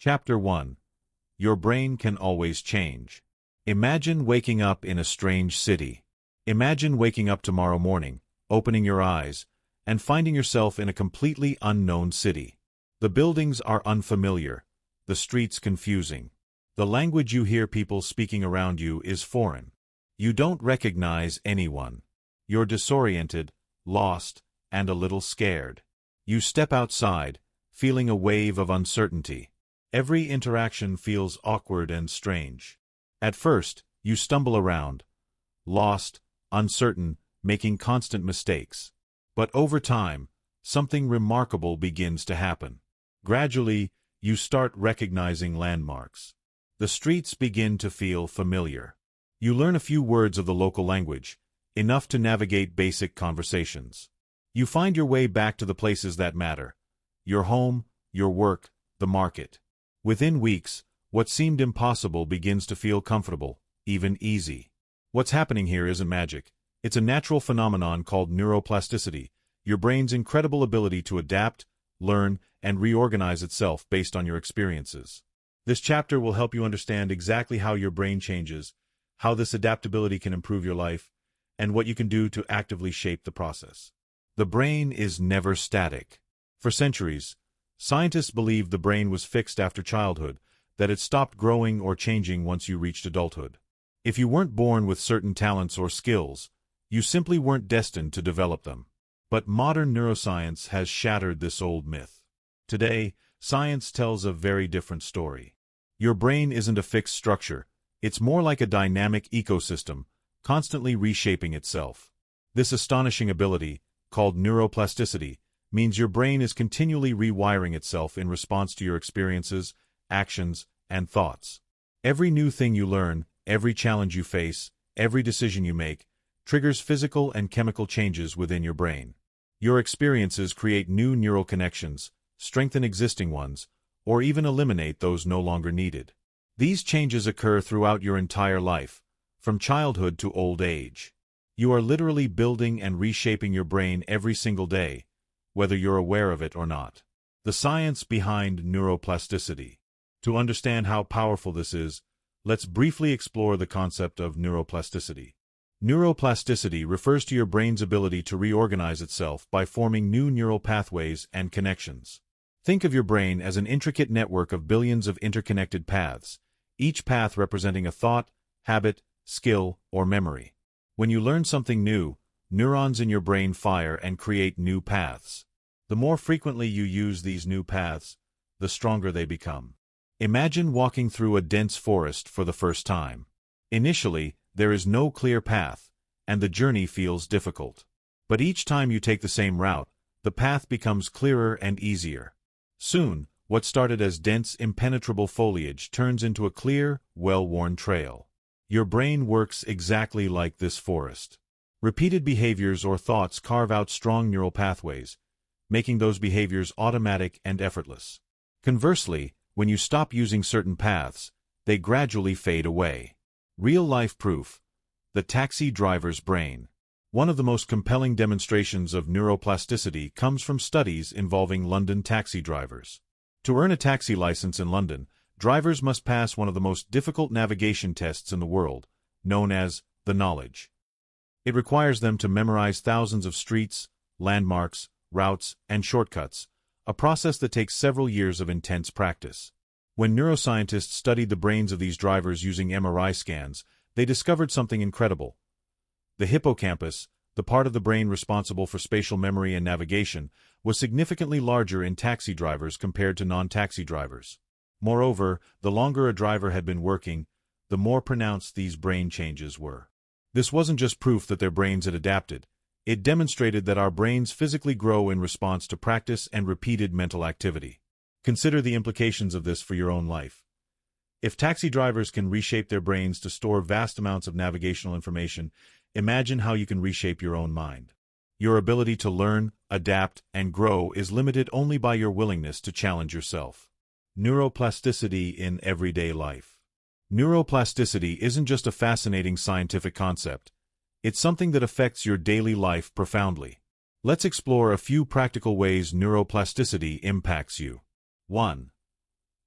Chapter 1. Your brain can always change. Imagine waking up in a strange city. Imagine waking up tomorrow morning, opening your eyes, and finding yourself in a completely unknown city. The buildings are unfamiliar, the streets confusing. The language you hear people speaking around you is foreign. You don't recognize anyone. You're disoriented, lost, and a little scared. You step outside, feeling a wave of uncertainty. Every interaction feels awkward and strange. At first, you stumble around, lost, uncertain, making constant mistakes. But over time, something remarkable begins to happen. Gradually, you start recognizing landmarks. The streets begin to feel familiar. You learn a few words of the local language, enough to navigate basic conversations. You find your way back to the places that matter: your home, your work, the market. Within weeks, what seemed impossible begins to feel comfortable, even easy. What's happening here isn't magic. It's a natural phenomenon called neuroplasticity, your brain's incredible ability to adapt, learn, and reorganize itself based on your experiences. This chapter will help you understand exactly how your brain changes, how this adaptability can improve your life, and what you can do to actively shape the process. The brain is never static. For centuries, scientists believed the brain was fixed after childhood, that it stopped growing or changing once you reached adulthood. If you weren't born with certain talents or skills, you simply weren't destined to develop them. But modern neuroscience has shattered this old myth. Today, science tells a very different story. Your brain isn't a fixed structure. It's more like a dynamic ecosystem, constantly reshaping itself. This astonishing ability, called neuroplasticity, means your brain is continually rewiring itself in response to your experiences, actions, and thoughts. Every new thing you learn, every challenge you face, every decision you make, triggers physical and chemical changes within your brain. Your experiences create new neural connections, strengthen existing ones, or even eliminate those no longer needed. These changes occur throughout your entire life, from childhood to old age. You are literally building and reshaping your brain every single day, whether you're aware of it or not. The science behind neuroplasticity. To understand how powerful this is, let's briefly explore the concept of neuroplasticity. Neuroplasticity refers to your brain's ability to reorganize itself by forming new neural pathways and connections. Think of your brain as an intricate network of billions of interconnected paths, each path representing a thought, habit, skill, or memory. When you learn something new, neurons in your brain fire and create new paths. The more frequently you use these new paths, the stronger they become. Imagine walking through a dense forest for the first time. Initially, there is no clear path, and the journey feels difficult. But each time you take the same route, the path becomes clearer and easier. Soon, what started as dense, impenetrable foliage turns into a clear, well-worn trail. Your brain works exactly like this forest. Repeated behaviors or thoughts carve out strong neural pathways, making those behaviors automatic and effortless. Conversely, when you stop using certain paths, they gradually fade away. Real-life proof: the taxi driver's brain. One of the most compelling demonstrations of neuroplasticity comes from studies involving London taxi drivers. To earn a taxi license in London, drivers must pass one of the most difficult navigation tests in the world, known as the knowledge. It requires them to memorize thousands of streets, landmarks, routes, and shortcuts, a process that takes several years of intense practice. When neuroscientists studied the brains of these drivers using MRI scans, they discovered something incredible. The hippocampus, the part of the brain responsible for spatial memory and navigation, was significantly larger in taxi drivers compared to non-taxi drivers. Moreover, the longer a driver had been working, the more pronounced these brain changes were. This wasn't just proof that their brains had adapted. It demonstrated that our brains physically grow in response to practice and repeated mental activity. Consider the implications of this for your own life. If taxi drivers can reshape their brains to store vast amounts of navigational information, imagine how you can reshape your own mind. Your ability to learn, adapt, and grow is limited only by your willingness to challenge yourself. Neuroplasticity in everyday life. Neuroplasticity isn't just a fascinating scientific concept. It's something that affects your daily life profoundly. Let's explore a few practical ways neuroplasticity impacts you. 1.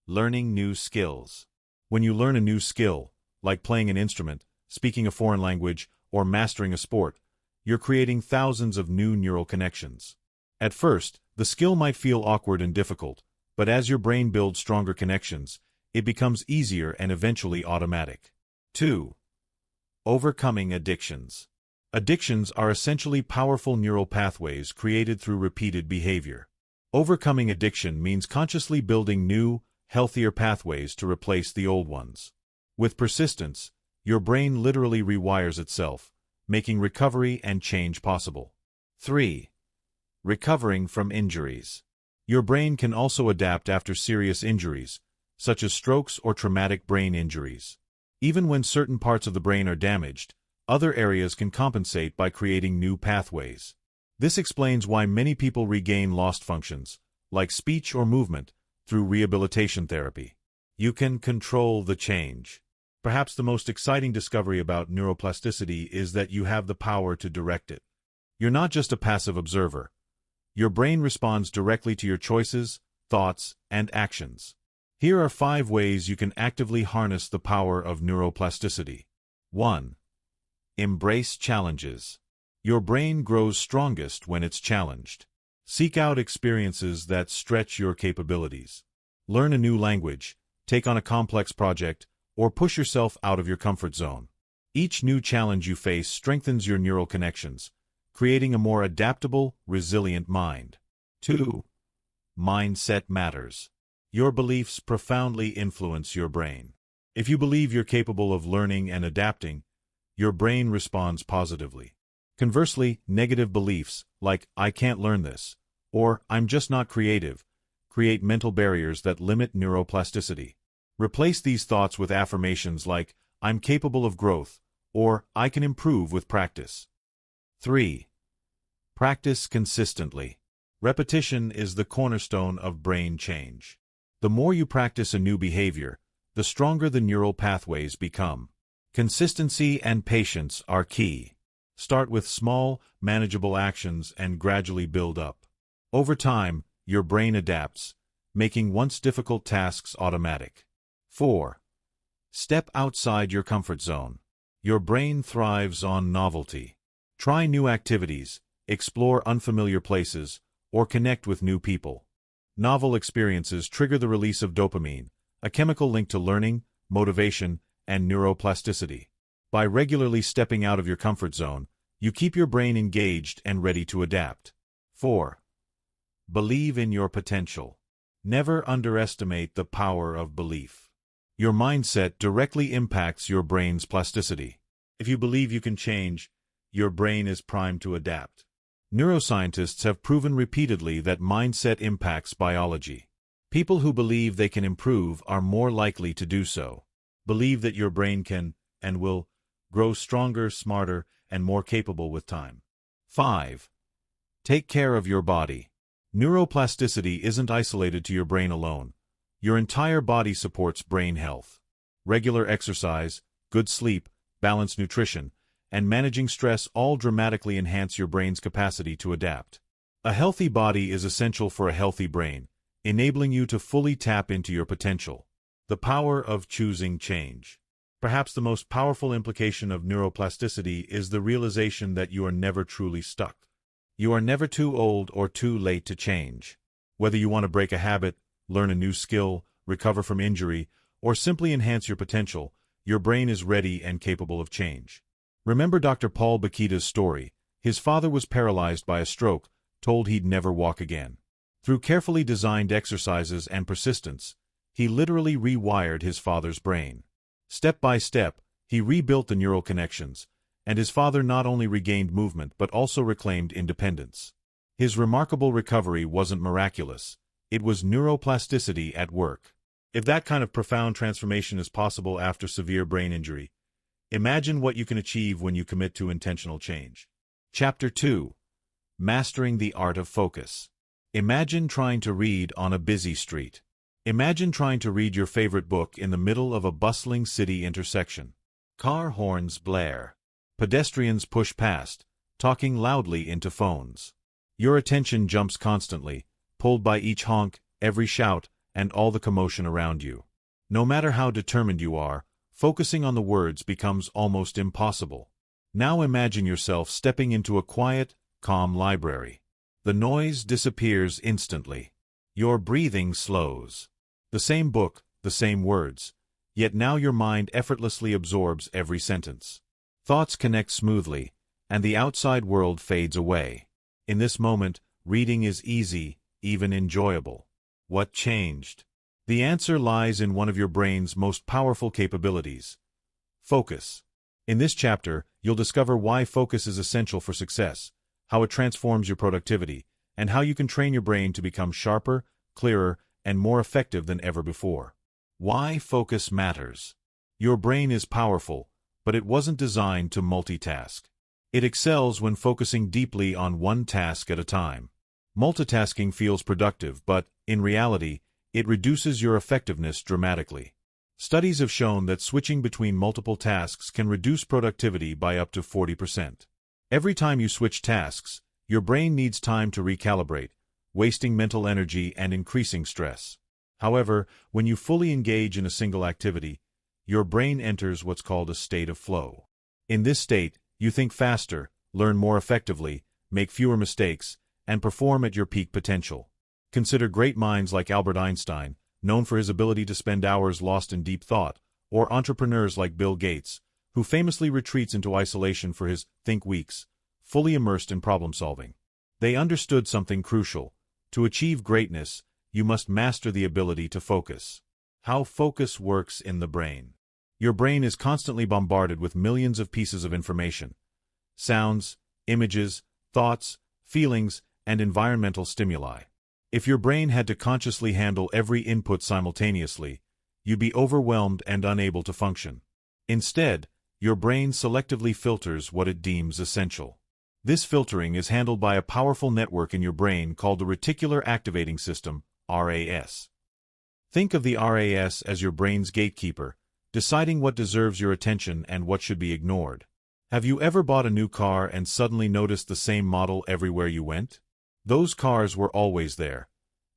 Learning new skills. When you learn a new skill, like playing an instrument, speaking a foreign language, or mastering a sport, you're creating thousands of new neural connections. At first, the skill might feel awkward and difficult, but as your brain builds stronger connections, it becomes easier and eventually automatic. 2. Overcoming addictions. Addictions are essentially powerful neural pathways created through repeated behavior. Overcoming addiction means consciously building new, healthier pathways to replace the old ones. With persistence, your brain literally rewires itself, making recovery and change possible. 3. Recovering from injuries. Your brain can also adapt after serious injuries, such as strokes or traumatic brain injuries. Even when certain parts of the brain are damaged, other areas can compensate by creating new pathways. This explains why many people regain lost functions, like speech or movement, through rehabilitation therapy. You can control the change. Perhaps the most exciting discovery about neuroplasticity is that you have the power to direct it. You're not just a passive observer. Your brain responds directly to your choices, thoughts, and actions. Here are 5 ways you can actively harness the power of neuroplasticity. 1. Embrace challenges. Your brain grows strongest when it's challenged. Seek out experiences that stretch your capabilities. Learn a new language, take on a complex project, or push yourself out of your comfort zone. Each new challenge you face strengthens your neural connections, creating a more adaptable, resilient mind. 2. Mindset matters. Your beliefs profoundly influence your brain. If you believe you're capable of learning and adapting, your brain responds positively. Conversely, negative beliefs, like "I can't learn this," or "I'm just not creative," create mental barriers that limit neuroplasticity. Replace these thoughts with affirmations like "I'm capable of growth," or "I can improve with practice." 3. Practice consistently. Repetition is the cornerstone of brain change. The more you practice a new behavior, the stronger the neural pathways become. Consistency and patience are key. Start with small, manageable actions and gradually build up. Over time, your brain adapts, making once difficult tasks automatic. 4. Step outside your comfort zone. Your brain thrives on novelty. Try new activities, explore unfamiliar places, or connect with new people. Novel experiences trigger the release of dopamine, a chemical linked to learning, motivation, and neuroplasticity. By regularly stepping out of your comfort zone, you keep your brain engaged and ready to adapt. 4. Believe in your potential. Never underestimate the power of belief. Your mindset directly impacts your brain's plasticity. If you believe you can change, your brain is primed to adapt. Neuroscientists have proven repeatedly that mindset impacts biology. People who believe they can improve are more likely to do so. Believe that your brain can, and will, grow stronger, smarter, and more capable with time. 5. Take care of your body. Neuroplasticity isn't isolated to your brain alone. Your entire body supports brain health. Regular exercise, good sleep, balanced nutrition, and managing stress all dramatically enhance your brain's capacity to adapt. A healthy body is essential for a healthy brain, enabling you to fully tap into your potential. The power of choosing change. Perhaps the most powerful implication of neuroplasticity is the realization that you are never truly stuck. You are never too old or too late to change. Whether you want to break a habit, learn a new skill, recover from injury, or simply enhance your potential, your brain is ready and capable of change. Remember Dr. Paul Bakita's story. His father was paralyzed by a stroke, told he'd never walk again. Through carefully designed exercises and persistence, he literally rewired his father's brain. Step by step, he rebuilt the neural connections, and his father not only regained movement but also reclaimed independence. His remarkable recovery wasn't miraculous. It was neuroplasticity at work. If that kind of profound transformation is possible after severe brain injury, imagine what you can achieve when you commit to intentional change. Chapter 2. Mastering the Art of Focus. Imagine trying to read on a busy street. Imagine trying to read your favorite book in the middle of a bustling city intersection. Car horns blare. Pedestrians push past, talking loudly into phones. Your attention jumps constantly, pulled by each honk, every shout, and all the commotion around you. No matter how determined you are, focusing on the words becomes almost impossible. Now imagine yourself stepping into a quiet, calm library. The noise disappears instantly. Your breathing slows. The same book, the same words, yet now your mind effortlessly absorbs every sentence. Thoughts connect smoothly, and the outside world fades away. In this moment, reading is easy, even enjoyable. What changed? The answer lies in one of your brain's most powerful capabilities: focus. In this chapter, you'll discover why focus is essential for success, how it transforms your productivity, and how you can train your brain to become sharper, clearer, and more effective than ever before. Why focus matters. Your brain is powerful, but it wasn't designed to multitask. It excels when focusing deeply on one task at a time. Multitasking feels productive, but, in reality, it reduces your effectiveness dramatically. Studies have shown that switching between multiple tasks can reduce productivity by up to 40%. Every time you switch tasks, your brain needs time to recalibrate, wasting mental energy and increasing stress. However, when you fully engage in a single activity, your brain enters what's called a state of flow. In this state, you think faster, learn more effectively, make fewer mistakes, and perform at your peak potential. Consider great minds like Albert Einstein, known for his ability to spend hours lost in deep thought, or entrepreneurs like Bill Gates, who famously retreats into isolation for his think weeks, fully immersed in problem-solving. They understood something crucial. To achieve greatness, you must master the ability to focus. How focus works in the brain. Your brain is constantly bombarded with millions of pieces of information: sounds, images, thoughts, feelings, and environmental stimuli. If your brain had to consciously handle every input simultaneously, you'd be overwhelmed and unable to function. Instead, your brain selectively filters what it deems essential. This filtering is handled by a powerful network in your brain called the Reticular Activating System, RAS. Think of the RAS as your brain's gatekeeper, deciding what deserves your attention and what should be ignored. Have you ever bought a new car and suddenly noticed the same model everywhere you went? Those cars were always there.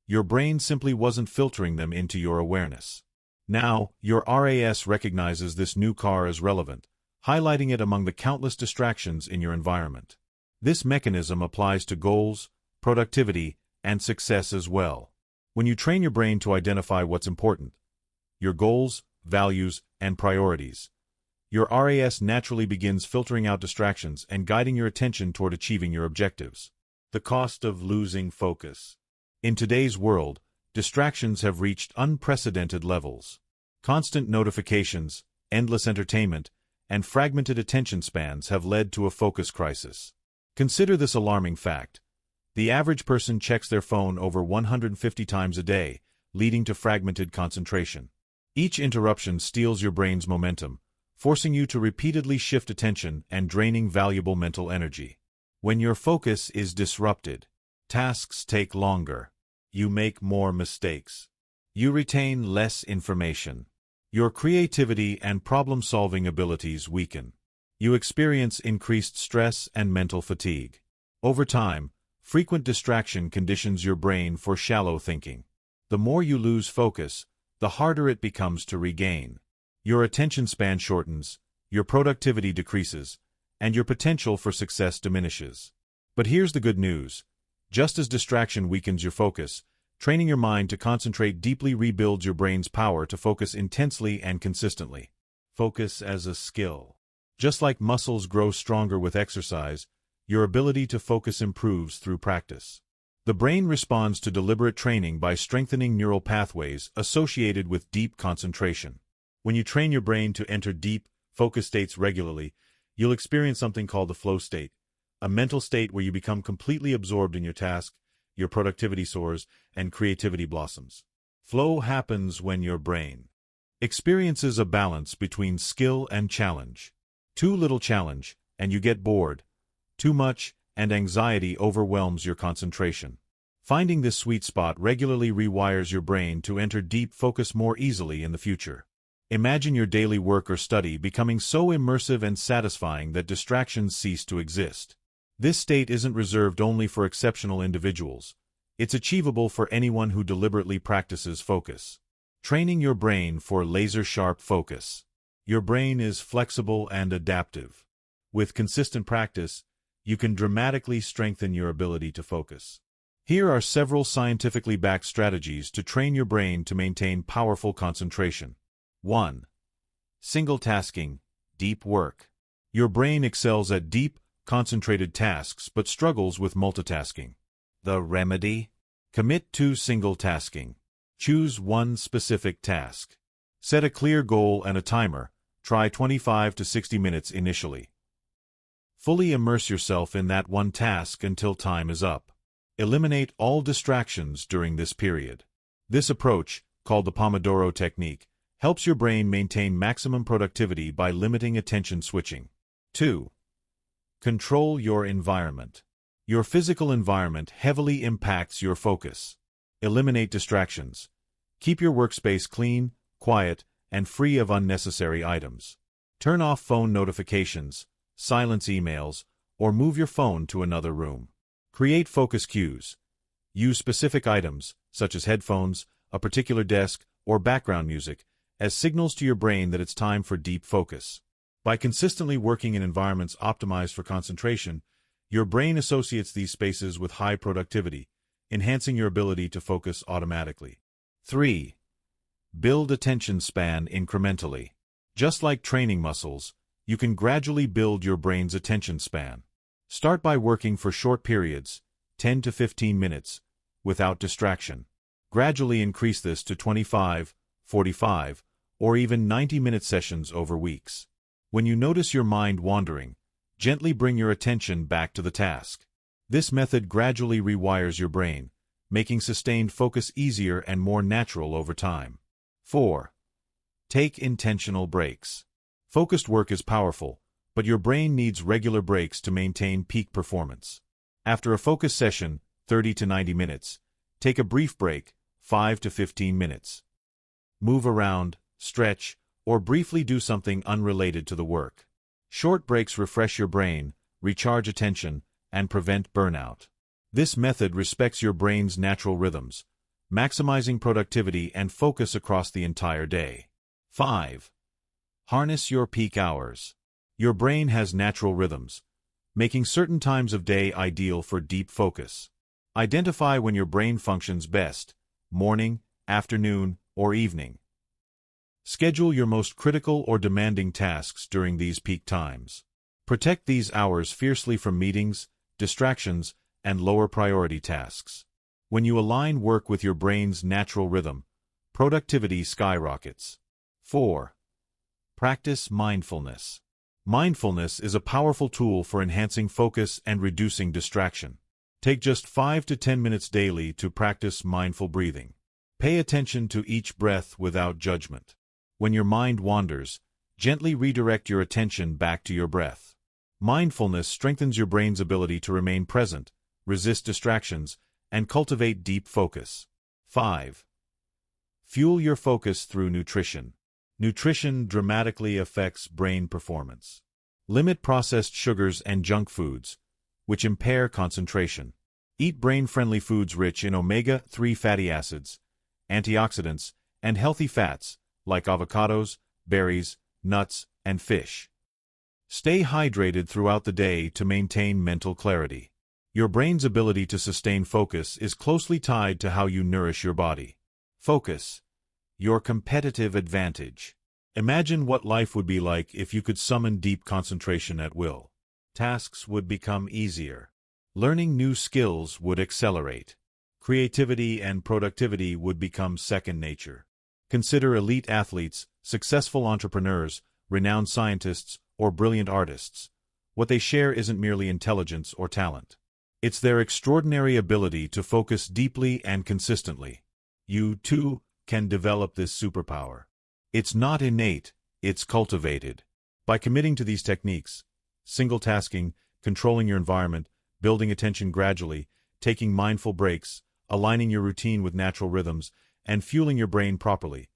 Your brain simply wasn't filtering them into your awareness. Now, your RAS recognizes this new car as relevant, highlighting it among the countless distractions in your environment. This mechanism applies to goals, productivity, and success as well. When you train your brain to identify what's important, your goals, values, and priorities, your RAS naturally begins filtering out distractions and guiding your attention toward achieving your objectives. The cost of losing focus. In today's world, distractions have reached unprecedented levels. Constant notifications, endless entertainment, and fragmented attention spans have led to a focus crisis. Consider this alarming fact. The average person checks their phone over 150 times a day, leading to fragmented concentration. Each interruption steals your brain's momentum, forcing you to repeatedly shift attention and draining valuable mental energy. When your focus is disrupted, tasks take longer. You make more mistakes. You retain less information. Your creativity and problem-solving abilities weaken. You experience increased stress and mental fatigue. Over time, frequent distraction conditions your brain for shallow thinking. The more you lose focus, the harder it becomes to regain. Your attention span shortens, your productivity decreases, and your potential for success diminishes. But here's the good news. Just as distraction weakens your focus, training your mind to concentrate deeply rebuilds your brain's power to focus intensely and consistently. Focus as a skill. Just like muscles grow stronger with exercise, your ability to focus improves through practice. The brain responds to deliberate training by strengthening neural pathways associated with deep concentration. When you train your brain to enter deep, focused states regularly, you'll experience something called the flow state, a mental state where you become completely absorbed in your task, your productivity soars, and creativity blossoms. Flow happens when your brain experiences a balance between skill and challenge. Too little challenge, and you get bored. Too much, and anxiety overwhelms your concentration. Finding this sweet spot regularly rewires your brain to enter deep focus more easily in the future. Imagine your daily work or study becoming so immersive and satisfying that distractions cease to exist. This state isn't reserved only for exceptional individuals. It's achievable for anyone who deliberately practices focus. Training your brain for laser-sharp focus. Your brain is flexible and adaptive. With consistent practice, you can dramatically strengthen your ability to focus. Here are several scientifically backed strategies to train your brain to maintain powerful concentration. 1. Single tasking, deep work. Your brain excels at deep, concentrated tasks but struggles with multitasking. The remedy? Commit to single tasking. Choose one specific task. Set a clear goal and a timer. Try 25 to 60 minutes initially. Fully immerse yourself in that one task until time is up. Eliminate all distractions during this period. This approach, called the Pomodoro technique, helps your brain maintain maximum productivity by limiting attention switching. 2. Control your environment. Your physical environment heavily impacts your focus. Eliminate distractions. Keep your workspace clean, quiet, and free of unnecessary items. Turn off phone notifications, silence emails, or move your phone to another room. Create focus cues. Use specific items, such as headphones, a particular desk, or background music, as signals to your brain that it's time for deep focus. By consistently working in environments optimized for concentration, your brain associates these spaces with high productivity, enhancing your ability to focus automatically. 3. Build attention span incrementally. Just like training muscles, you can gradually build your brain's attention span. Start by working for short periods, 10 to 15 minutes, without distraction. Gradually increase this to 25, 45, or even 90-minute sessions over weeks. When you notice your mind wandering, gently bring your attention back to the task. This method gradually rewires your brain, making sustained focus easier and more natural over time. 4. Take intentional breaks. Focused work is powerful, but your brain needs regular breaks to maintain peak performance. After a focus session, 30 to 90 minutes, take a brief break, 5 to 15 minutes. Move around, stretch, or briefly do something unrelated to the work. Short breaks refresh your brain, recharge attention, and prevent burnout. This method respects your brain's natural rhythms, maximizing productivity and focus across the entire day. 5. Harness your peak hours. Your brain has natural rhythms, making certain times of day ideal for deep focus. Identify when your brain functions best: morning, afternoon, or evening. Schedule your most critical or demanding tasks during these peak times. Protect these hours fiercely from meetings, distractions, and lower priority tasks. When you align work with your brain's natural rhythm, productivity skyrockets. 4. Practice mindfulness. Mindfulness is a powerful tool for enhancing focus and reducing distraction. Take just 5 to 10 minutes daily to practice mindful breathing. Pay attention to each breath without judgment. When your mind wanders, gently redirect your attention back to your breath. Mindfulness strengthens your brain's ability to remain present, resist distractions, and cultivate deep focus. 5. Fuel your focus through nutrition. Nutrition dramatically affects brain performance. Limit processed sugars and junk foods, which impair concentration. Eat brain-friendly foods rich in omega-3 fatty acids, antioxidants, and healthy fats, like avocados, berries, nuts, and fish. Stay hydrated throughout the day to maintain mental clarity. Your brain's ability to sustain focus is closely tied to how you nourish your body. Focus. Your competitive advantage. Imagine what life would be like if you could summon deep concentration at will. Tasks would become easier. Learning new skills would accelerate. Creativity and productivity would become second nature. Consider elite athletes, successful entrepreneurs, renowned scientists, or brilliant artists. What they share isn't merely intelligence or talent. It's their extraordinary ability to focus deeply and consistently. You, too, can develop this superpower. It's not innate, it's cultivated. By committing to these techniques, single tasking, controlling your environment, building attention gradually, taking mindful breaks, aligning your routine with natural rhythms, and fueling your brain properly,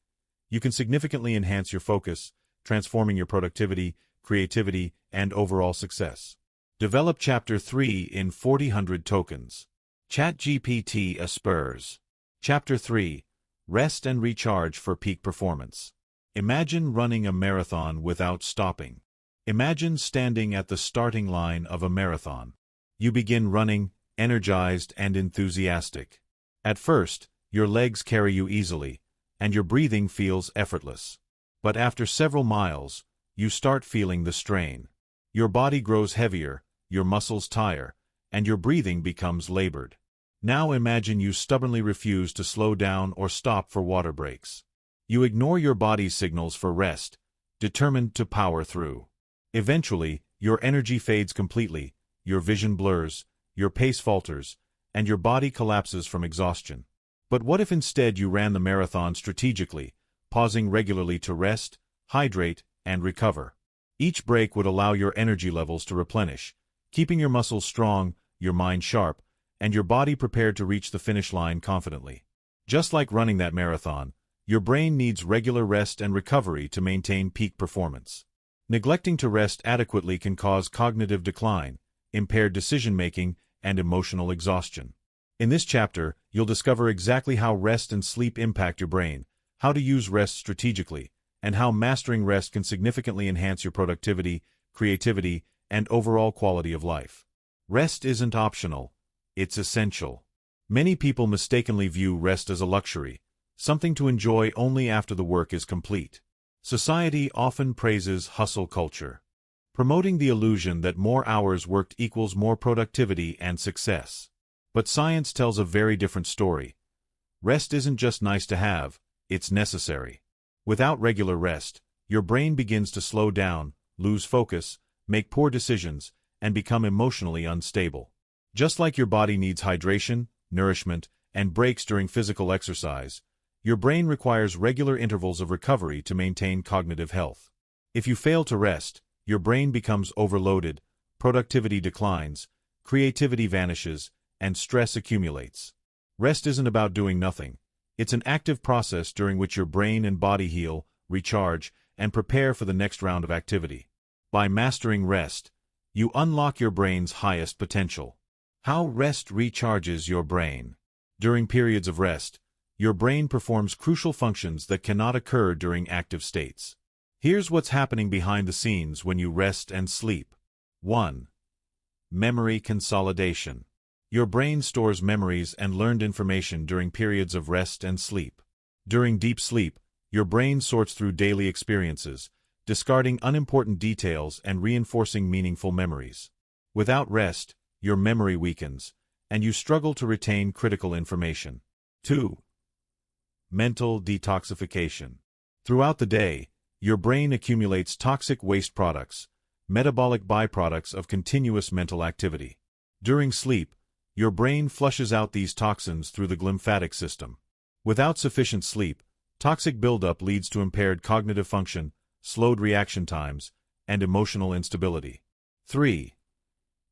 you can significantly enhance your focus, transforming your productivity, creativity, and overall success. Develop Chapter 3 in 4,000 tokens. ChatGPT Spurs. Chapter 3. Rest and Recharge for Peak Performance. Imagine running a marathon without stopping. Imagine standing at the starting line of a marathon. You begin running, energized and enthusiastic. At first, your legs carry you easily, and your breathing feels effortless. But after several miles, you start feeling the strain. Your body grows heavier, your muscles tire, and your breathing becomes labored. Now imagine you stubbornly refuse to slow down or stop for water breaks. You ignore your body's signals for rest, determined to power through. Eventually, your energy fades completely, your vision blurs, your pace falters, and your body collapses from exhaustion. But what if instead you ran the marathon strategically, pausing regularly to rest, hydrate, and recover? Each break would allow your energy levels to replenish, keeping your muscles strong, your mind sharp, and your body prepared to reach the finish line confidently. Just like running that marathon, your brain needs regular rest and recovery to maintain peak performance. Neglecting to rest adequately can cause cognitive decline, impaired decision-making, and emotional exhaustion. In this chapter, you'll discover exactly how rest and sleep impact your brain, how to use rest strategically, and how mastering rest can significantly enhance your productivity, creativity, and overall quality of life. Rest isn't optional, it's essential. Many people mistakenly view rest as a luxury, something to enjoy only after the work is complete. Society often praises hustle culture, promoting the illusion that more hours worked equals more productivity and success. But science tells a very different story. Rest isn't just nice to have, it's necessary. Without regular rest, your brain begins to slow down, lose focus, make poor decisions, and become emotionally unstable. Just like your body needs hydration, nourishment, and breaks during physical exercise, your brain requires regular intervals of recovery to maintain cognitive health. If you fail to rest, your brain becomes overloaded, productivity declines, creativity vanishes, and stress accumulates. Rest isn't about doing nothing. It's an active process during which your brain and body heal, recharge, and prepare for the next round of activity. By mastering rest, you unlock your brain's highest potential. How rest recharges your brain. During periods of rest, your brain performs crucial functions that cannot occur during active states. Here's what's happening behind the scenes when you rest and sleep. 1. Memory consolidation. Your brain stores memories and learned information during periods of rest and sleep. During deep sleep, your brain sorts through daily experiences, discarding unimportant details and reinforcing meaningful memories. Without rest, your memory weakens, and you struggle to retain critical information. 2. Mental detoxification. Throughout the day, your brain accumulates toxic waste products, metabolic byproducts of continuous mental activity. During sleep, your brain flushes out these toxins through the glymphatic system. Without sufficient sleep, toxic buildup leads to impaired cognitive function, slowed reaction times, and emotional instability. 3.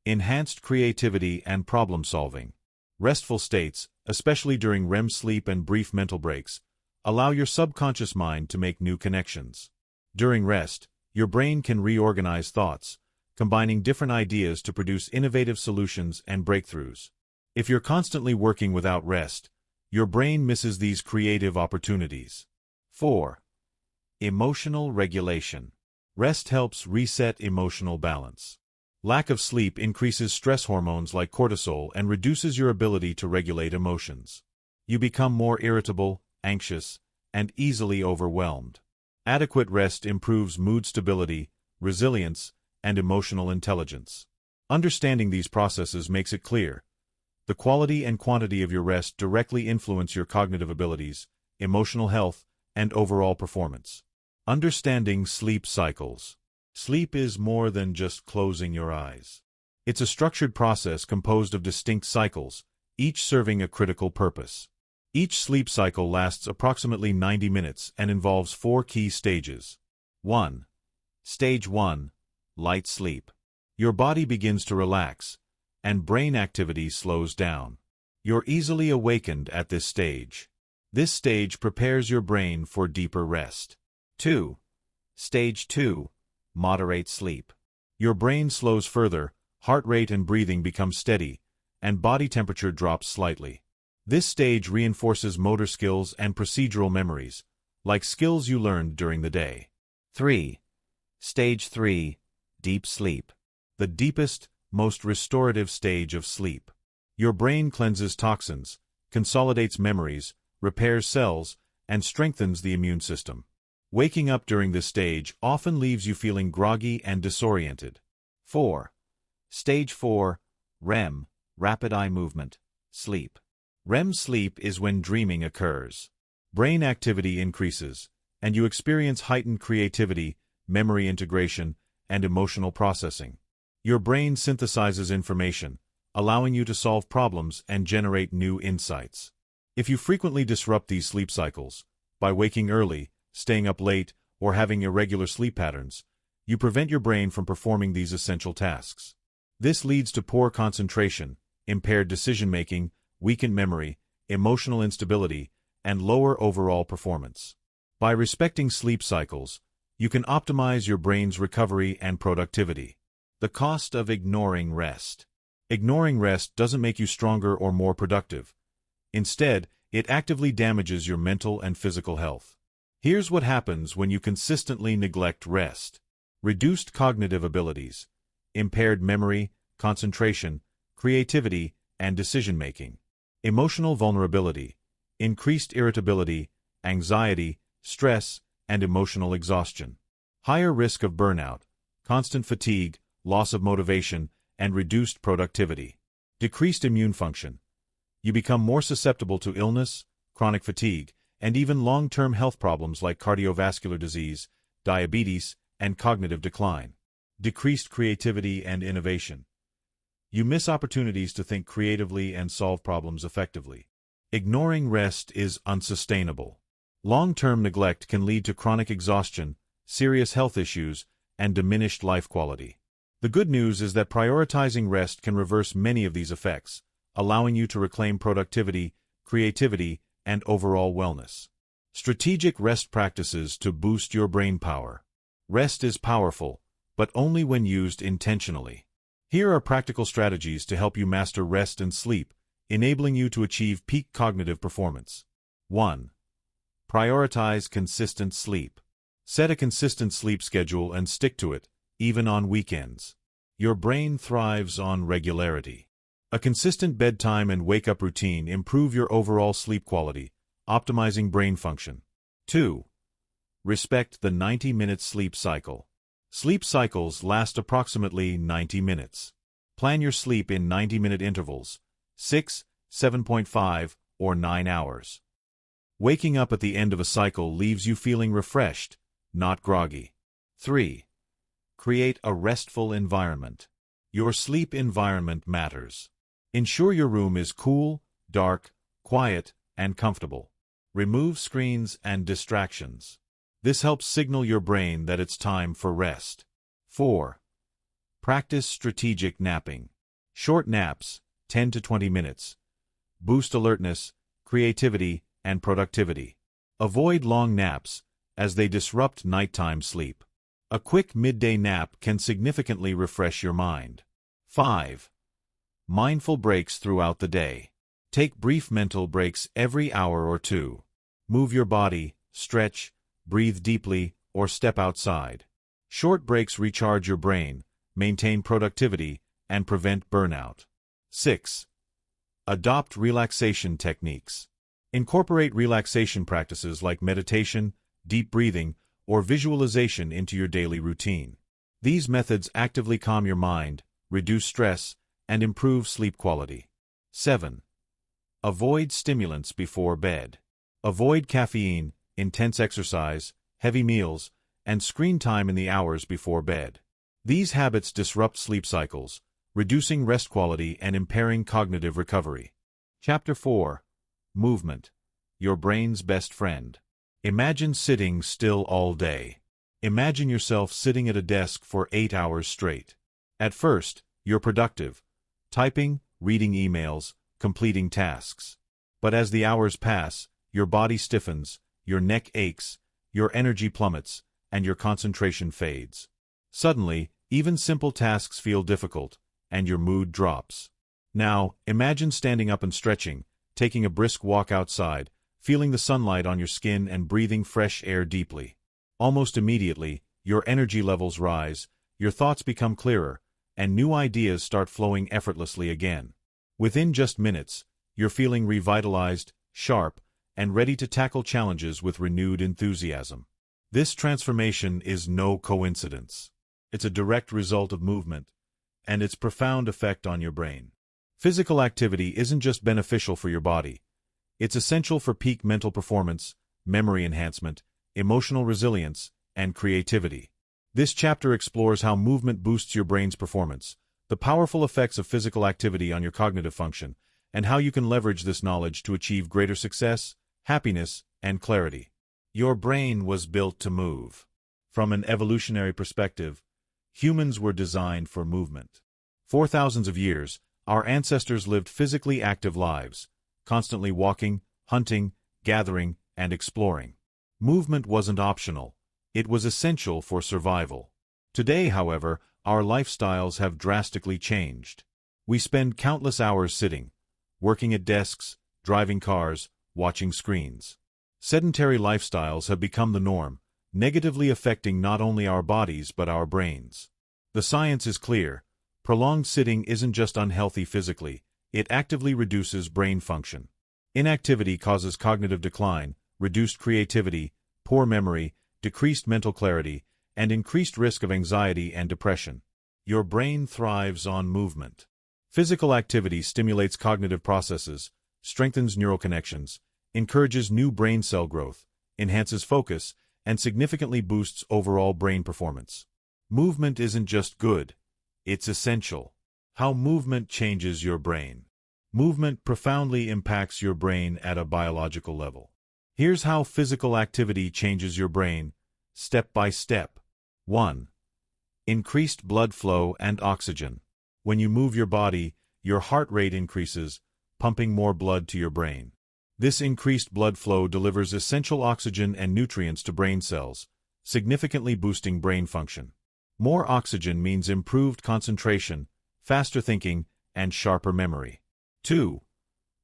Enhanced creativity and problem-solving. Restful states, especially during REM sleep and brief mental breaks, allow your subconscious mind to make new connections. During rest, your brain can reorganize thoughts, combining different ideas to produce innovative solutions and breakthroughs. If you're constantly working without rest, your brain misses these creative opportunities. 4. Emotional regulation. Rest helps reset emotional balance. Lack of sleep increases stress hormones like cortisol and reduces your ability to regulate emotions. You become more irritable, anxious, and easily overwhelmed. Adequate rest improves mood stability, resilience, and emotional intelligence. Understanding these processes makes it clear. The quality and quantity of your rest directly influence your cognitive abilities, emotional health, and overall performance. Understanding sleep cycles. Sleep is more than just closing your eyes. It's a structured process composed of distinct cycles, each serving a critical purpose. Each sleep cycle lasts approximately 90 minutes and involves 4 key stages. 1. Stage 1. Light sleep. Your body begins to relax, and brain activity slows down. You're easily awakened at this stage. This stage prepares your brain for deeper rest. 2. Stage 2. Moderate sleep. Your brain slows further, heart rate and breathing become steady, and body temperature drops slightly. This stage reinforces motor skills and procedural memories, like skills you learned during the day. 3. Stage 3. Deep sleep. The deepest, most restorative stage of sleep. Your brain cleanses toxins, consolidates memories, repairs cells, and strengthens the immune system. Waking up during this stage often leaves you feeling groggy and disoriented. 4. Stage 4. REM, Rapid Eye Movement, Sleep. REM sleep is when dreaming occurs. Brain activity increases, and you experience heightened creativity, memory integration, and emotional processing. Your brain synthesizes information, allowing you to solve problems and generate new insights. If you frequently disrupt these sleep cycles, by waking early, staying up late, or having irregular sleep patterns, you prevent your brain from performing these essential tasks. This leads to poor concentration, impaired decision-making, weakened memory, emotional instability, and lower overall performance. By respecting sleep cycles, you can optimize your brain's recovery and productivity. The cost of ignoring rest. Ignoring rest doesn't make you stronger or more productive. Instead, it actively damages your mental and physical health. Here's what happens when you consistently neglect rest. Reduced cognitive abilities, impaired memory, concentration, creativity, and decision-making. Emotional vulnerability, increased irritability, anxiety, stress, and emotional exhaustion. Higher risk of burnout, constant fatigue, loss of motivation, and reduced productivity. Decreased immune function. You become more susceptible to illness, chronic fatigue, and even long-term health problems like cardiovascular disease, diabetes, and cognitive decline. Decreased creativity and innovation. You miss opportunities to think creatively and solve problems effectively. Ignoring rest is unsustainable. Long-term neglect can lead to chronic exhaustion, serious health issues, and diminished life quality. The good news is that prioritizing rest can reverse many of these effects, allowing you to reclaim productivity, creativity, and overall wellness. Strategic rest practices to boost your brain power. Rest is powerful, but only when used intentionally. Here are practical strategies to help you master rest and sleep, enabling you to achieve peak cognitive performance. 1. Prioritize consistent sleep. Set a consistent sleep schedule and stick to it, even on weekends. Your brain thrives on regularity. A consistent bedtime and wake-up routine improve your overall sleep quality, optimizing brain function. 2. Respect the 90-minute sleep cycle. Sleep cycles last approximately 90 minutes. Plan your sleep in 90-minute intervals, 6, 7.5, or 9 hours. Waking up at the end of a cycle leaves you feeling refreshed, not groggy. 3. Create a restful environment. Your sleep environment matters. Ensure your room is cool, dark, quiet, and comfortable. Remove screens and distractions. This helps signal your brain that it's time for rest. 4. Practice strategic napping. Short naps, 10 to 20 minutes, boost alertness, creativity, and productivity. Avoid long naps, as they disrupt nighttime sleep. A quick midday nap can significantly refresh your mind. 5. Mindful breaks throughout the day. Take brief mental breaks every hour or two. Move your body, stretch, breathe deeply, or step outside. Short breaks recharge your brain, maintain productivity, and prevent burnout. 6. Adopt relaxation techniques. Incorporate relaxation practices like meditation, deep breathing, or visualization into your daily routine. These methods actively calm your mind, reduce stress, and improve sleep quality. 7. Avoid stimulants before bed. Avoid caffeine, intense exercise, heavy meals, and screen time in the hours before bed. These habits disrupt sleep cycles, reducing rest quality and impairing cognitive recovery. Chapter 4. Movement, your brain's best friend. Imagine sitting still all day. Imagine yourself sitting at a desk for 8 hours straight. At first, you're productive, typing, reading emails, completing tasks. But as the hours pass, your body stiffens, your neck aches, your energy plummets, and your concentration fades. Suddenly, even simple tasks feel difficult, and your mood drops. Now, imagine standing up and stretching, taking a brisk walk outside, feeling the sunlight on your skin and breathing fresh air deeply. Almost immediately, your energy levels rise, your thoughts become clearer, and new ideas start flowing effortlessly again. Within just minutes, you're feeling revitalized, sharp, and ready to tackle challenges with renewed enthusiasm. This transformation is no coincidence. It's a direct result of movement, and its profound effect on your brain. Physical activity isn't just beneficial for your body. It's essential for peak mental performance, memory enhancement, emotional resilience, and creativity. This chapter explores how movement boosts your brain's performance, the powerful effects of physical activity on your cognitive function, and how you can leverage this knowledge to achieve greater success, happiness, and clarity. Your brain was built to move. From an evolutionary perspective, humans were designed for movement. For thousands of years, our ancestors lived physically active lives, constantly walking, hunting, gathering, and exploring. Movement wasn't optional. It was essential for survival. Today, however, our lifestyles have drastically changed. We spend countless hours sitting, working at desks, driving cars, watching screens. Sedentary lifestyles have become the norm, negatively affecting not only our bodies but our brains. The science is clear. Prolonged sitting isn't just unhealthy physically, it actively reduces brain function. Inactivity causes cognitive decline, reduced creativity, poor memory, decreased mental clarity, and increased risk of anxiety and depression. Your brain thrives on movement. Physical activity stimulates cognitive processes, strengthens neural connections, encourages new brain cell growth, enhances focus, and significantly boosts overall brain performance. Movement isn't just good, it's essential. How movement changes your brain. Movement profoundly impacts your brain at a biological level. Here's how physical activity changes your brain, step by step. 1. Increased blood flow and oxygen. When you move your body, your heart rate increases, pumping more blood to your brain. This increased blood flow delivers essential oxygen and nutrients to brain cells, significantly boosting brain function. More oxygen means improved concentration, faster thinking, and sharper memory. 2.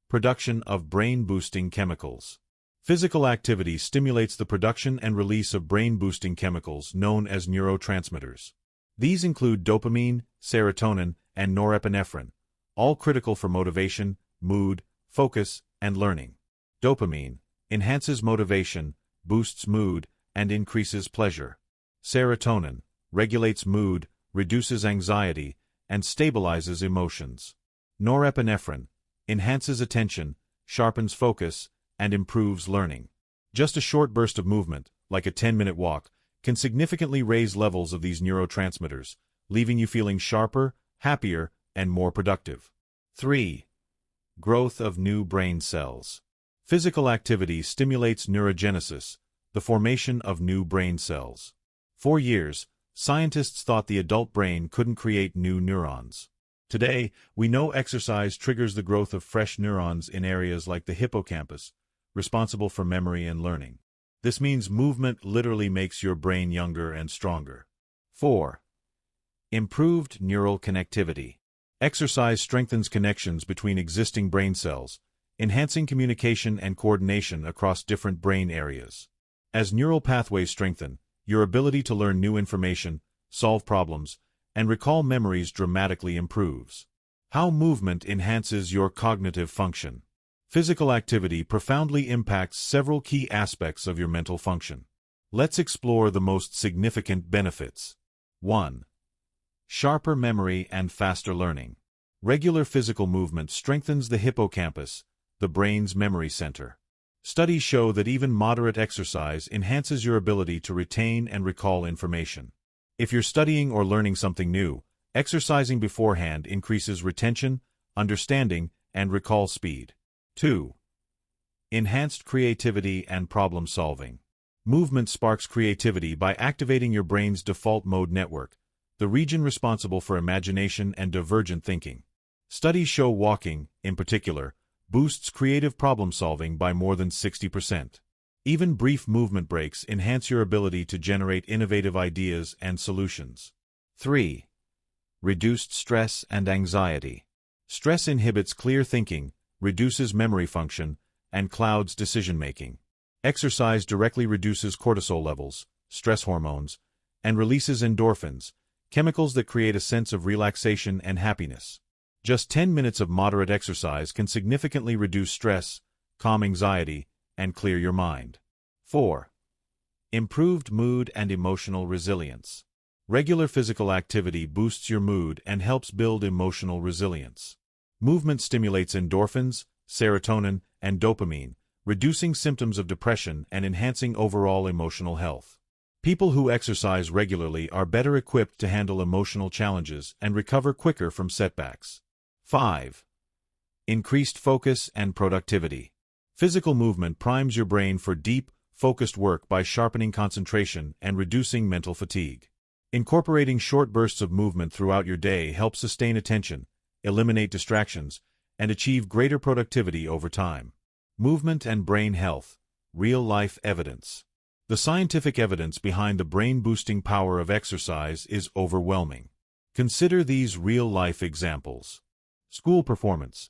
Production of brain-boosting chemicals. Physical activity stimulates the production and release of brain-boosting chemicals known as neurotransmitters. These include dopamine, serotonin, and norepinephrine, all critical for motivation, mood, focus, and learning. Dopamine enhances motivation, boosts mood, and increases pleasure. Serotonin regulates mood, reduces anxiety, and stabilizes emotions. Norepinephrine enhances attention, sharpens focus, and improves learning. Just a short burst of movement, like a 10-minute walk, can significantly raise levels of these neurotransmitters, leaving you feeling sharper, happier, and more productive. 3. Growth of new brain cells. Physical activity stimulates neurogenesis, the formation of new brain cells. For years, scientists thought the adult brain couldn't create new neurons. Today, we know exercise triggers the growth of fresh neurons in areas like the hippocampus, responsible for memory and learning. This means movement literally makes your brain younger and stronger. 4. Improved neural connectivity. Exercise strengthens connections between existing brain cells, enhancing communication and coordination across different brain areas. As neural pathways strengthen, your ability to learn new information, solve problems, and recall memories dramatically improves. How movement enhances your cognitive function. Physical activity profoundly impacts several key aspects of your mental function. Let's explore the most significant benefits. 1. Sharper memory and faster learning. Regular physical movement strengthens the hippocampus, the brain's memory center. Studies show that even moderate exercise enhances your ability to retain and recall information. If you're studying or learning something new, exercising beforehand increases retention, understanding, and recall speed. 2. Enhanced creativity and problem solving. Movement sparks creativity by activating your brain's default mode network, the region responsible for imagination and divergent thinking. Studies show walking, in particular, boosts creative problem solving by more than 60%. Even brief movement breaks enhance your ability to generate innovative ideas and solutions. 3. Reduced stress and anxiety. Stress inhibits clear thinking, reduces memory function, and clouds decision-making. Exercise directly reduces cortisol levels, stress hormones, and releases endorphins, chemicals that create a sense of relaxation and happiness. Just 10 minutes of moderate exercise can significantly reduce stress, calm anxiety, and clear your mind. 4. Improved mood and emotional resilience. Regular physical activity boosts your mood and helps build emotional resilience. Movement stimulates endorphins, serotonin, and dopamine, reducing symptoms of depression and enhancing overall emotional health. People who exercise regularly are better equipped to handle emotional challenges and recover quicker from setbacks. 5. Increased focus and productivity. Physical movement primes your brain for deep, focused work by sharpening concentration and reducing mental fatigue. Incorporating short bursts of movement throughout your day helps sustain attention, eliminate distractions, and achieve greater productivity over time. Movement and brain health. Real-life evidence. The scientific evidence behind the brain-boosting power of exercise is overwhelming. Consider these real-life examples. School performance.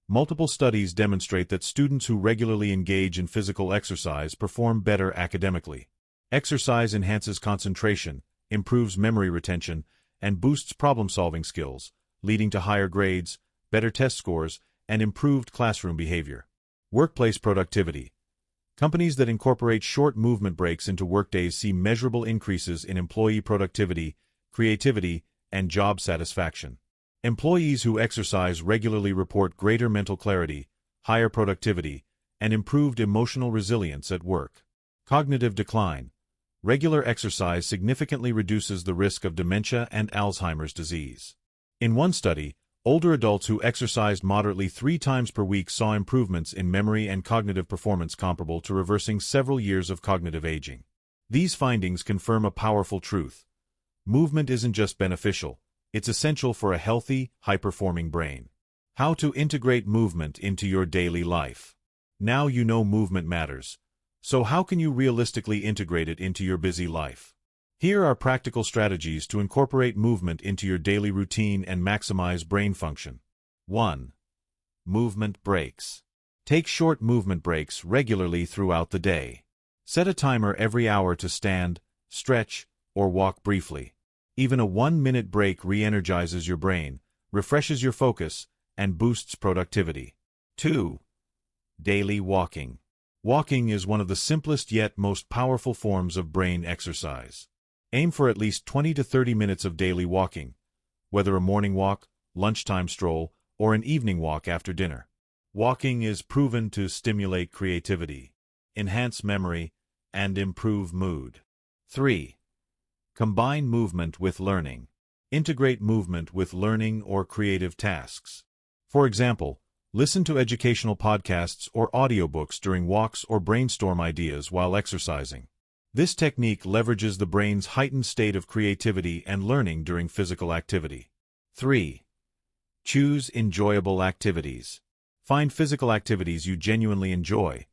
Multiple studies demonstrate that students who regularly engage in physical exercise perform better academically. Exercise enhances concentration, improves memory retention, and boosts problem-solving skills, leading to higher grades, better test scores, and improved classroom behavior. Workplace productivity. Companies that incorporate short movement breaks into workdays see measurable increases in employee productivity, creativity, and job satisfaction. Employees who exercise regularly report greater mental clarity, higher productivity, and improved emotional resilience at work. Cognitive decline. Regular exercise significantly reduces the risk of dementia and Alzheimer's disease. In one study, older adults who exercised moderately 3 times per week saw improvements in memory and cognitive performance comparable to reversing several years of cognitive aging. These findings confirm a powerful truth. Movement isn't just beneficial, it's essential for a healthy, high-performing brain. How to integrate movement into your daily life. Now you know movement matters. So how can you realistically integrate it into your busy life? Here are practical strategies to incorporate movement into your daily routine and maximize brain function. 1. Movement breaks. Take short movement breaks regularly throughout the day. Set a timer every hour to stand, stretch, or walk briefly. Even a 1-minute break re-energizes your brain, refreshes your focus, and boosts productivity. 2. Daily walking. Walking is one of the simplest yet most powerful forms of brain exercise. Aim for at least 20 to 30 minutes of daily walking, whether a morning walk, lunchtime stroll, or an evening walk after dinner. Walking is proven to stimulate creativity, enhance memory, and improve mood. 3. Combine movement with learning. Integrate movement with learning or creative tasks. For example, listen to educational podcasts or audiobooks during walks or brainstorm ideas while exercising. This technique leverages the brain's heightened state of creativity and learning during physical activity. 3. Choose enjoyable activities. Find physical activities you genuinely enjoy: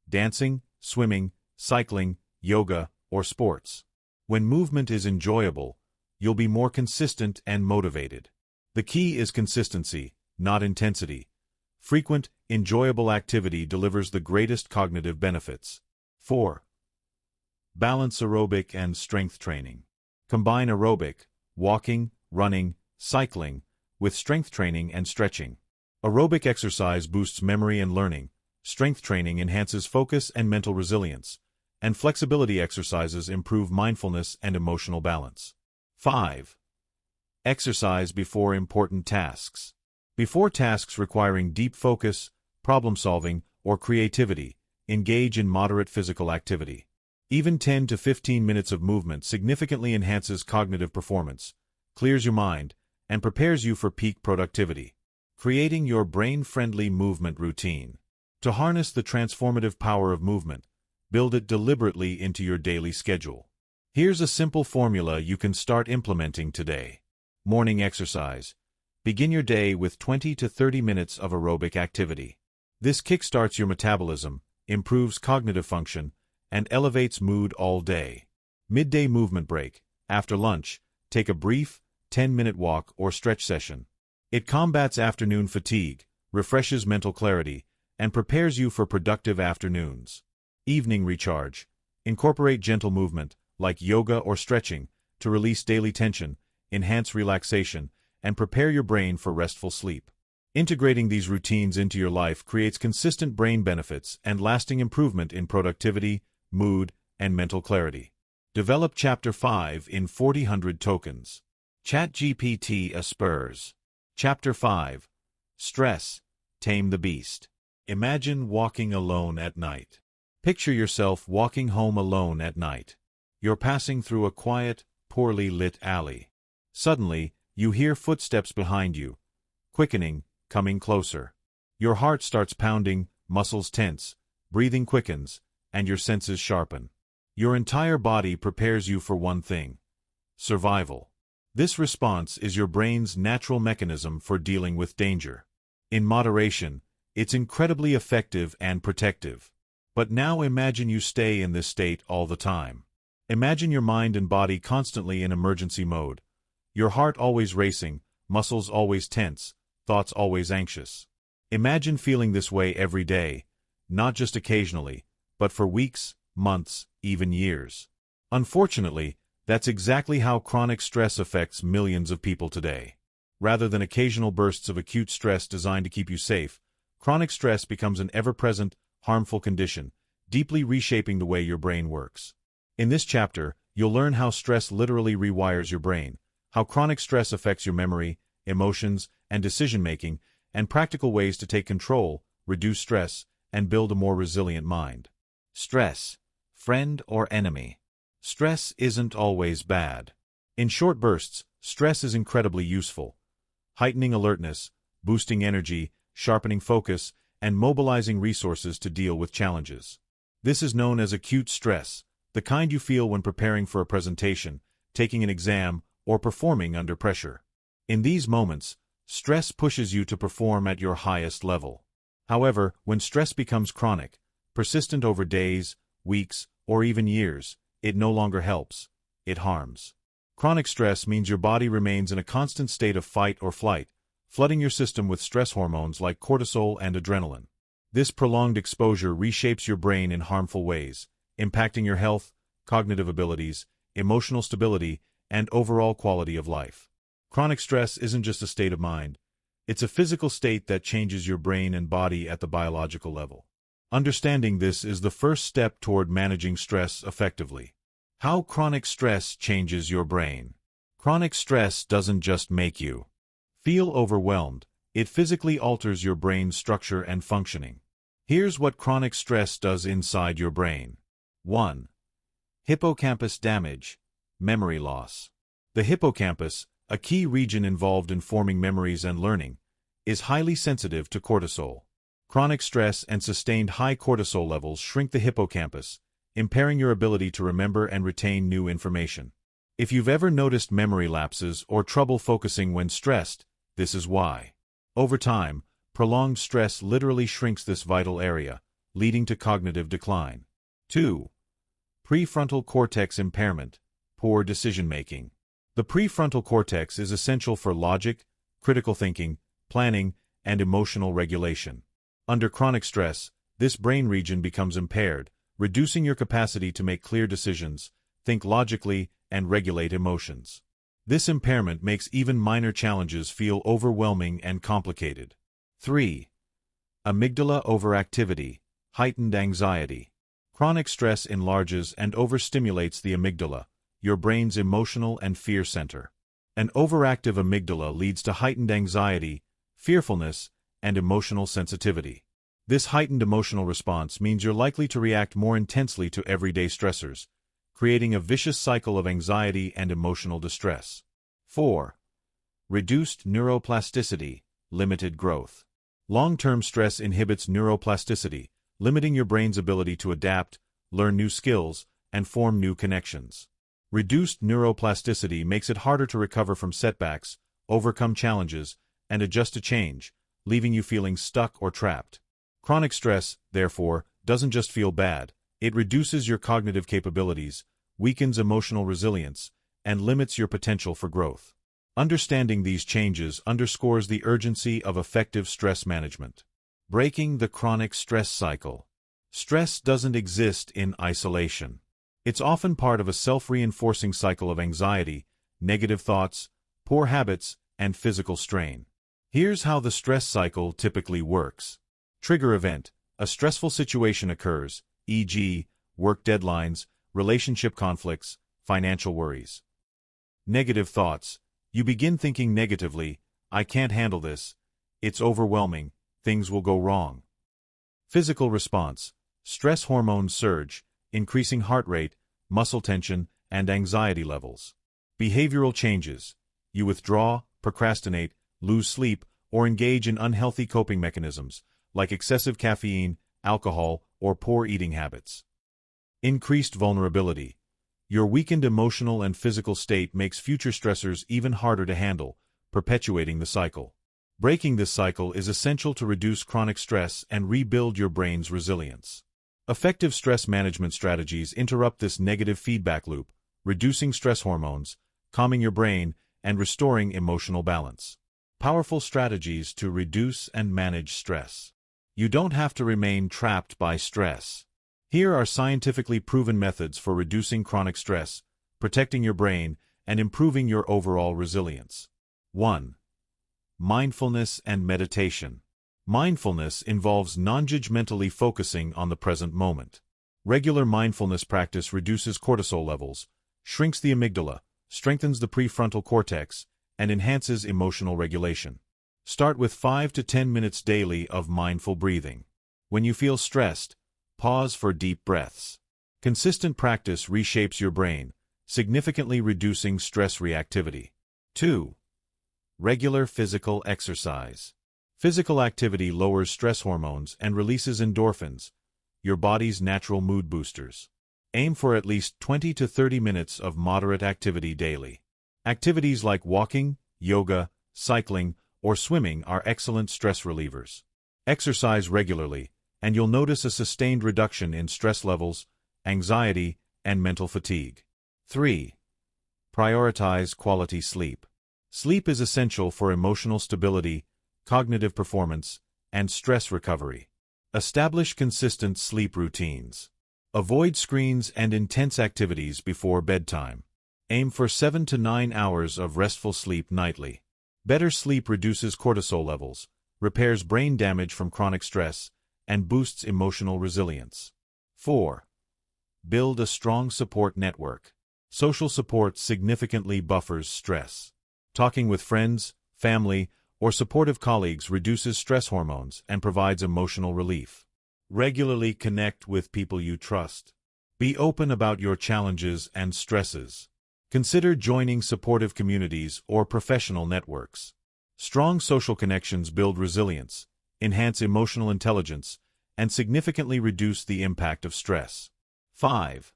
dancing, swimming, cycling, yoga, or sports. When movement is enjoyable, you'll be more consistent and motivated. The key is consistency, not intensity. Frequent, enjoyable activity delivers the greatest cognitive benefits. 4. Balance aerobic and strength training. Combine aerobic, walking, running, cycling, with strength training and stretching. Aerobic exercise boosts memory and learning, strength training enhances focus and mental resilience, and flexibility exercises improve mindfulness and emotional balance. 5. Exercise before important tasks. Before tasks requiring deep focus, problem-solving, or creativity, engage in moderate physical activity. Even 10 to 15 minutes of movement significantly enhances cognitive performance, clears your mind, and prepares you for peak productivity. Creating your brain-friendly movement routine. To harness the transformative power of movement, build it deliberately into your daily schedule. Here's a simple formula you can start implementing today. Morning exercise. Begin your day with 20 to 30 minutes of aerobic activity. This kickstarts your metabolism, improves cognitive function, and elevates mood all day. Midday movement break. After lunch, take a brief, 10-minute walk or stretch session. It combats afternoon fatigue, refreshes mental clarity, and prepares you for productive afternoons. Evening recharge. Incorporate gentle movement, like yoga or stretching, to release daily tension, enhance relaxation, and prepare your brain for restful sleep. Integrating these routines into your life creates consistent brain benefits and lasting improvement in productivity, mood, and mental clarity. Develop Chapter 5 in 4,000 tokens. ChatGPT Aspers. Chapter 5. Stress. Tame the Beast. Imagine walking alone at night. Picture yourself walking home alone at night. You're passing through a quiet, poorly lit alley. Suddenly, you hear footsteps behind you, quickening, coming closer. Your heart starts pounding, muscles tense, breathing quickens, and your senses sharpen. Your entire body prepares you for one thing: survival. This response is your brain's natural mechanism for dealing with danger. In moderation, it's incredibly effective and protective. But now imagine you stay in this state all the time. Imagine your mind and body constantly in emergency mode. Your heart always racing, muscles always tense, thoughts always anxious. Imagine feeling this way every day, not just occasionally, but for weeks, months, even years. Unfortunately, that's exactly how chronic stress affects millions of people today. Rather than occasional bursts of acute stress designed to keep you safe, chronic stress becomes an ever-present, harmful condition, deeply reshaping the way your brain works. In this chapter, you'll learn how stress literally rewires your brain, how chronic stress affects your memory, emotions, and decision-making, and practical ways to take control, reduce stress, and build a more resilient mind. Stress. Friend or enemy? Stress isn't always bad. In short bursts, stress is incredibly useful, heightening alertness, boosting energy, sharpening focus, and mobilizing resources to deal with challenges. This is known as acute stress, the kind you feel when preparing for a presentation, taking an exam, or performing under pressure. In these moments, stress pushes you to perform at your highest level. However, when stress becomes chronic, persistent over days, weeks, or even years, it no longer helps, it harms. Chronic stress means your body remains in a constant state of fight or flight, flooding your system with stress hormones like cortisol and adrenaline. This prolonged exposure reshapes your brain in harmful ways, impacting your health, cognitive abilities, emotional stability, and overall quality of life. Chronic stress isn't just a state of mind. It's a physical state that changes your brain and body at the biological level. Understanding this is the first step toward managing stress effectively. How chronic stress changes your brain. Chronic stress doesn't just make you feel overwhelmed, it physically alters your brain's structure and functioning. Here's what chronic stress does inside your brain. 1. Hippocampus damage, memory loss. The hippocampus, a key region involved in forming memories and learning, is highly sensitive to cortisol. Chronic stress and sustained high cortisol levels shrink the hippocampus, impairing your ability to remember and retain new information. If you've ever noticed memory lapses or trouble focusing when stressed, this is why. Over time, prolonged stress literally shrinks this vital area, leading to cognitive decline. 2. Prefrontal cortex impairment, poor decision-making. The prefrontal cortex is essential for logic, critical thinking, planning, and emotional regulation. Under chronic stress, this brain region becomes impaired, reducing your capacity to make clear decisions, think logically, and regulate emotions. This impairment makes even minor challenges feel overwhelming and complicated. 3. Amygdala overactivity, heightened anxiety. Chronic stress enlarges and overstimulates the amygdala, your brain's emotional and fear center. An overactive amygdala leads to heightened anxiety, fearfulness, and emotional sensitivity. This heightened emotional response means you're likely to react more intensely to everyday stressors, creating a vicious cycle of anxiety and emotional distress. 4. Reduced neuroplasticity, limited growth. Long-term stress inhibits neuroplasticity, limiting your brain's ability to adapt, learn new skills, and form new connections. Reduced neuroplasticity makes it harder to recover from setbacks, overcome challenges, and adjust to change, leaving you feeling stuck or trapped. Chronic stress, therefore, doesn't just feel bad, it reduces your cognitive capabilities, weakens emotional resilience, and limits your potential for growth. Understanding these changes underscores the urgency of effective stress management. Breaking the chronic stress cycle. Stress doesn't exist in isolation. It's often part of a self-reinforcing cycle of anxiety, negative thoughts, poor habits, and physical strain. Here's how the stress cycle typically works. Trigger event. A stressful situation occurs, e.g., work deadlines, relationship conflicts, financial worries. Negative thoughts. You begin thinking negatively, I can't handle this, it's overwhelming, things will go wrong. Physical response. Stress hormones surge, increasing heart rate, muscle tension, and anxiety levels. Behavioral changes. You withdraw, procrastinate, lose sleep, or engage in unhealthy coping mechanisms, like excessive caffeine, alcohol, or poor eating habits. Increased vulnerability. Your weakened emotional and physical state makes future stressors even harder to handle, perpetuating the cycle. Breaking this cycle is essential to reduce chronic stress and rebuild your brain's resilience. Effective stress management strategies interrupt this negative feedback loop, reducing stress hormones, calming your brain, and restoring emotional balance. Powerful strategies to reduce and manage stress. You don't have to remain trapped by stress. Here are scientifically proven methods for reducing chronic stress, protecting your brain, and improving your overall resilience. 1. Mindfulness and meditation. Mindfulness involves non-judgmentally focusing on the present moment. Regular mindfulness practice reduces cortisol levels, shrinks the amygdala, strengthens the prefrontal cortex, and enhances emotional regulation. Start with 5 to 10 minutes daily of mindful breathing. When you feel stressed, pause for deep breaths. Consistent practice reshapes your brain, significantly reducing stress reactivity. 2. Regular physical exercise. Physical activity lowers stress hormones and releases endorphins, your body's natural mood boosters. Aim for at least 20 to 30 minutes of moderate activity daily. Activities like walking, yoga, cycling, or swimming are excellent stress relievers. Exercise regularly, and you'll notice a sustained reduction in stress levels, anxiety, and mental fatigue. 3. Prioritize quality sleep. Sleep is essential for emotional stability, cognitive performance, and stress recovery. Establish consistent sleep routines. Avoid screens and intense activities before bedtime. Aim for 7 to 9 hours of restful sleep nightly. Better sleep reduces cortisol levels, repairs brain damage from chronic stress, and boosts emotional resilience. 4. Build a strong support network. Social support significantly buffers stress. Talking with friends, family, or supportive colleagues reduces stress hormones and provides emotional relief. Regularly connect with people you trust. Be open about your challenges and stresses. Consider joining supportive communities or professional networks. Strong social connections build resilience, enhance emotional intelligence, and significantly reduce the impact of stress. 5.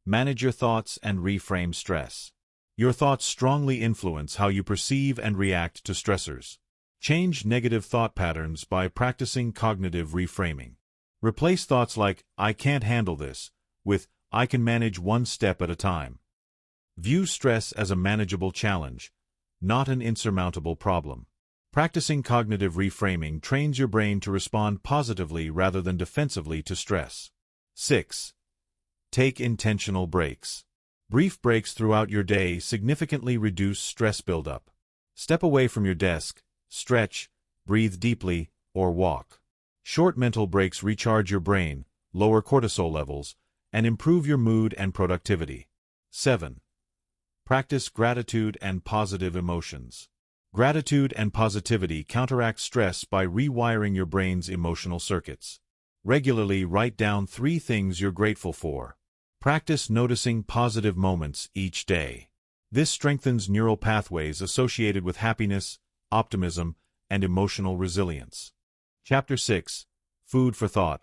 Manage your thoughts and reframe stress. Your thoughts strongly influence how you perceive and react to stressors. Change negative thought patterns by practicing cognitive reframing. Replace thoughts like, I can't handle this, with, I can manage one step at a time. View stress as a manageable challenge, not an insurmountable problem. Practicing cognitive reframing trains your brain to respond positively rather than defensively to stress. 6. Take intentional breaks. Brief breaks throughout your day significantly reduce stress buildup. Step away from your desk, stretch, breathe deeply, or walk. Short mental breaks recharge your brain, lower cortisol levels, and improve your mood and productivity. 7. Practice gratitude and positive emotions. Gratitude and positivity counteract stress by rewiring your brain's emotional circuits. Regularly write down 3 things you're grateful for. Practice noticing positive moments each day. This strengthens neural pathways associated with happiness, optimism, and emotional resilience. Chapter 6. Food for Thought.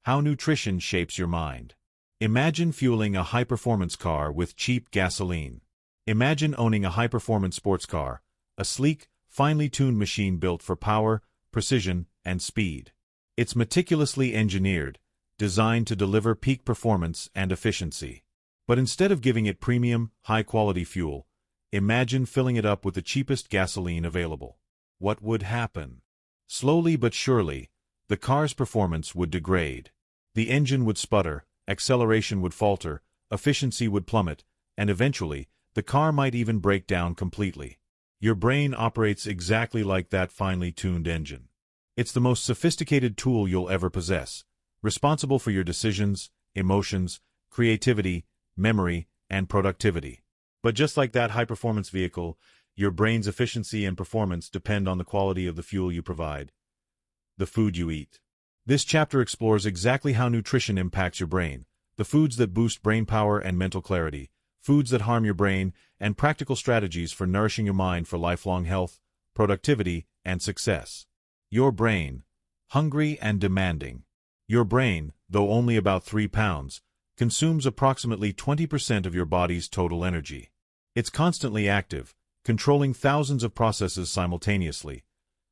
How Nutrition Shapes Your Mind. Imagine fueling a high-performance car with cheap gasoline. Imagine owning a high-performance sports car, a sleek, finely tuned machine built for power, precision, and speed. It's meticulously engineered, designed to deliver peak performance and efficiency. But instead of giving it premium, high-quality fuel, Imagine filling it up with the cheapest gasoline available. What would happen? Slowly but surely, the car's performance would degrade. The engine would sputter, acceleration would falter, efficiency would plummet, and eventually, the car might even break down completely. Your brain operates exactly like that finely tuned engine. It's the most sophisticated tool you'll ever possess, responsible for your decisions, emotions, creativity, memory, and productivity. But just like that high-performance vehicle, your brain's efficiency and performance depend on the quality of the fuel you provide, the food you eat. This chapter explores exactly how nutrition impacts your brain, the foods that boost brain power and mental clarity, foods that harm your brain, and practical strategies for nourishing your mind for lifelong health, productivity, and success. Your brain, hungry and demanding. Your brain, though only about 3 pounds, consumes approximately 20% of your body's total energy. It's constantly active, controlling thousands of processes simultaneously,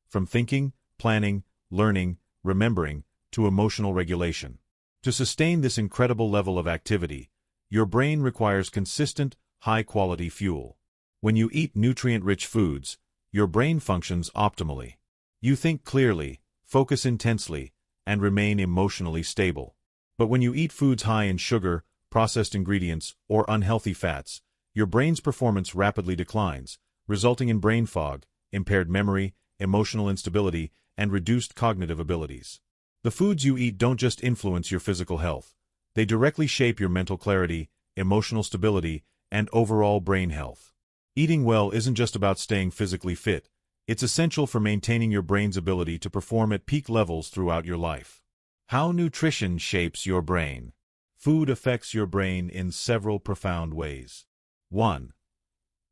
from thinking, planning, learning, remembering, to emotional regulation. To sustain this incredible level of activity, your brain requires consistent, high-quality fuel. When you eat nutrient-rich foods, your brain functions optimally. You think clearly, focus intensely, and remain emotionally stable. But when you eat foods high in sugar, processed ingredients, or unhealthy fats, your brain's performance rapidly declines, resulting in brain fog, impaired memory, emotional instability, and reduced cognitive abilities. The foods you eat don't just influence your physical health. They directly shape your mental clarity, emotional stability, and overall brain health. Eating well isn't just about staying physically fit. It's essential for maintaining your brain's ability to perform at peak levels throughout your life. How nutrition shapes your brain. Food affects your brain in several profound ways. 1.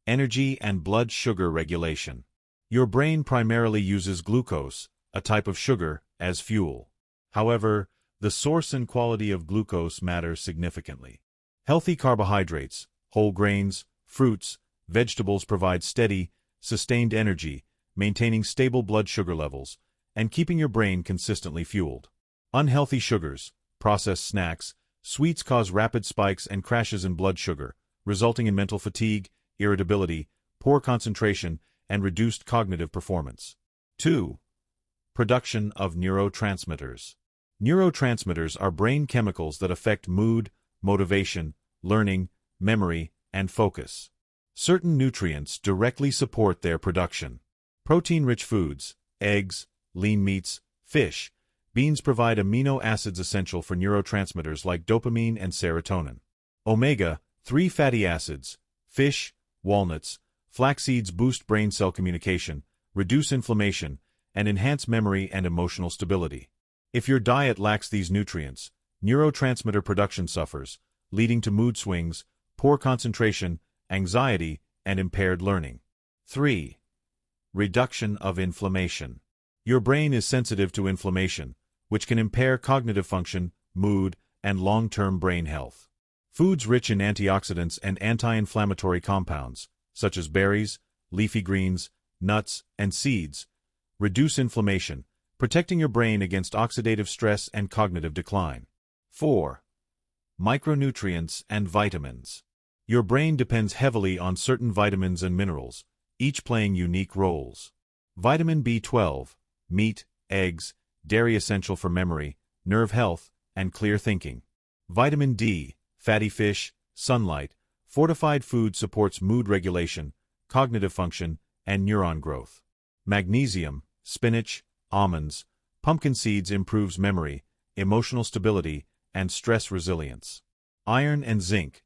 Energy and blood sugar regulation. Your brain primarily uses glucose, a type of sugar, as fuel. However, the source and quality of glucose matter significantly. Healthy carbohydrates, whole grains, fruits, vegetables provide steady, sustained energy, maintaining stable blood sugar levels, and keeping your brain consistently fueled. Unhealthy sugars, processed snacks, sweets cause rapid spikes and crashes in blood sugar, resulting in mental fatigue, irritability, poor concentration, and reduced cognitive performance. 2. Production of neurotransmitters. Neurotransmitters are brain chemicals that affect mood, motivation, learning, memory, and focus. Certain nutrients directly support their production. Protein-rich foods, eggs, lean meats, fish, beans provide amino acids essential for neurotransmitters like dopamine and serotonin. Omega-3 fatty acids, fish, walnuts, flax seeds boost brain cell communication, reduce inflammation, and enhance memory and emotional stability. If your diet lacks these nutrients, neurotransmitter production suffers, leading to mood swings, poor concentration, anxiety, and impaired learning. 3. Reduction of inflammation. Your brain is sensitive to inflammation, which can impair cognitive function, mood, and long-term brain health. Foods rich in antioxidants and anti-inflammatory compounds, such as berries, leafy greens, nuts, and seeds, reduce inflammation, protecting your brain against oxidative stress and cognitive decline. 4. Micronutrients and vitamins. Your brain depends heavily on certain vitamins and minerals, each playing unique roles. Vitamin B12, meat, eggs, dairy essential for memory, nerve health, and clear thinking. Vitamin D, fatty fish, sunlight, fortified food supports mood regulation, cognitive function, and neuron growth. Magnesium, spinach, almonds, pumpkin seeds improves memory, emotional stability, and stress resilience. Iron and zinc,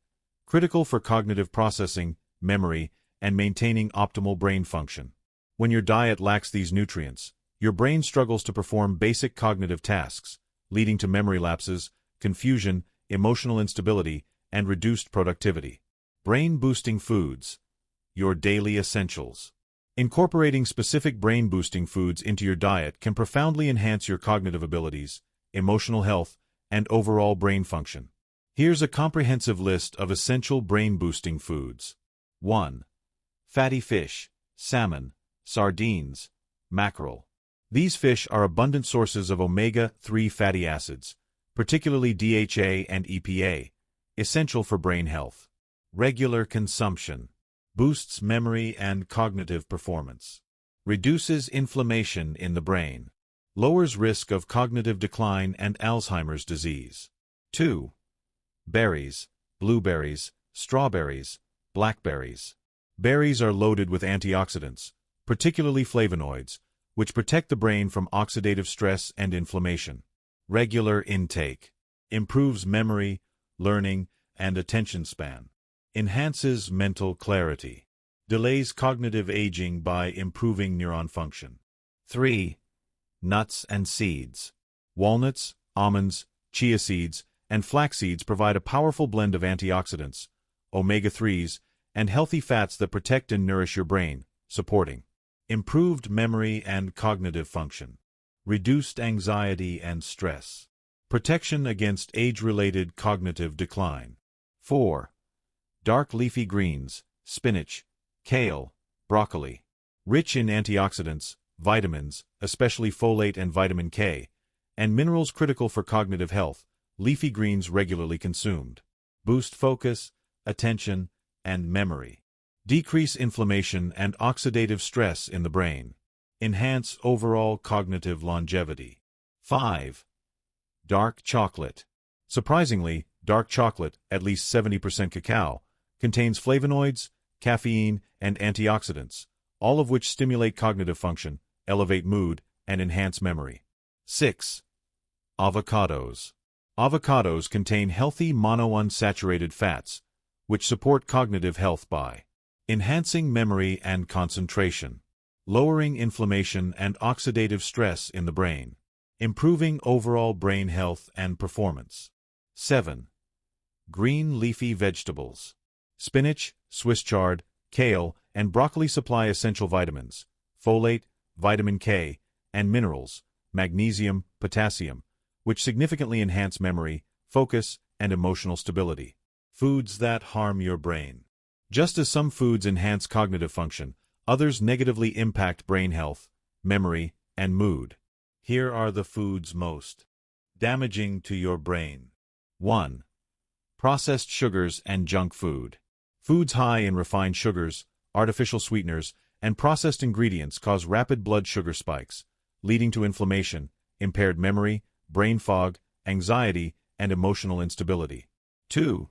critical for cognitive processing, memory, and maintaining optimal brain function. When your diet lacks these nutrients, your brain struggles to perform basic cognitive tasks, leading to memory lapses, confusion, emotional instability, and reduced productivity. Brain-boosting foods. Your daily essentials. Incorporating specific brain-boosting foods into your diet can profoundly enhance your cognitive abilities, emotional health, and overall brain function. Here's a comprehensive list of essential brain-boosting foods. 1. Fatty fish, salmon, sardines, mackerel. These fish are abundant sources of omega-3 fatty acids, particularly DHA and EPA, essential for brain health. Regular consumption. Boosts memory and cognitive performance. Reduces inflammation in the brain. Lowers risk of cognitive decline and Alzheimer's disease. 2. Berries, blueberries, strawberries, blackberries. Berries are loaded with antioxidants, particularly flavonoids, which protect the brain from oxidative stress and inflammation. Regular intake. Improves memory, learning, and attention span. Enhances mental clarity. Delays cognitive aging by improving neuron function. 3. Nuts and seeds. Walnuts, almonds, chia seeds, and flax seeds provide a powerful blend of antioxidants, omega-3s, and healthy fats that protect and nourish your brain, supporting improved memory and cognitive function, reduced anxiety and stress, protection against age-related cognitive decline. 4. Dark leafy greens, spinach, kale, broccoli. Rich in antioxidants, vitamins, especially folate and vitamin K, and minerals critical for cognitive health, leafy greens regularly consumed boost focus, attention, and memory. Decrease inflammation and oxidative stress in the brain. Enhance overall cognitive longevity. 5. Dark chocolate. Surprisingly, dark chocolate, at least 70% cacao, contains flavonoids, caffeine, and antioxidants, all of which stimulate cognitive function, elevate mood, and enhance memory. 6. Avocados. Avocados contain healthy monounsaturated fats, which support cognitive health by enhancing memory and concentration, lowering inflammation and oxidative stress in the brain, improving overall brain health and performance. 7. Green leafy vegetables. Spinach, Swiss chard, kale, and broccoli supply essential vitamins, folate, vitamin K, and minerals, magnesium, potassium, which significantly enhance memory, focus, and emotional stability. Foods that harm your brain. Just as some foods enhance cognitive function, others negatively impact brain health, memory, and mood. Here are the foods most damaging to your brain. 1. Processed sugars and junk food. Foods high in refined sugars, artificial sweeteners, and processed ingredients cause rapid blood sugar spikes, leading to inflammation, impaired memory, brain fog, anxiety, and emotional instability. 2.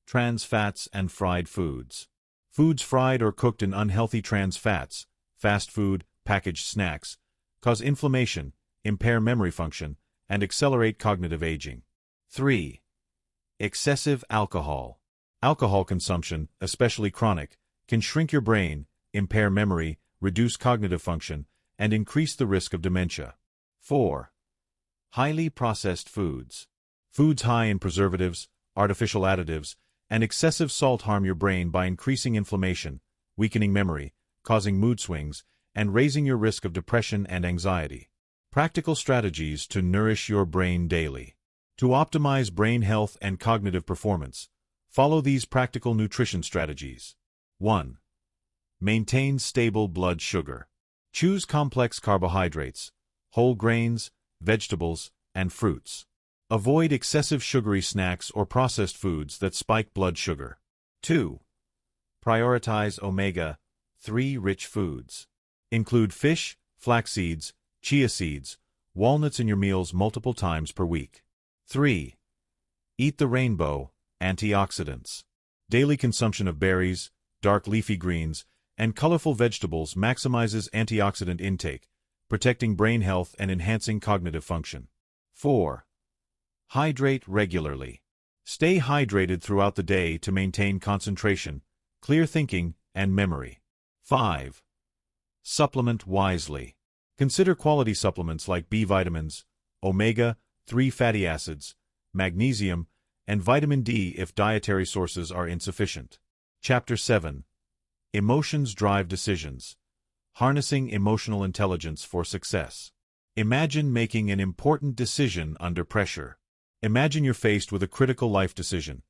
Trans fats and fried foods. Foods fried or cooked in unhealthy trans fats, fast food, packaged snacks, cause inflammation, impair memory function, and accelerate cognitive aging. 3. Excessive alcohol. Alcohol consumption, especially chronic, can shrink your brain, impair memory, reduce cognitive function, and increase the risk of dementia. 4. Highly processed foods. Foods high in preservatives, artificial additives, and excessive salt harm your brain by increasing inflammation, weakening memory, causing mood swings, and raising your risk of depression and anxiety. Practical strategies to nourish your brain daily. To optimize brain health and cognitive performance, follow these practical nutrition strategies. 1. Maintain stable blood sugar. Choose complex carbohydrates, whole grains, vegetables, and fruits. Avoid excessive sugary snacks or processed foods that spike blood sugar. 2. Prioritize omega-3 rich foods. Include fish, flax seeds, chia seeds, walnuts in your meals multiple times per week. 3. Eat the rainbow, antioxidants. Daily consumption of berries, dark leafy greens, and colorful vegetables maximizes antioxidant intake, protecting brain health and enhancing cognitive function. 4. Hydrate regularly. Stay hydrated throughout the day to maintain concentration, clear thinking, and memory. 5. Supplement wisely. Consider quality supplements like B vitamins, omega-3 fatty acids, magnesium, and vitamin D if dietary sources are insufficient. Chapter 7. Emotions drive decisions. Harnessing emotional intelligence for success. Imagine making an important decision under pressure. Imagine you're faced with a critical life decision,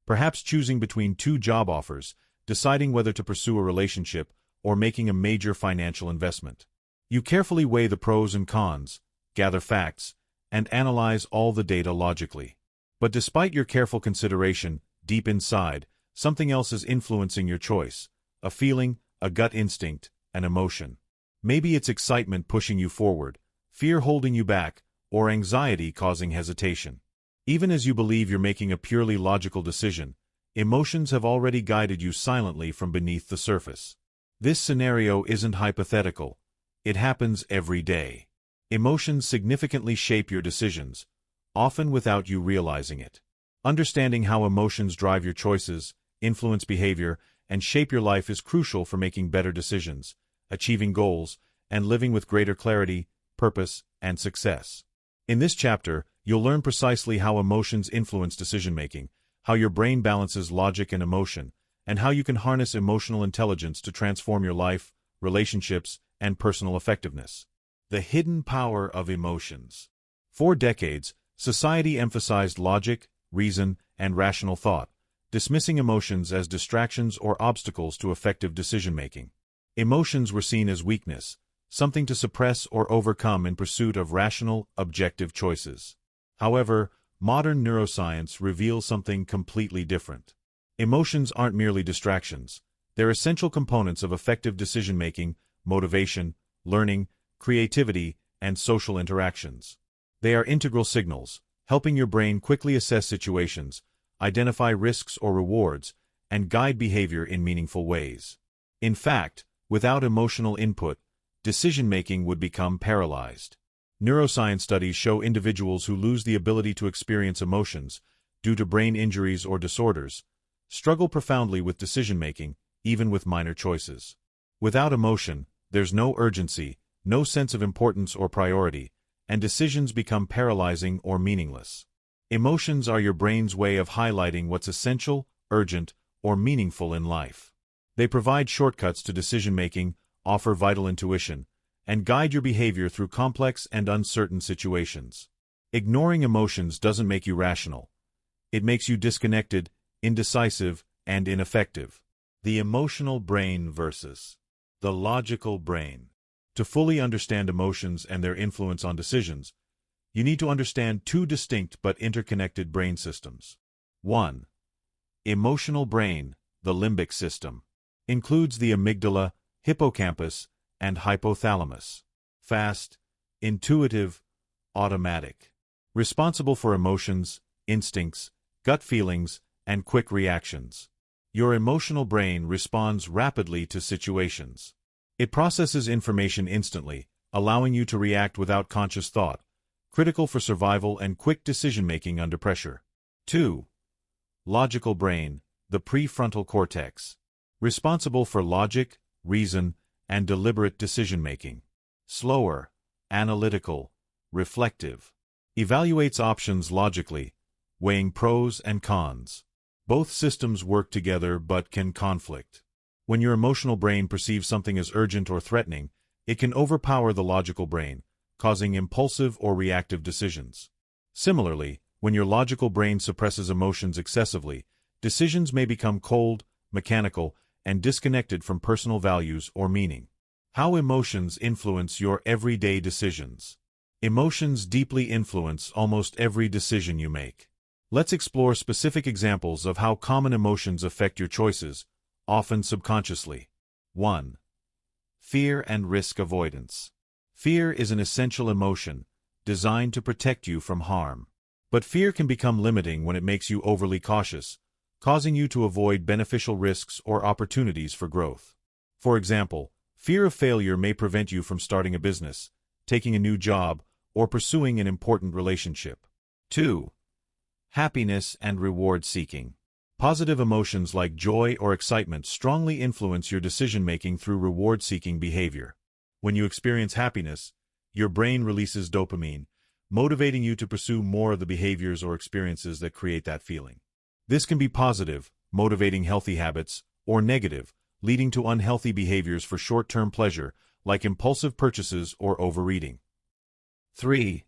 perhaps choosing between two job offers, deciding whether to pursue a relationship, or making a major financial investment. You carefully weigh the pros and cons, gather facts, and analyze all the data logically. But despite your careful consideration, deep inside, something else is influencing your choice, a feeling, a gut instinct, an emotion. Maybe it's excitement pushing you forward, fear holding you back, or anxiety causing hesitation. Even as you believe you're making a purely logical decision, emotions have already guided you silently from beneath the surface. This scenario isn't hypothetical. It happens every day. Emotions significantly shape your decisions, often without you realizing it. Understanding how emotions drive your choices, influence behavior, and shape your life is crucial for making better decisions, achieving goals, and living with greater clarity, purpose, and success. In this chapter, you'll learn precisely how emotions influence decision-making, how your brain balances logic and emotion, and how you can harness emotional intelligence to transform your life, relationships, and personal effectiveness. The hidden power of emotions. For decades, society emphasized logic, reason, and rational thought, dismissing emotions as distractions or obstacles to effective decision-making. Emotions were seen as weakness, something to suppress or overcome in pursuit of rational, objective choices. However, modern neuroscience reveals something completely different. Emotions aren't merely distractions. They're essential components of effective decision-making, motivation, learning, creativity, and social interactions. They are integral signals, helping your brain quickly assess situations, identify risks or rewards, and guide behavior in meaningful ways. In fact, without emotional input, decision-making would become paralyzed. Neuroscience studies show individuals who lose the ability to experience emotions due to brain injuries or disorders struggle profoundly with decision-making, even with minor choices. Without emotion, there's no urgency, no sense of importance or priority, and decisions become paralyzing or meaningless. Emotions are your brain's way of highlighting what's essential, urgent, or meaningful in life. They provide shortcuts to decision-making, offer vital intuition, and guide your behavior through complex and uncertain situations. Ignoring emotions doesn't make you rational. It makes you disconnected, indecisive, and ineffective. The emotional brain versus the logical brain. To fully understand emotions and their influence on decisions, you need to understand two distinct but interconnected brain systems. 1. Emotional brain, the limbic system, includes the amygdala, hippocampus, and hypothalamus. Fast, intuitive, automatic. Responsible for emotions, instincts, gut feelings, and quick reactions. Your emotional brain responds rapidly to situations. It processes information instantly, allowing you to react without conscious thought, critical for survival and quick decision-making under pressure. 2. Logical brain, the prefrontal cortex. Responsible for logic, reason, and deliberate decision-making. Slower, analytical, reflective. Evaluates options logically, weighing pros and cons. Both systems work together but can conflict. When your emotional brain perceives something as urgent or threatening, it can overpower the logical brain, causing impulsive or reactive decisions. Similarly, when your logical brain suppresses emotions excessively, decisions may become cold, mechanical, and disconnected from personal values or meaning. How emotions influence your everyday decisions. Emotions deeply influence almost every decision you make. Let's explore specific examples of how common emotions affect your choices, often subconsciously. 1. Fear and risk avoidance. Fear is an essential emotion, designed to protect you from harm. But fear can become limiting when it makes you overly cautious, causing you to avoid beneficial risks or opportunities for growth. For example, fear of failure may prevent you from starting a business, taking a new job, or pursuing an important relationship. 2. Happiness and reward seeking. Positive emotions like joy or excitement strongly influence your decision-making through reward-seeking behavior. When you experience happiness, your brain releases dopamine, motivating you to pursue more of the behaviors or experiences that create that feeling. This can be positive, motivating healthy habits, or negative, leading to unhealthy behaviors for short-term pleasure, like impulsive purchases or overeating. 3.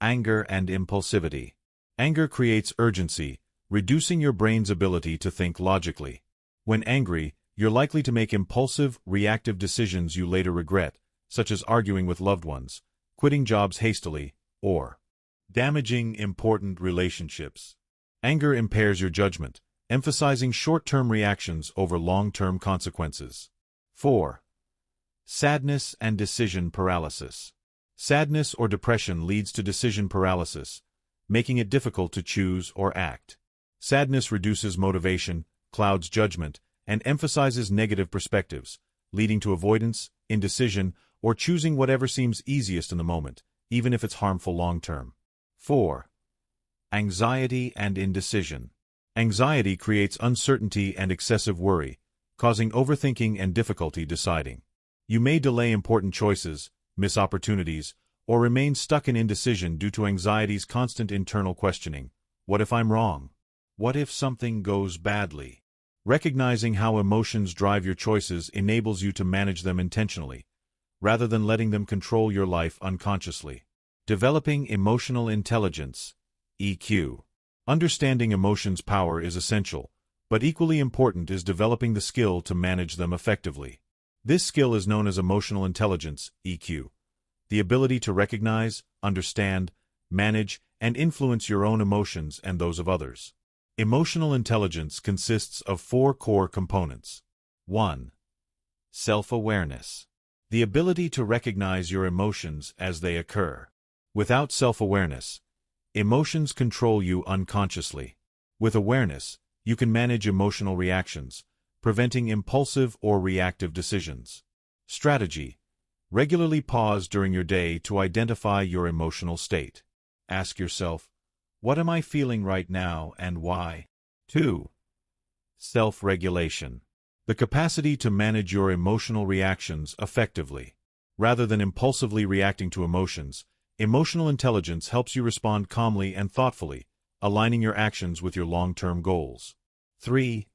Anger and impulsivity. Anger creates urgency, reducing your brain's ability to think logically. When angry, you're likely to make impulsive, reactive decisions you later regret, such as arguing with loved ones, quitting jobs hastily, or damaging important relationships. Anger impairs your judgment, emphasizing short-term reactions over long-term consequences. 4. Sadness and decision paralysis. Sadness or depression leads to decision paralysis, making it difficult to choose or act. Sadness reduces motivation, clouds judgment, and emphasizes negative perspectives, leading to avoidance, indecision, or choosing whatever seems easiest in the moment, even if it's harmful long-term. 4. Anxiety and indecision. Anxiety creates uncertainty and excessive worry, causing overthinking and difficulty deciding. You may delay important choices, miss opportunities, or remain stuck in indecision due to anxiety's constant internal questioning. What if I'm wrong? What if something goes badly? Recognizing how emotions drive your choices enables you to manage them intentionally, rather than letting them control your life unconsciously. Developing emotional intelligence, EQ. Understanding emotions' power is essential, but equally important is developing the skill to manage them effectively. This skill is known as emotional intelligence, EQ, the ability to recognize, understand, manage, and influence your own emotions and those of others. Emotional intelligence consists of 4 core components. 1. Self-awareness. The ability to recognize your emotions as they occur. Without self-awareness, emotions control you unconsciously. With awareness, you can manage emotional reactions, preventing impulsive or reactive decisions. Strategy. Regularly pause during your day to identify your emotional state. Ask yourself, what am I feeling right now and why? 2. Self-regulation. The capacity to manage your emotional reactions effectively. Rather than impulsively reacting to emotions, emotional intelligence helps you respond calmly and thoughtfully, aligning your actions with your long-term goals. 3.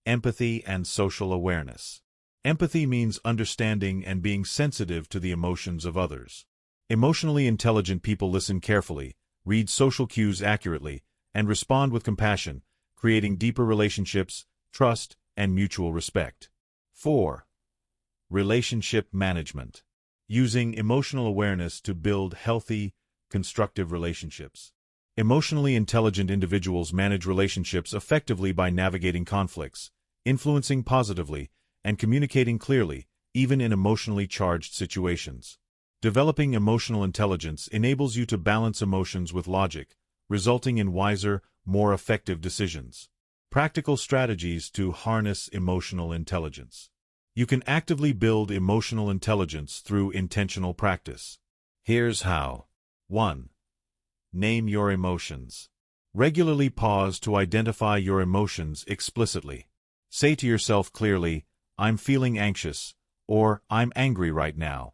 Empathy and social awareness. Empathy means understanding and being sensitive to the emotions of others. Emotionally intelligent people listen carefully, read social cues accurately, and respond with compassion, creating deeper relationships, trust, and mutual respect. 4. Relationship management. Using emotional awareness to build healthy, constructive relationships. Emotionally intelligent individuals manage relationships effectively by navigating conflicts, influencing positively, and communicating clearly, even in emotionally charged situations. Developing emotional intelligence enables you to balance emotions with logic, resulting in wiser, more effective decisions. Practical strategies to harness emotional intelligence. You can actively build emotional intelligence through intentional practice. Here's how. 1. Name your emotions. Regularly pause to identify your emotions explicitly. Say to yourself clearly, I'm feeling anxious, or I'm angry right now.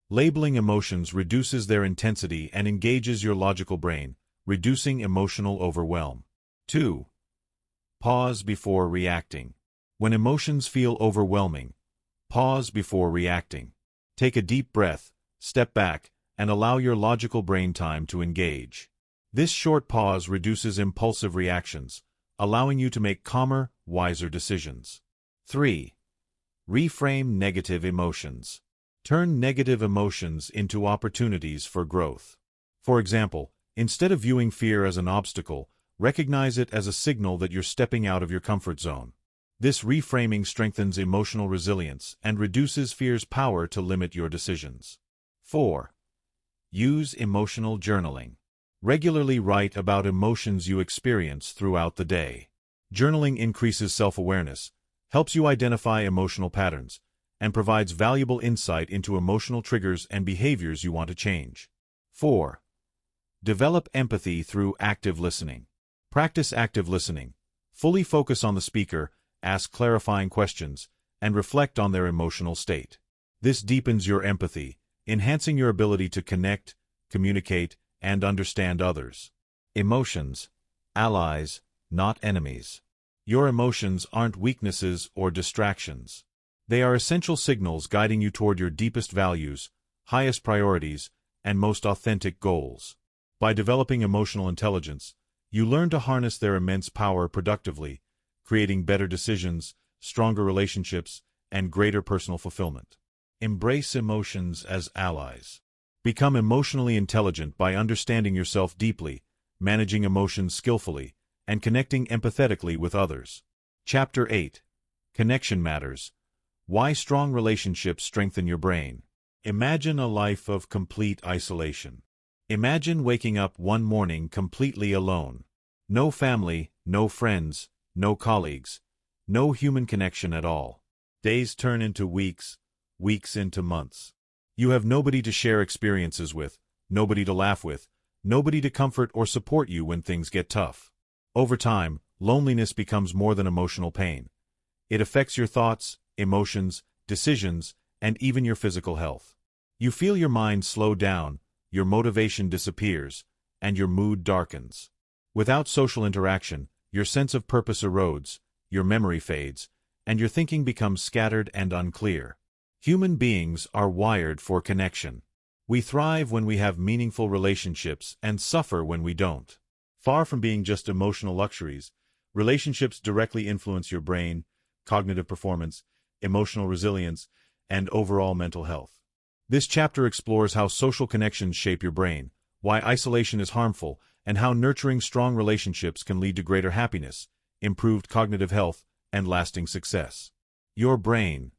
Labeling emotions reduces their intensity and engages your logical brain, reducing emotional overwhelm. 2. Pause before reacting. When emotions feel overwhelming, pause before reacting. Take a deep breath, step back, and allow your logical brain time to engage. This short pause reduces impulsive reactions, allowing you to make calmer, wiser decisions. 3. Reframe negative emotions. Turn negative emotions into opportunities for growth. For example, instead of viewing fear as an obstacle, recognize it as a signal that you're stepping out of your comfort zone. This reframing strengthens emotional resilience and reduces fear's power to limit your decisions. 4. Use emotional journaling. Regularly write about emotions you experience throughout the day. Journaling increases self-awareness, helps you identify emotional patterns, and provides valuable insight into emotional triggers and behaviors you want to change. 4. Develop empathy through active listening. Practice active listening. Fully focus on the speaker, ask clarifying questions, and reflect on their emotional state. This deepens your empathy, enhancing your ability to connect, communicate, and understand others. Emotions, allies, not enemies. Your emotions aren't weaknesses or distractions. They are essential signals guiding you toward your deepest values, highest priorities, and most authentic goals. By developing emotional intelligence, you learn to harness their immense power productively, creating better decisions, stronger relationships, and greater personal fulfillment. Embrace emotions as allies. Become emotionally intelligent by understanding yourself deeply, managing emotions skillfully, and connecting empathetically with others. Chapter 8. Connection Matters. Why Strong Relationships Strengthen Your Brain. Imagine a life of complete isolation. Imagine waking up one morning completely alone. No family, no friends, no colleagues, no human connection at all. Days turn into weeks, weeks into months. You have nobody to share experiences with, nobody to laugh with, nobody to comfort or support you when things get tough. Over time, loneliness becomes more than emotional pain. It affects your thoughts, emotions, decisions, and even your physical health. You feel your mind slow down, your motivation disappears, and your mood darkens. Without social interaction, your sense of purpose erodes, your memory fades, and your thinking becomes scattered and unclear. Human beings are wired for connection. We thrive when we have meaningful relationships and suffer when we don't. Far from being just emotional luxuries, relationships directly influence your brain, cognitive performance, emotional resilience, and overall mental health. This chapter explores how social connections shape your brain, why isolation is harmful, and how nurturing strong relationships can lead to greater happiness, improved cognitive health, and lasting success. Your brain,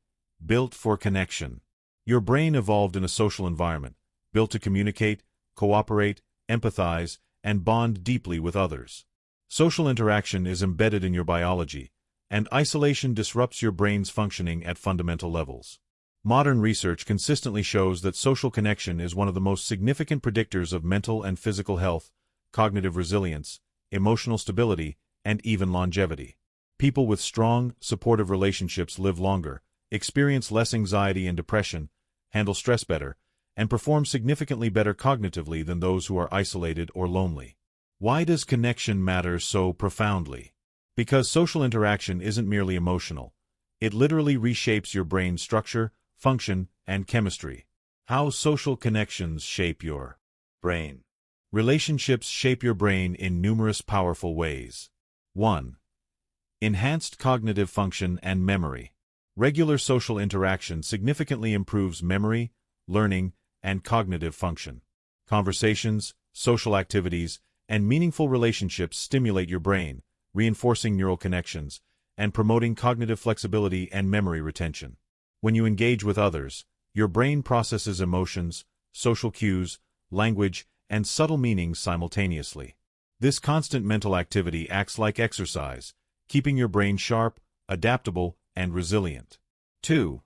built for connection. Your brain evolved in a social environment, built to communicate, cooperate, empathize, and bond deeply with others. Social interaction is embedded in your biology, and isolation disrupts your brain's functioning at fundamental levels. Modern research consistently shows that social connection is one of the most significant predictors of mental and physical health, cognitive resilience, emotional stability, and even longevity. People with strong, supportive relationships live longer, experience less anxiety and depression, handle stress better, and perform significantly better cognitively than those who are isolated or lonely. Why does connection matter so profoundly? Because social interaction isn't merely emotional. It literally reshapes your brain's structure, function, and chemistry. How social connections shape your brain. Relationships shape your brain in numerous powerful ways. 1. Enhanced cognitive function and memory. Regular social interaction significantly improves memory, learning, and cognitive function. Conversations, social activities, and meaningful relationships stimulate your brain, reinforcing neural connections, and promoting cognitive flexibility and memory retention. When you engage with others, your brain processes emotions, social cues, language, and subtle meanings simultaneously. This constant mental activity acts like exercise, keeping your brain sharp, adaptable, and resilient. 2.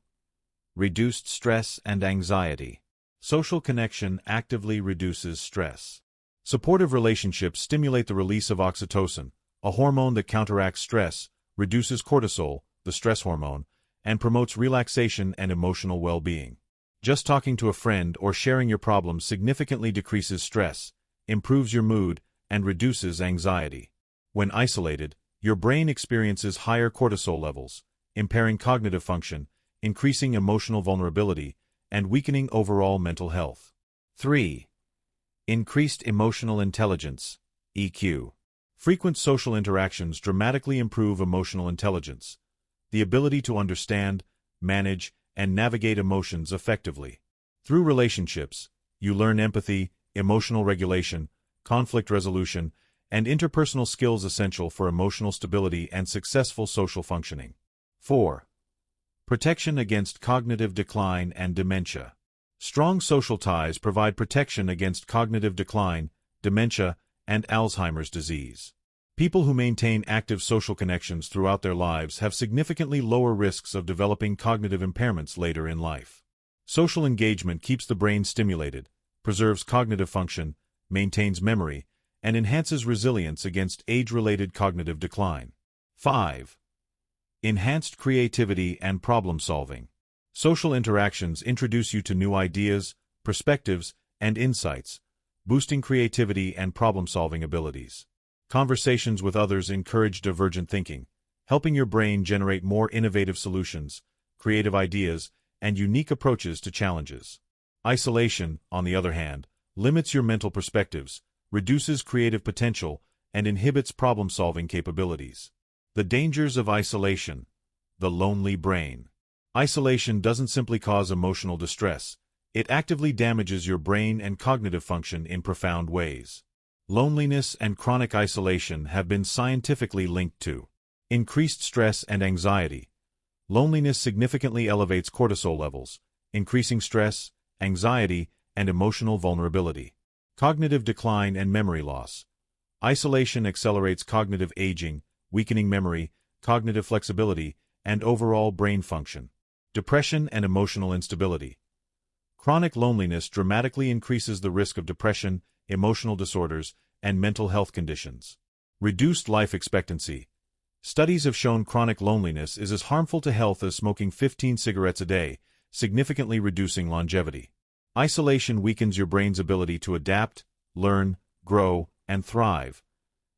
Reduced stress and anxiety. Social connection actively reduces stress. Supportive relationships stimulate the release of oxytocin, a hormone that counteracts stress, reduces cortisol, the stress hormone, and promotes relaxation and emotional well-being. Just talking to a friend or sharing your problems significantly decreases stress, improves your mood, and reduces anxiety. When isolated, your brain experiences higher cortisol levels, impairing cognitive function, increasing emotional vulnerability, and weakening overall mental health. 3. Increased emotional intelligence, EQ. Frequent social interactions dramatically improve emotional intelligence, the ability to understand, manage, and navigate emotions effectively. Through relationships, you learn empathy, emotional regulation, conflict resolution, and interpersonal skills essential for emotional stability and successful social functioning. 4. Protection against cognitive decline and dementia. Strong social ties provide protection against cognitive decline, dementia, and Alzheimer's disease. People who maintain active social connections throughout their lives have significantly lower risks of developing cognitive impairments later in life. Social engagement keeps the brain stimulated, preserves cognitive function, maintains memory, and enhances resilience against age-related cognitive decline. 5. Enhanced creativity and problem-solving. Social interactions introduce you to new ideas, perspectives, and insights, boosting creativity and problem-solving abilities. Conversations with others encourage divergent thinking, helping your brain generate more innovative solutions, creative ideas, and unique approaches to challenges. Isolation, on the other hand, limits your mental perspectives, reduces creative potential, and inhibits problem-solving capabilities. The dangers of isolation. The lonely brain. Isolation doesn't simply cause emotional distress, it actively damages your brain and cognitive function in profound ways. Loneliness and chronic isolation have been scientifically linked to increased stress and anxiety. Loneliness significantly elevates cortisol levels, increasing stress, anxiety, and emotional vulnerability. Cognitive decline and memory loss. Isolation accelerates cognitive aging, weakening memory, cognitive flexibility, and overall brain function. Depression and emotional instability. Chronic loneliness dramatically increases the risk of depression, emotional disorders, and mental health conditions. Reduced life expectancy. Studies have shown chronic loneliness is as harmful to health as smoking 15 cigarettes a day, significantly reducing longevity. Isolation weakens your brain's ability to adapt, learn, grow, and thrive,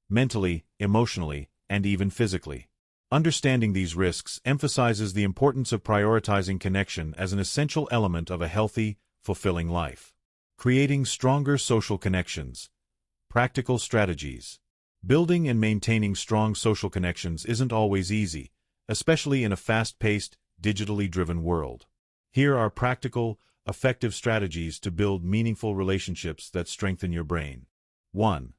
mentally, emotionally, and even physically. Understanding these risks emphasizes the importance of prioritizing connection as an essential element of a healthy, fulfilling life. Creating stronger social connections. Practical strategies. Building and maintaining strong social connections isn't always easy, especially in a fast-paced, digitally driven world. Here are practical, effective strategies to build meaningful relationships that strengthen your brain. 1.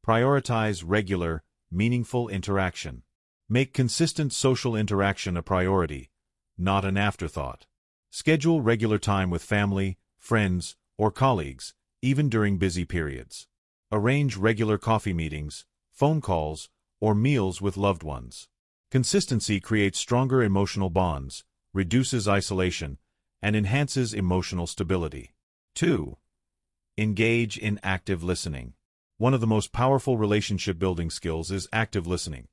Prioritize regular, meaningful interaction. Make consistent social interaction a priority, not an afterthought. Schedule regular time with family, friends, or colleagues, even during busy periods. Arrange regular coffee meetings, phone calls, or meals with loved ones. Consistency creates stronger emotional bonds, reduces isolation, and enhances emotional stability. 2. Engage in active listening. One of the most powerful relationship-building skills is active listening.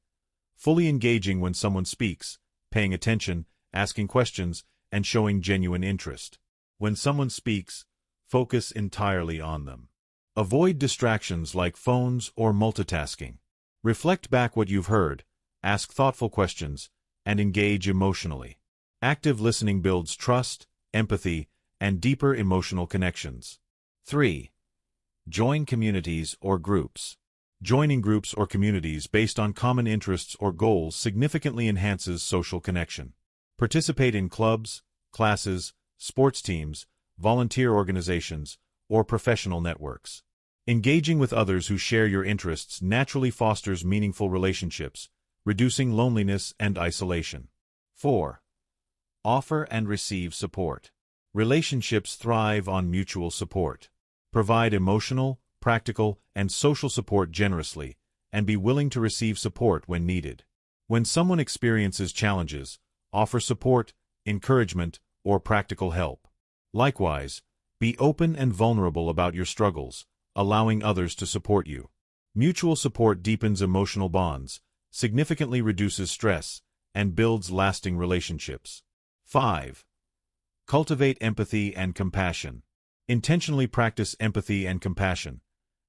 Fully engaging when someone speaks, paying attention, asking questions, and showing genuine interest. When someone speaks, focus entirely on them. Avoid distractions like phones or multitasking. Reflect back what you've heard, ask thoughtful questions, and engage emotionally. Active listening builds trust, empathy, and deeper emotional connections. 3. Join communities or groups. Joining groups or communities based on common interests or goals significantly enhances social connection. Participate in clubs, classes, sports teams, volunteer organizations, or professional networks. Engaging with others who share your interests naturally fosters meaningful relationships, reducing loneliness and isolation. 4. Offer and receive support. Relationships thrive on mutual support. Provide emotional, practical, and social support generously, and be willing to receive support when needed. When someone experiences challenges, offer support, encouragement, or practical help. Likewise, be open and vulnerable about your struggles, allowing others to support you. Mutual support deepens emotional bonds, significantly reduces stress, and builds lasting relationships. 5. Cultivate empathy and compassion. Intentionally practice empathy and compassion,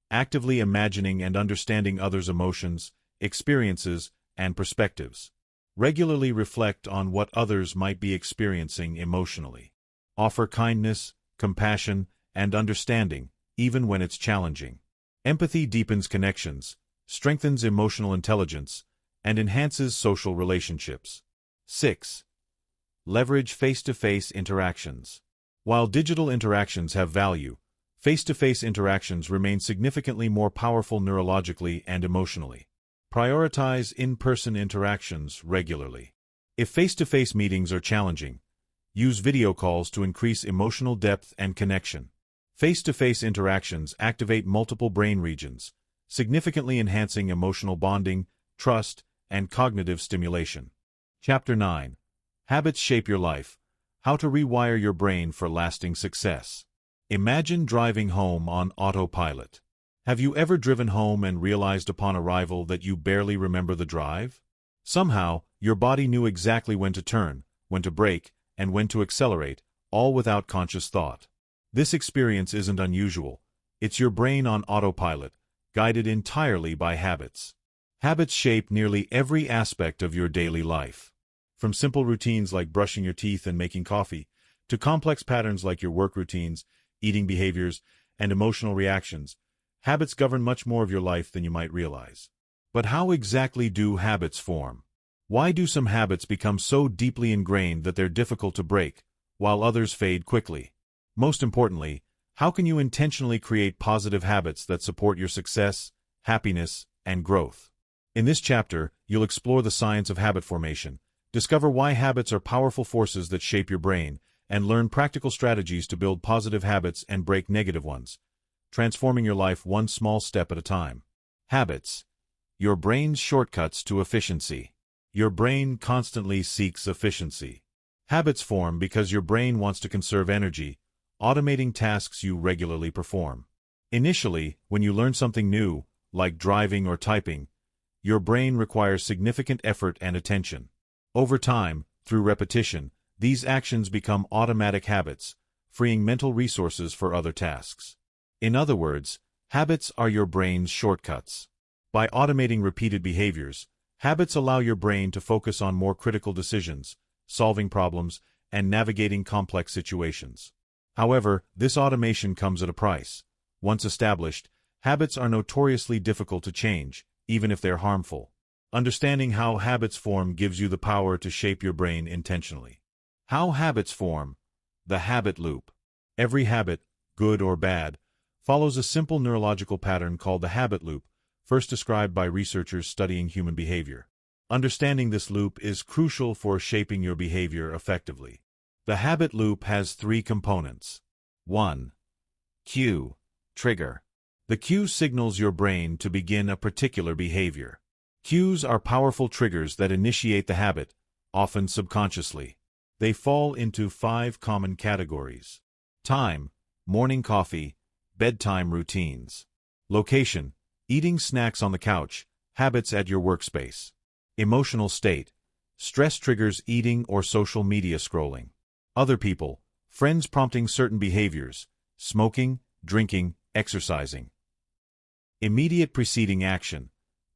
actively imagining and understanding others' emotions, experiences, and perspectives. Regularly reflect on what others might be experiencing emotionally. Offer kindness, compassion, and understanding, even when it's challenging. Empathy deepens connections, strengthens emotional intelligence, and enhances social relationships. 6. Leverage face-to-face interactions. While digital interactions have value, face-to-face interactions remain significantly more powerful neurologically and emotionally. Prioritize in-person interactions regularly. If face-to-face meetings are challenging, use video calls to increase emotional depth and connection. Face-to-face interactions activate multiple brain regions, significantly enhancing emotional bonding, trust, and cognitive stimulation. Chapter 9. Habits Shape Your Life. How to Rewire Your Brain for Lasting Success. Imagine driving home on autopilot. Have you ever driven home and realized upon arrival that you barely remember the drive? Somehow, your body knew exactly when to turn, when to brake, and when to accelerate, all without conscious thought. This experience isn't unusual. It's your brain on autopilot, guided entirely by habits. Habits shape nearly every aspect of your daily life. From simple routines like brushing your teeth and making coffee, to complex patterns like your work routines, eating behaviors, and emotional reactions, habits govern much more of your life than you might realize. But how exactly do habits form? Why do some habits become so deeply ingrained that they're difficult to break, while others fade quickly? Most importantly, How can you intentionally create positive habits that support your success, happiness, and growth? In this chapter, you'll explore the science of habit formation, discover why habits are powerful forces that shape your brain, and learn practical strategies to build positive habits and break negative ones, transforming your life one small step at a time. Habits. Your brain's shortcuts to efficiency. Your brain constantly seeks efficiency. Habits form because your brain wants to conserve energy, automating tasks you regularly perform. Initially, when you learn something new, like driving or typing, your brain requires significant effort and attention. Over time, through repetition, these actions become automatic habits, freeing mental resources for other tasks. In other words, habits are your brain's shortcuts. By automating repeated behaviors, habits allow your brain to focus on more critical decisions, solving problems, and navigating complex situations. However, this automation comes at a price. Once established, habits are notoriously difficult to change, even if they're harmful. Understanding how habits form gives you the power to shape your brain intentionally. How habits form. The habit loop. Every habit, good or bad, follows a simple neurological pattern called the habit loop, first described by researchers studying human behavior. Understanding this loop is crucial for shaping your behavior effectively. The habit loop has three components. 1. Cue, trigger. The cue signals your brain to begin a particular behavior. Cues are powerful triggers that initiate the habit, often subconsciously. They fall into 5 common categories. Time, morning coffee, bedtime routines. Location, eating snacks on the couch, habits at your workspace. Emotional state, stress triggers eating or social media scrolling. Other people, friends prompting certain behaviors, smoking, drinking, exercising. Immediate preceding action,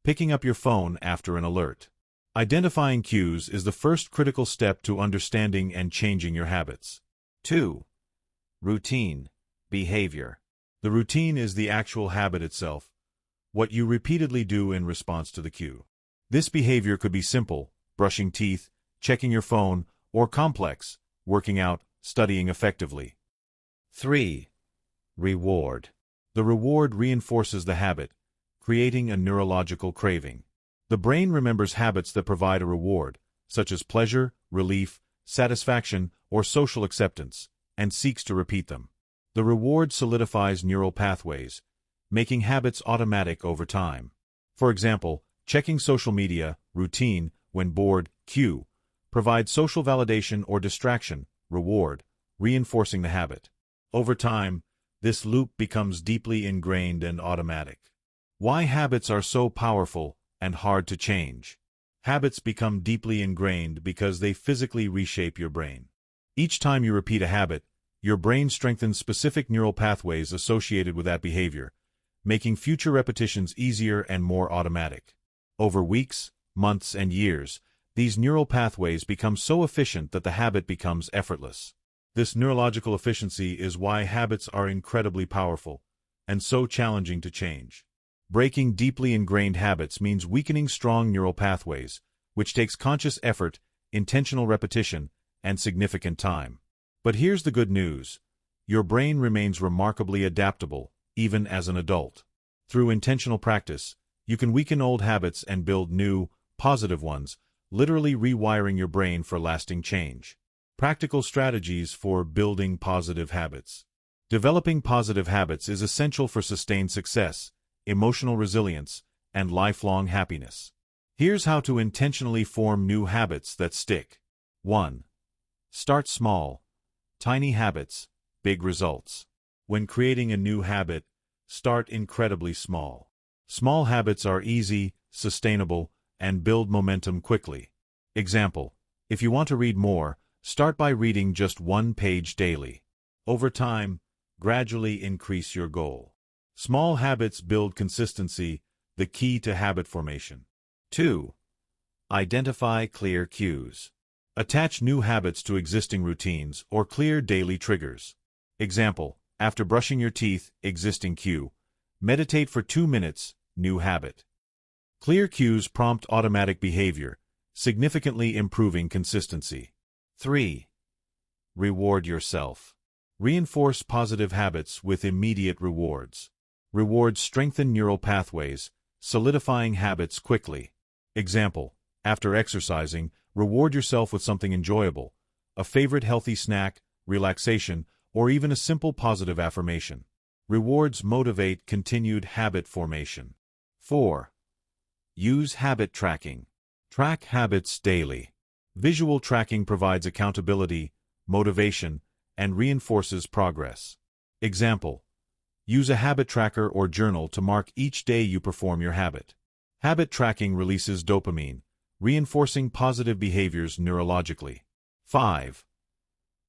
picking up your phone after an alert. Identifying cues is the first critical step to understanding and changing your habits. 2. Routine, behavior. The routine is the actual habit itself, what you repeatedly do in response to the cue. This behavior could be simple, brushing teeth, checking your phone, or complex, working out, studying effectively. 3. Reward. The reward reinforces the habit, creating a neurological craving. The brain remembers habits that provide a reward, such as pleasure, relief, satisfaction, or social acceptance, and seeks to repeat them. The reward solidifies neural pathways, making habits automatic over time. For example, checking social media, routine, when bored, cue, provides social validation or distraction, reward, reinforcing the habit. Over time, this loop becomes deeply ingrained and automatic. Why habits are so powerful and hard to change. Habits become deeply ingrained because they physically reshape your brain. Each time you repeat a habit, your brain strengthens specific neural pathways associated with that behavior, making future repetitions easier and more automatic. Over weeks, months, and years, these neural pathways become so efficient that the habit becomes effortless. This neurological efficiency is why habits are incredibly powerful and so challenging to change. Breaking deeply ingrained habits means weakening strong neural pathways, which takes conscious effort, intentional repetition, and significant time. But here's the good news. Your brain remains remarkably adaptable, even as an adult. Through intentional practice, you can weaken old habits and build new, positive ones, literally rewiring your brain for lasting change. Practical strategies for building positive habits. Developing positive habits is essential for sustained success, emotional resilience, and lifelong happiness. Here's how to intentionally form new habits that stick. 1. Start small. Tiny habits, big results. When creating a new habit, start incredibly small. Small habits are easy, sustainable, and build momentum quickly. Example: if you want to read more, start by reading just 1 page daily. Over time, gradually increase your goal. Small habits build consistency, the key to habit formation. 2. Identify clear cues. Attach new habits to existing routines or clear daily triggers. Example: after brushing your teeth, existing cue. Meditate for 2 minutes, new habit. Clear cues prompt automatic behavior, significantly improving consistency. 3. Reward yourself. Reinforce positive habits with immediate rewards. Rewards strengthen neural pathways, solidifying habits quickly. Example: after exercising, reward yourself with something enjoyable, a favorite healthy snack, relaxation, or even a simple positive affirmation. Rewards motivate continued habit formation. 4. Use habit tracking. Track habits daily. Visual tracking provides accountability, motivation, and reinforces progress. Example: use a habit tracker or journal to mark each day you perform your habit. Habit tracking releases dopamine, reinforcing positive behaviors neurologically. 5.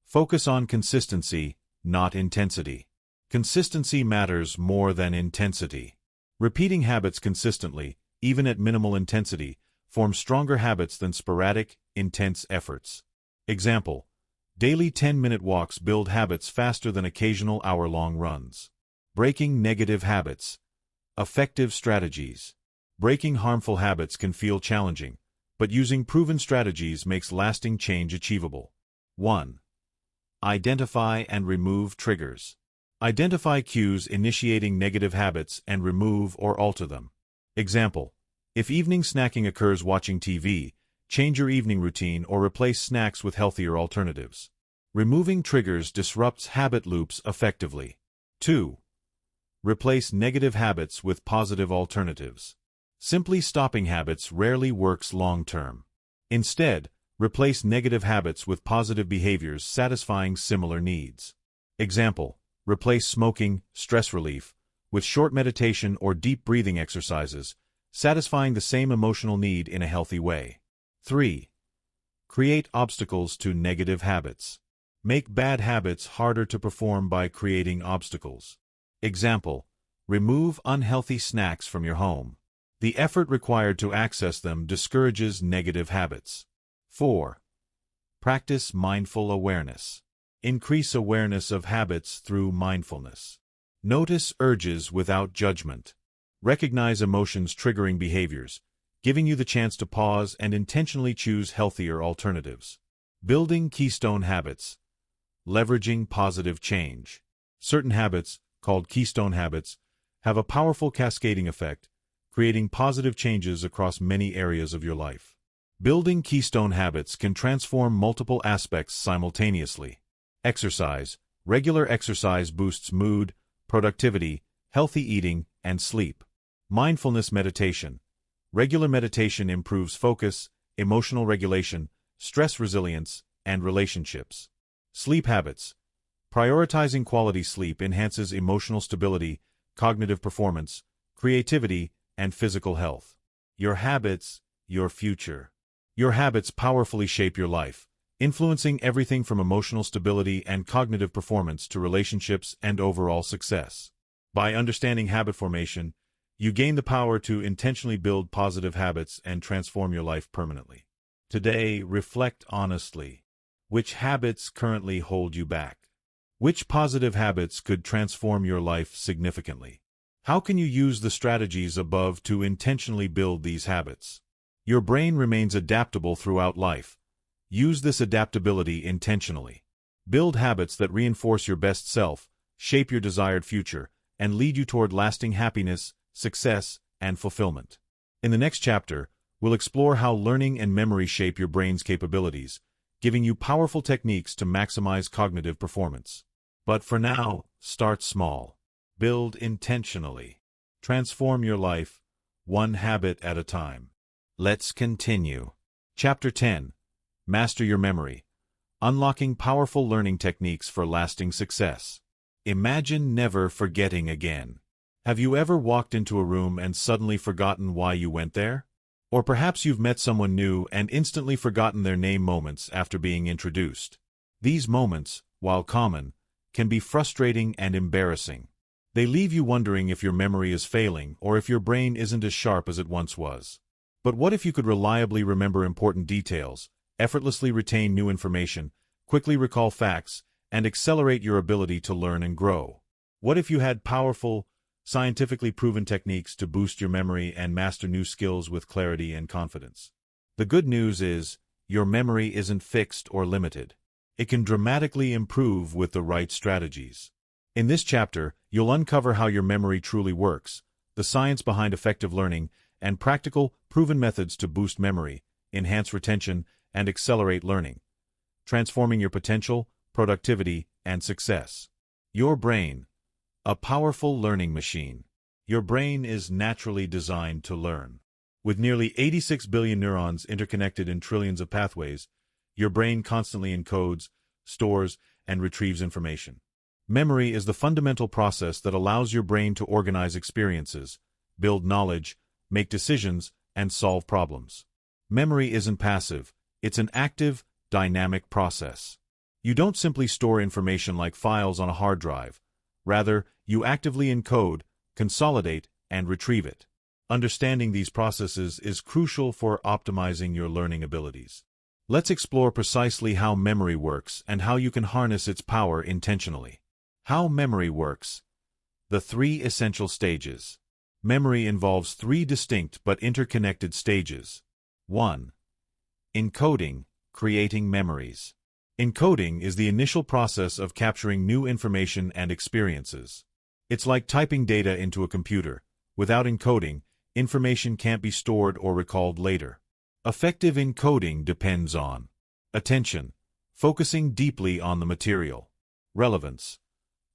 Focus on consistency, not intensity. Consistency matters more than intensity. Repeating habits consistently, even at minimal intensity, forms stronger habits than sporadic, intense efforts. Example: daily 10-minute walks build habits faster than occasional hour-long runs. Breaking negative habits. Effective strategies. Breaking harmful habits can feel challenging, but using proven strategies makes lasting change achievable. 1. Identify and remove triggers. Identify cues initiating negative habits and remove or alter them. Example: if evening snacking occurs watching TV, change your evening routine or replace snacks with healthier alternatives. Removing triggers disrupts habit loops effectively. 2. Replace negative habits with positive alternatives. Simply stopping habits rarely works long-term. Instead, replace negative habits with positive behaviors satisfying similar needs. Example: replace smoking, stress relief, with short meditation or deep breathing exercises, satisfying the same emotional need in a healthy way. 3. Create obstacles to negative habits. Make bad habits harder to perform by creating obstacles. Example: remove unhealthy snacks from your home. The effort required to access them discourages negative habits. 4. Practice mindful awareness. Increase awareness of habits through mindfulness. Notice urges without judgment. Recognize emotions triggering behaviors, giving you the chance to pause and intentionally choose healthier alternatives. Building keystone habits. Leveraging positive change. Certain habits, called keystone habits, have a powerful cascading effect, creating positive changes across many areas of your life. Building keystone habits can transform multiple aspects simultaneously. Exercise. Regular exercise boosts mood, productivity, healthy eating, and sleep. Mindfulness meditation. Regular meditation improves focus, emotional regulation, stress resilience, and relationships. Sleep habits. Prioritizing quality sleep enhances emotional stability, cognitive performance, creativity, and physical health. Your habits, your future. Your habits powerfully shape your life, influencing everything from emotional stability and cognitive performance to relationships and overall success. By understanding habit formation, you gain the power to intentionally build positive habits and transform your life permanently. Today, reflect honestly. Which habits currently hold you back? Which positive habits could transform your life significantly? How can you use the strategies above to intentionally build these habits? Your brain remains adaptable throughout life. Use this adaptability intentionally. Build habits that reinforce your best self, shape your desired future, and lead you toward lasting happiness, success, and fulfillment. In the next chapter, we'll explore how learning and memory shape your brain's capabilities, giving you powerful techniques to maximize cognitive performance. But for now, start small. Build intentionally. Transform your life, one habit at a time. Let's continue. Chapter 10. Master your memory. Unlocking powerful learning techniques for lasting success. Imagine never forgetting again. Have you ever walked into a room and suddenly forgotten why you went there? Or perhaps you've met someone new and instantly forgotten their name moments after being introduced. These moments, while common, can be frustrating and embarrassing. They leave you wondering if your memory is failing or if your brain isn't as sharp as it once was. But what if you could reliably remember important details, effortlessly retain new information, quickly recall facts, and accelerate your ability to learn and grow? What if you had powerful, scientifically proven techniques to boost your memory and master new skills with clarity and confidence? The good news is, your memory isn't fixed or limited. It can dramatically improve with the right strategies. In this chapter, you'll uncover how your memory truly works, the science behind effective learning, and practical, proven methods to boost memory, enhance retention, and accelerate learning, transforming your potential, productivity, and success. Your brain, a powerful learning machine. Your brain is naturally designed to learn. With nearly 86 billion neurons interconnected in trillions of pathways, your brain constantly encodes, stores, and retrieves information. Memory is the fundamental process that allows your brain to organize experiences, build knowledge, make decisions, and solve problems. Memory isn't passive, it's an active, dynamic process. You don't simply store information like files on a hard drive. Rather, you actively encode, consolidate, and retrieve it. Understanding these processes is crucial for optimizing your learning abilities. Let's explore precisely how memory works and how you can harness its power intentionally. How memory works. The 3 essential stages. Memory involves 3 distinct but interconnected stages. 1. Encoding, creating memories. Encoding is the initial process of capturing new information and experiences. It's like typing data into a computer. Without encoding, information can't be stored or recalled later. Effective encoding depends on attention, focusing deeply on the material. Relevance,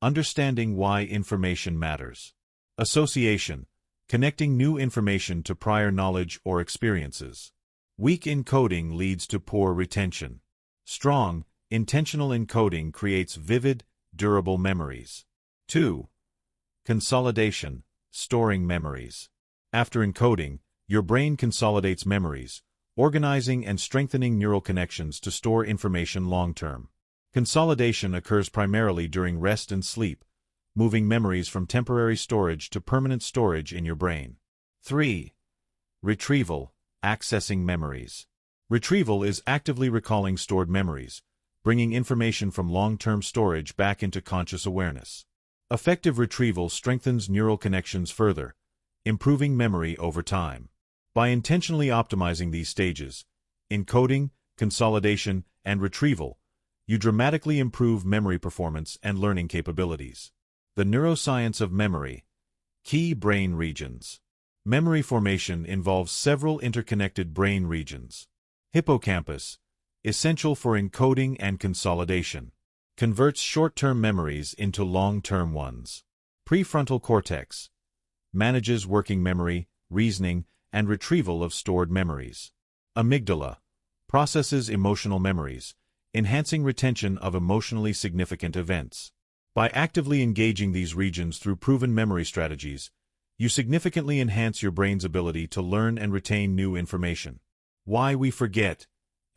understanding why information matters. Association, connecting new information to prior knowledge or experiences. Weak encoding leads to poor retention. Strong, intentional encoding creates vivid, durable memories. 2. Consolidation, storing memories. After encoding, your brain consolidates memories, organizing and strengthening neural connections to store information long-term. Consolidation occurs primarily during rest and sleep, moving memories from temporary storage to permanent storage in your brain. 3. Retrieval, accessing memories. Retrieval is actively recalling stored memories, bringing information from long-term storage back into conscious awareness. Effective retrieval strengthens neural connections further, improving memory over time. By intentionally optimizing these stages, encoding, consolidation, and retrieval, you dramatically improve memory performance and learning capabilities. The neuroscience of memory. Key brain regions. Memory formation involves several interconnected brain regions. Hippocampus, essential for encoding and consolidation, converts short-term memories into long-term ones. Prefrontal cortex, manages working memory, reasoning, and retrieval of stored memories. Amygdala, processes emotional memories, enhancing retention of emotionally significant events. By actively engaging these regions through proven memory strategies, you significantly enhance your brain's ability to learn and retain new information. Why we forget,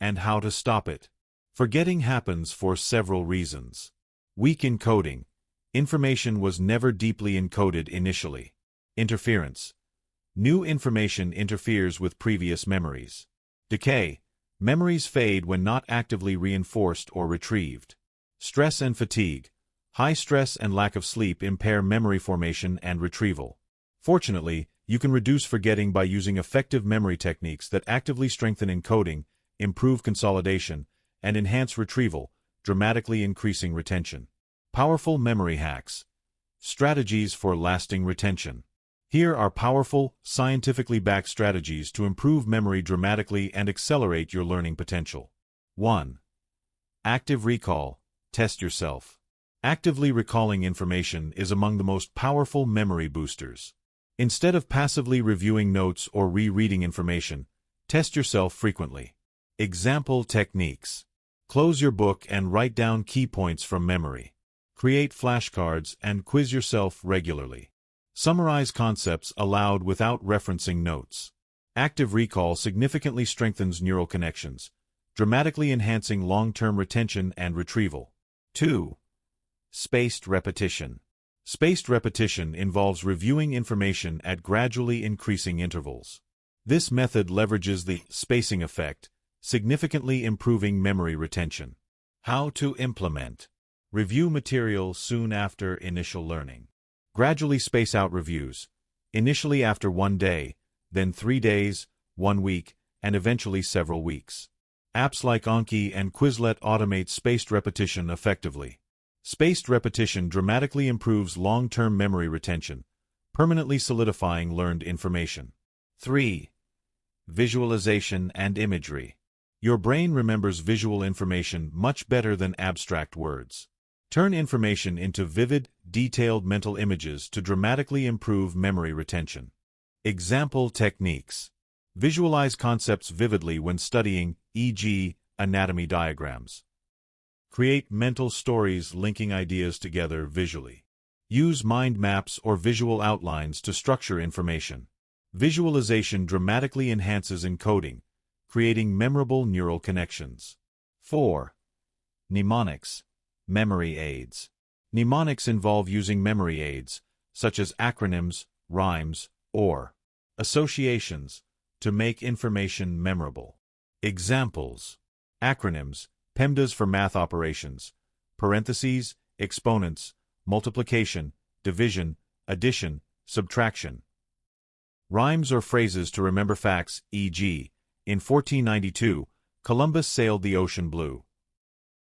and how to stop it. Forgetting happens for several reasons. Weak encoding. Information was never deeply encoded initially. Interference. New information interferes with previous memories. Decay. Memories fade when not actively reinforced or retrieved. Stress and fatigue. High stress and lack of sleep impair memory formation and retrieval. Fortunately, you can reduce forgetting by using effective memory techniques that actively strengthen encoding, improve consolidation, and enhance retrieval, dramatically increasing retention. Powerful memory hacks. Strategies for lasting retention. Here are powerful, scientifically backed strategies to improve memory dramatically and accelerate your learning potential. 1. Active recall. Test yourself. Actively recalling information is among the most powerful memory boosters. Instead of passively reviewing notes or rereading information, test yourself frequently. Example techniques. Close your book and write down key points from memory. Create flashcards and quiz yourself regularly. Summarize concepts aloud without referencing notes. Active recall significantly strengthens neural connections, dramatically enhancing long-term retention and retrieval. 2. Spaced repetition. Spaced repetition involves reviewing information at gradually increasing intervals. This method leverages the spacing effect, significantly improving memory retention. How to implement. Review material soon after initial learning. Gradually space out reviews, initially after 1 day, then 3 days, 1 week, and eventually several weeks. Apps like Anki and Quizlet automate spaced repetition effectively. Spaced repetition dramatically improves long-term memory retention, permanently solidifying learned information. 3. Visualization and imagery. Your brain remembers visual information much better than abstract words. Turn information into vivid, detailed mental images to dramatically improve memory retention. Example techniques. Visualize concepts vividly when studying, e.g., anatomy diagrams. Create mental stories linking ideas together visually. Use mind maps or visual outlines to structure information. Visualization dramatically enhances encoding, creating memorable neural connections. 4. Mnemonics, memory aids. Mnemonics involve using memory aids, such as acronyms, rhymes, or associations, to make information memorable. Examples. Acronyms, PEMDAS for math operations, parentheses, exponents, multiplication, division, addition, subtraction. Rhymes or phrases to remember facts, e.g., in 1492, Columbus sailed the ocean blue.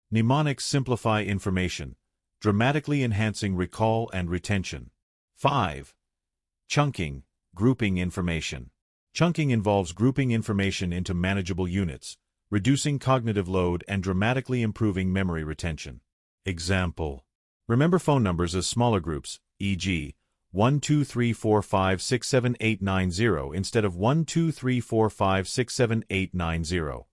Mnemonics simplify information, dramatically enhancing recall and retention. 5. Chunking, grouping information. Chunking involves grouping information into manageable units, reducing cognitive load and dramatically improving memory retention. Example. Remember phone numbers as smaller groups, e.g., 1 2 3 4 5 6 7 8 9 0 instead of 1 2 3 4 5 6 7 8 9 0.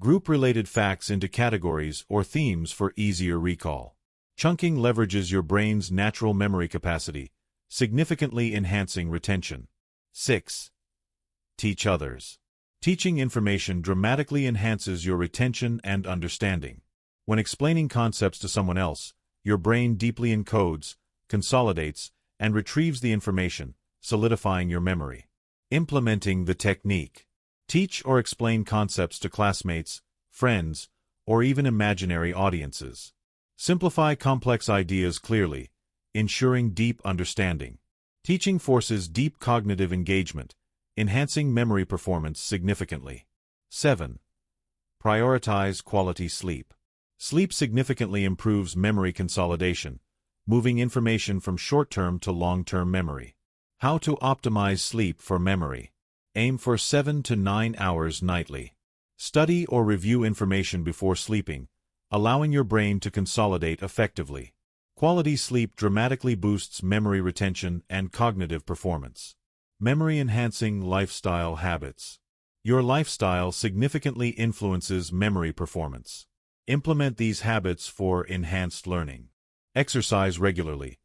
Group related facts into categories or themes for easier recall. Chunking leverages your brain's natural memory capacity, significantly enhancing retention. 6. Teach others. Teaching information dramatically enhances your retention and understanding. When explaining concepts to someone else, your brain deeply encodes, consolidates, and retrieves the information, solidifying your memory. Implementing the technique. Teach or explain concepts to classmates, friends, or even imaginary audiences. Simplify complex ideas clearly, ensuring deep understanding. Teaching forces deep cognitive engagement, enhancing memory performance significantly. 7. Prioritize quality sleep. Sleep significantly improves memory consolidation, moving information from short-term to long-term memory. How to optimize sleep for memory. Aim for 7 to 9 hours nightly. Study or review information before sleeping, allowing your brain to consolidate effectively. Quality sleep dramatically boosts memory retention and cognitive performance. Memory-enhancing lifestyle habits. Your lifestyle significantly influences memory performance. Implement these habits for enhanced learning. Exercise regularly.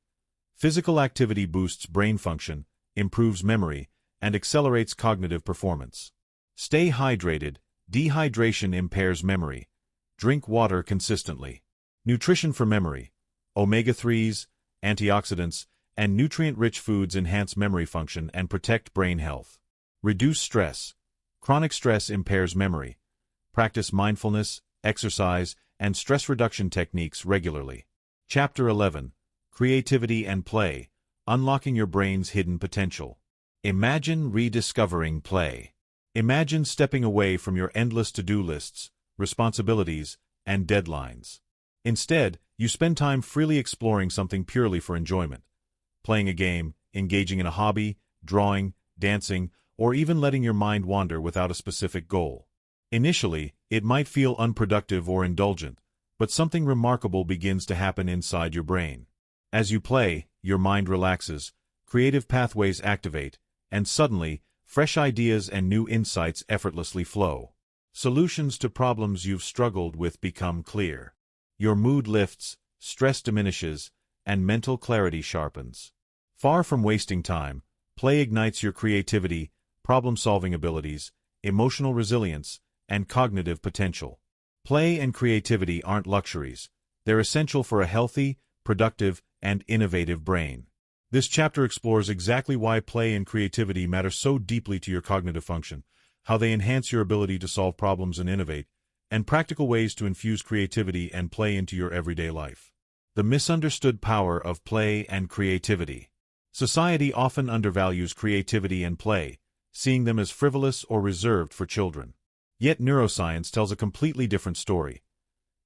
Physical activity boosts brain function, improves memory, and accelerates cognitive performance. Stay hydrated. Dehydration impairs memory. Drink water consistently. Nutrition for memory. Omega-3s, antioxidants, and nutrient-rich foods enhance memory function and protect brain health. Reduce stress. Chronic stress impairs memory. Practice mindfulness, exercise, and stress reduction techniques regularly. Chapter 11. Creativity and Play, Unlocking Your Brain's Hidden Potential. Imagine rediscovering play. Imagine stepping away from your endless to-do lists, responsibilities, and deadlines. Instead, you spend time freely exploring something purely for enjoyment. Playing a game, engaging in a hobby, drawing, dancing, or even letting your mind wander without a specific goal. Initially, it might feel unproductive or indulgent, but something remarkable begins to happen inside your brain. As you play, your mind relaxes, creative pathways activate, and suddenly, fresh ideas and new insights effortlessly flow. Solutions to problems you've struggled with become clear. Your mood lifts, stress diminishes, and mental clarity sharpens. Far from wasting time, play ignites your creativity, problem-solving abilities, emotional resilience, and cognitive potential. Play and creativity aren't luxuries. They're essential for a healthy, productive, and innovative brain. This chapter explores exactly why play and creativity matter so deeply to your cognitive function, how they enhance your ability to solve problems and innovate, and practical ways to infuse creativity and play into your everyday life. The misunderstood power of play and creativity. Society often undervalues creativity and play, seeing them as frivolous or reserved for children. Yet neuroscience tells a completely different story.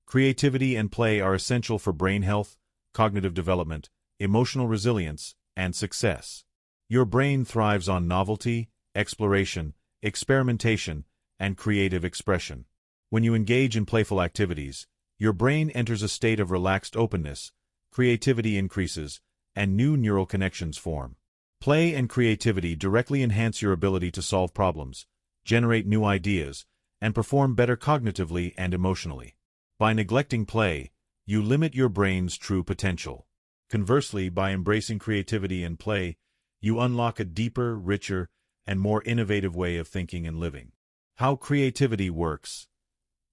Creativity and play are essential for brain health, cognitive development, emotional resilience, and success. Your brain thrives on novelty, exploration, experimentation, and creative expression. When you engage in playful activities, your brain enters a state of relaxed openness, creativity increases, and new neural connections form. Play and creativity directly enhance your ability to solve problems, generate new ideas, and perform better cognitively and emotionally. By neglecting play, you limit your brain's true potential. Conversely, by embracing creativity and play, you unlock a deeper, richer, and more innovative way of thinking and living. How creativity works.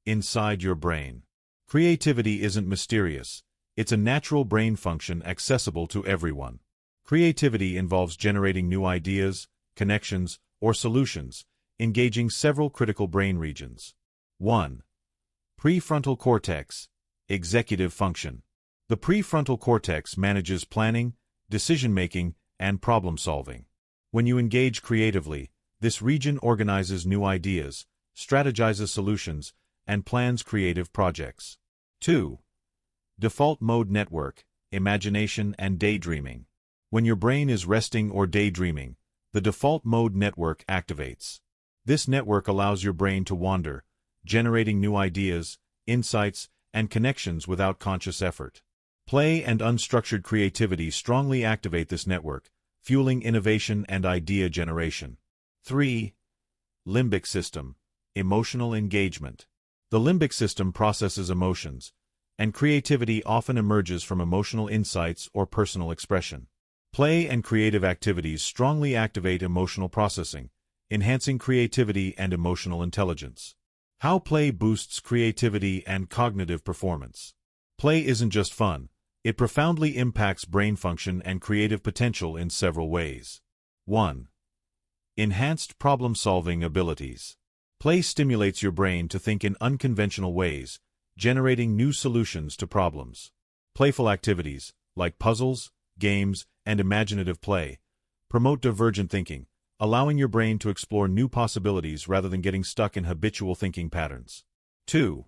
Inside your brain. Creativity isn't mysterious. It's a natural brain function accessible to everyone. Creativity involves generating new ideas, connections, or solutions, engaging several critical brain regions. 1. Prefrontal cortex, executive function. The prefrontal cortex manages planning, decision-making, and problem-solving. When you engage creatively, this region organizes new ideas, strategizes solutions, and plans creative projects. 2. Default mode network, imagination and daydreaming. When your brain is resting or daydreaming, the default mode network activates. This network allows your brain to wander, generating new ideas, insights, and connections without conscious effort. Play and unstructured creativity strongly activate this network, fueling innovation and idea generation. 3. Limbic system, emotional engagement. The limbic system processes emotions, and creativity often emerges from emotional insights or personal expression. Play and creative activities strongly activate emotional processing, enhancing creativity and emotional intelligence. How play boosts creativity and cognitive performance. Play isn't just fun, it profoundly impacts brain function and creative potential in several ways. 1. Enhanced problem-solving abilities. Play stimulates your brain to think in unconventional ways, generating new solutions to problems. Playful activities, like puzzles, games, and imaginative play, promote divergent thinking, allowing your brain to explore new possibilities rather than getting stuck in habitual thinking patterns. 2.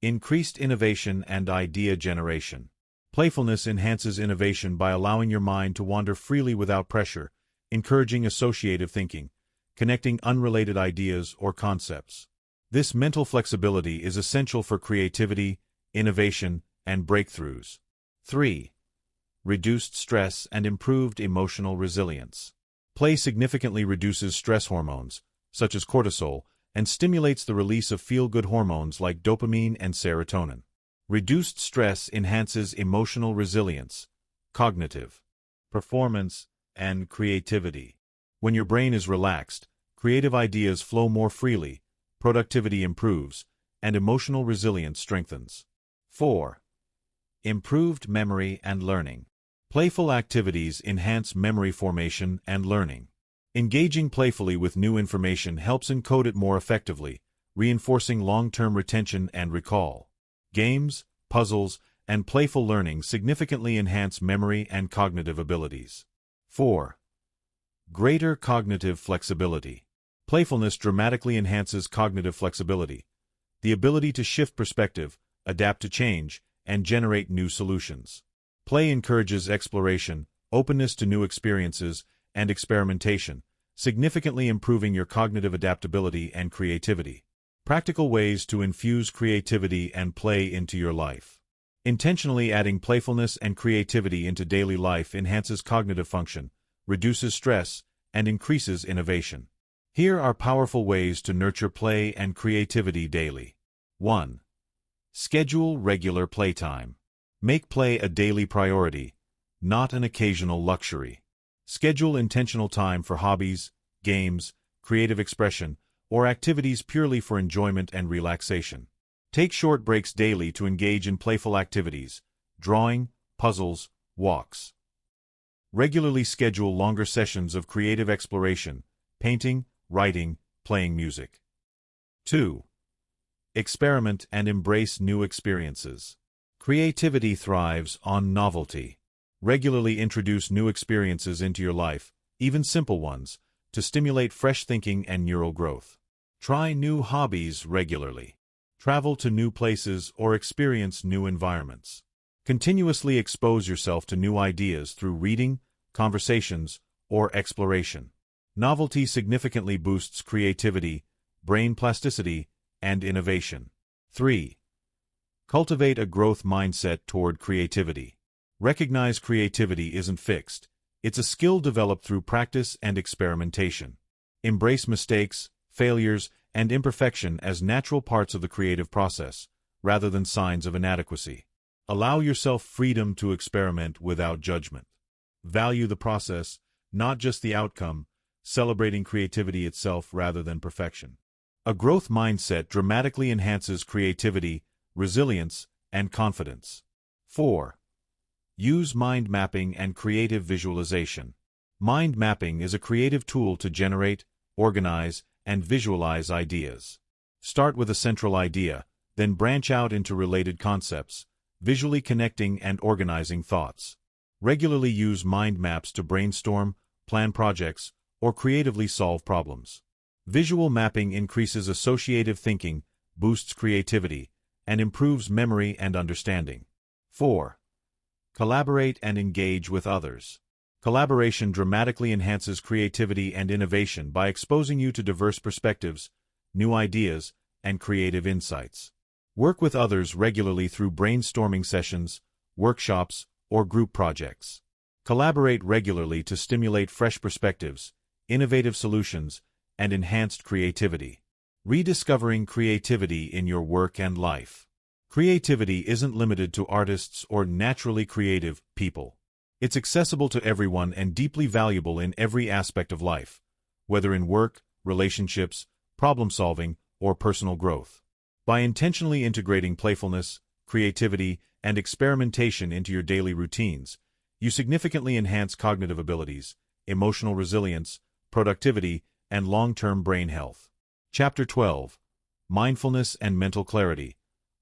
Increased innovation and idea generation. Playfulness enhances innovation by allowing your mind to wander freely without pressure, encouraging associative thinking, connecting unrelated ideas or concepts. This mental flexibility is essential for creativity, innovation, and breakthroughs. 3. Reduced stress and improved emotional resilience. Play significantly reduces stress hormones, such as cortisol, and stimulates the release of feel-good hormones like dopamine and serotonin. Reduced stress enhances emotional resilience, cognitive performance, and creativity. When your brain is relaxed, creative ideas flow more freely, productivity improves, and emotional resilience strengthens. 4. Improved memory and learning. Playful activities enhance memory formation and learning. Engaging playfully with new information helps encode it more effectively, reinforcing long-term retention and recall. Games, puzzles, and playful learning significantly enhance memory and cognitive abilities. 4. Greater cognitive flexibility. Playfulness dramatically enhances cognitive flexibility, the ability to shift perspective, adapt to change, and generate new solutions. Play encourages exploration, openness to new experiences, and experimentation, significantly improving your cognitive adaptability and creativity. Practical ways to infuse creativity and play into your life. Intentionally adding playfulness and creativity into daily life enhances cognitive function, reduces stress, and increases innovation. Here are powerful ways to nurture play and creativity daily. 1. Schedule regular playtime. Make play a daily priority, not an occasional luxury. Schedule intentional time for hobbies, games, creative expression, or activities purely for enjoyment and relaxation. Take short breaks daily to engage in playful activities, drawing, puzzles, walks. Regularly schedule longer sessions of creative exploration, painting, writing, playing music. 2. Experiment and embrace new experiences. Creativity thrives on novelty. Regularly introduce new experiences into your life, even simple ones, to stimulate fresh thinking and neural growth. Try new hobbies regularly. Travel to new places or experience new environments. Continuously expose yourself to new ideas through reading, conversations, or exploration. Novelty significantly boosts creativity, brain plasticity, and innovation. 3. Cultivate a growth mindset toward creativity. Recognize creativity isn't fixed. It's a skill developed through practice and experimentation. Embrace mistakes, failures, and imperfection as natural parts of the creative process, rather than signs of inadequacy. Allow yourself freedom to experiment without judgment. Value the process, not just the outcome, celebrating creativity itself rather than perfection. A growth mindset dramatically enhances creativity, resilience, and confidence. 4. Use mind mapping and creative visualization. Mind mapping is a creative tool to generate, organize, and visualize ideas. Start with a central idea, then branch out into related concepts, visually connecting and organizing thoughts. Regularly use mind maps to brainstorm, plan projects, or creatively solve problems. Visual mapping increases associative thinking, boosts creativity, and improves memory and understanding. 4. Collaborate and engage with others. Collaboration dramatically enhances creativity and innovation by exposing you to diverse perspectives, new ideas, and creative insights. Work with others regularly through brainstorming sessions, workshops, or group projects. Collaborate regularly to stimulate fresh perspectives, innovative solutions, and enhanced creativity. Rediscovering creativity in your work and life. Creativity isn't limited to artists or naturally creative people. It's accessible to everyone and deeply valuable in every aspect of life, whether in work, relationships, problem-solving, or personal growth. By intentionally integrating playfulness, creativity, and experimentation into your daily routines, you significantly enhance cognitive abilities, emotional resilience, productivity, and long-term brain health. Chapter 12. Mindfulness and Mental Clarity.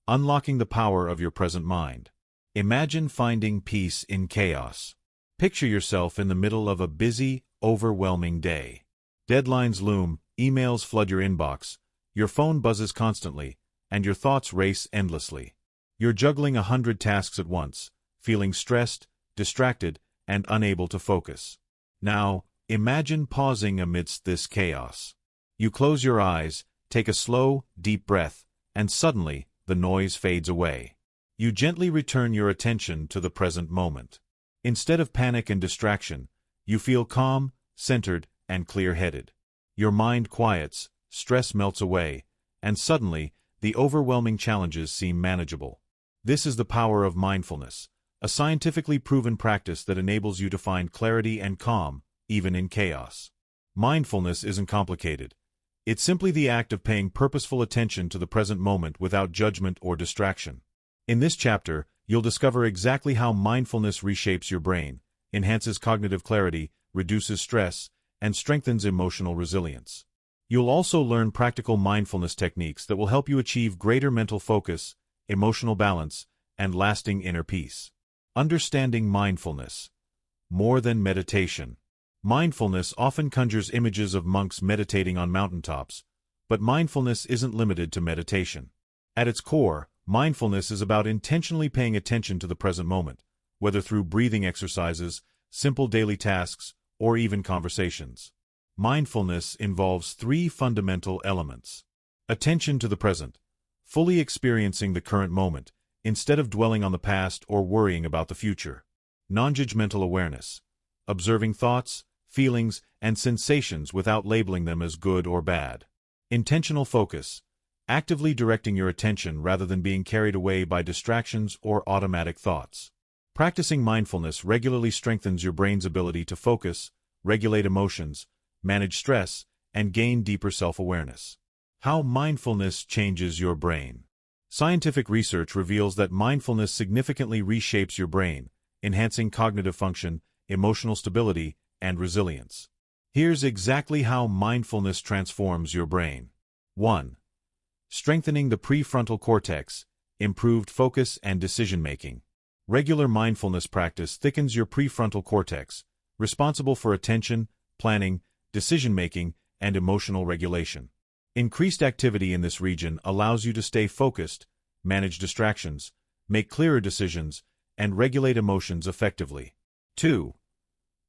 Unlocking the power of your present mind. Imagine finding peace in chaos. Picture yourself in the middle of a busy, overwhelming day. Deadlines loom, emails flood your inbox, your phone buzzes constantly, and your thoughts race endlessly. You're juggling 100 tasks at once, feeling stressed, distracted, and unable to focus. Now, imagine pausing amidst this chaos. You close your eyes, take a slow, deep breath, and suddenly, the noise fades away. You gently return your attention to the present moment. Instead of panic and distraction, you feel calm, centered, and clear-headed. Your mind quiets, stress melts away, and suddenly, the overwhelming challenges seem manageable. This is the power of mindfulness, a scientifically proven practice that enables you to find clarity and calm, even in chaos. Mindfulness isn't complicated. It's simply the act of paying purposeful attention to the present moment without judgment or distraction. In this chapter, you'll discover exactly how mindfulness reshapes your brain, enhances cognitive clarity, reduces stress, and strengthens emotional resilience. You'll also learn practical mindfulness techniques that will help you achieve greater mental focus, emotional balance, and lasting inner peace. Understanding mindfulness. More than meditation. Mindfulness often conjures images of monks meditating on mountaintops, but mindfulness isn't limited to meditation. At its core, mindfulness is about intentionally paying attention to the present moment, whether through breathing exercises, simple daily tasks, or even conversations. Mindfulness involves 3 fundamental elements. Attention to the present, fully experiencing the current moment, instead of dwelling on the past or worrying about the future. Non-judgmental awareness, observing thoughts, feelings, and sensations without labeling them as good or bad. Intentional focus, actively directing your attention rather than being carried away by distractions or automatic thoughts. Practicing mindfulness regularly strengthens your brain's ability to focus, regulate emotions, manage stress, and gain deeper self-awareness. How mindfulness changes your brain. Scientific research reveals that mindfulness significantly reshapes your brain, enhancing cognitive function, emotional stability, and resilience. Here's exactly how mindfulness transforms your brain. 1. Strengthening the prefrontal cortex, improved focus and decision-making. Regular mindfulness practice thickens your prefrontal cortex, responsible for attention, planning, decision-making, and emotional regulation. Increased activity in this region allows you to stay focused, manage distractions, make clearer decisions, and regulate emotions effectively. 2.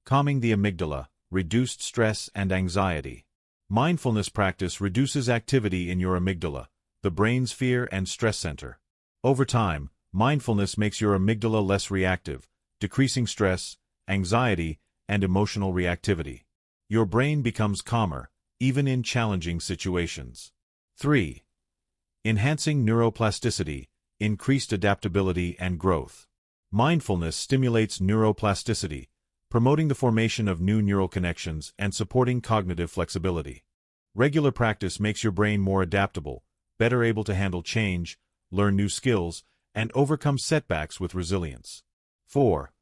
Calming the amygdala, reduced stress and anxiety. Mindfulness practice reduces activity in your amygdala, the brain's fear and stress center. Over time, mindfulness makes your amygdala less reactive, decreasing stress, anxiety, and emotional reactivity. Your brain becomes calmer, even in challenging situations. 3. Enhancing neuroplasticity, increased adaptability and growth. Mindfulness stimulates neuroplasticity, promoting the formation of new neural connections and supporting cognitive flexibility. Regular practice makes your brain more adaptable, better able to handle change, learn new skills, and overcome setbacks with resilience. 4.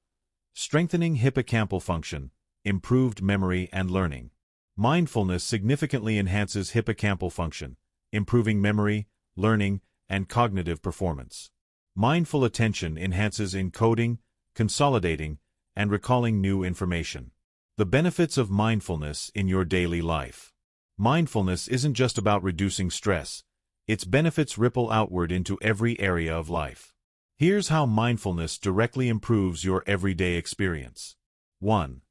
Strengthening hippocampal function, improved memory and learning. Mindfulness significantly enhances hippocampal function, improving memory, learning, and cognitive performance. Mindful attention enhances encoding, consolidating, and recalling new information. The benefits of mindfulness in your daily life. Mindfulness isn't just about reducing stress. Its benefits ripple outward into every area of life. Here's how mindfulness directly improves your everyday experience. 1.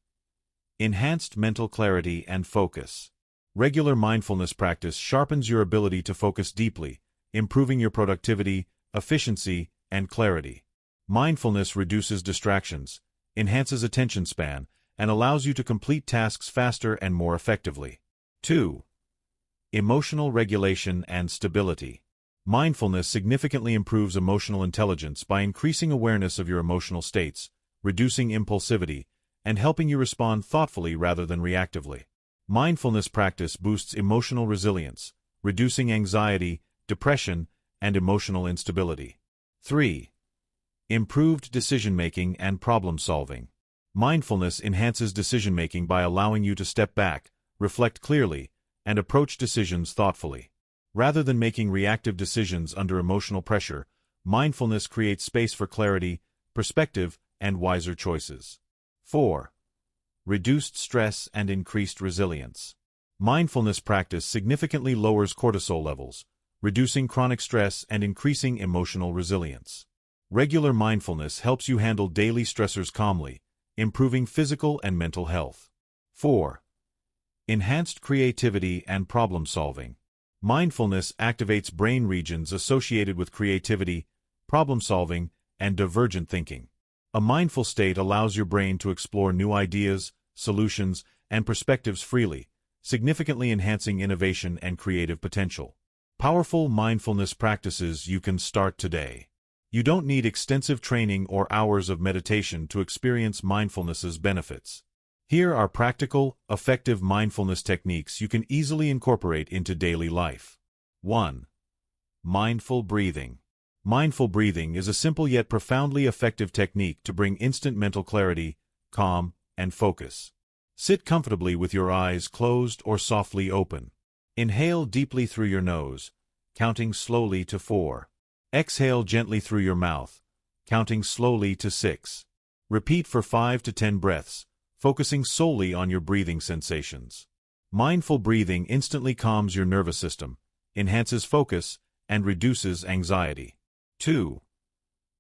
Enhanced mental clarity and focus. Regular mindfulness practice sharpens your ability to focus deeply, improving your productivity, efficiency, and clarity. Mindfulness reduces distractions, enhances attention span, and allows you to complete tasks faster and more effectively. 2. Emotional regulation and stability. Mindfulness significantly improves emotional intelligence by increasing awareness of your emotional states, reducing impulsivity, and helping you respond thoughtfully rather than reactively. Mindfulness practice boosts emotional resilience, reducing anxiety, depression, and emotional instability. 3. Improved decision-making and problem-solving. Mindfulness enhances decision-making by allowing you to step back, reflect clearly, and approach decisions thoughtfully. Rather than making reactive decisions under emotional pressure, mindfulness creates space for clarity, perspective, and wiser choices. 4. Reduced stress and increased resilience. Mindfulness practice significantly lowers cortisol levels, reducing chronic stress and increasing emotional resilience. Regular mindfulness helps you handle daily stressors calmly, improving physical and mental health. 4. Enhanced creativity and problem-solving. Mindfulness activates brain regions associated with creativity, problem-solving, and divergent thinking. A mindful state allows your brain to explore new ideas, solutions, and perspectives freely, significantly enhancing innovation and creative potential. Powerful mindfulness practices you can start today. You don't need extensive training or hours of meditation to experience mindfulness's benefits. Here are practical, effective mindfulness techniques you can easily incorporate into daily life. 1. Mindful breathing. Mindful breathing is a simple yet profoundly effective technique to bring instant mental clarity, calm, and focus. Sit comfortably with your eyes closed or softly open. Inhale deeply through your nose, counting slowly to 4. Exhale gently through your mouth, counting slowly to 6. Repeat for 5 to 10 breaths, focusing solely on your breathing sensations. Mindful breathing instantly calms your nervous system, enhances focus, and reduces anxiety. 2.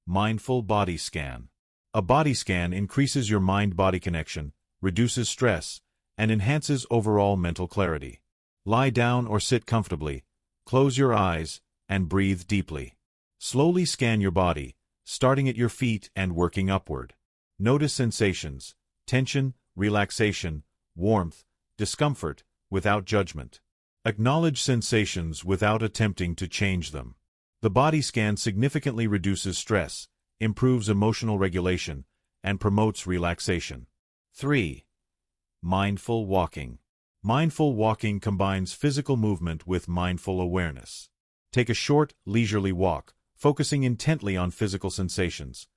Mindful body scan. A body scan increases your mind-body connection, reduces stress, and enhances overall mental clarity. Lie down or sit comfortably, close your eyes, and breathe deeply. Slowly scan your body, starting at your feet and working upward. Notice sensations, tension, relaxation, warmth, discomfort, without judgment. Acknowledge sensations without attempting to change them. The body scan significantly reduces stress, improves emotional regulation, and promotes relaxation. 3. Mindful walking. Mindful walking combines physical movement with mindful awareness. Take a short, leisurely walk, focusing intently on physical sensations.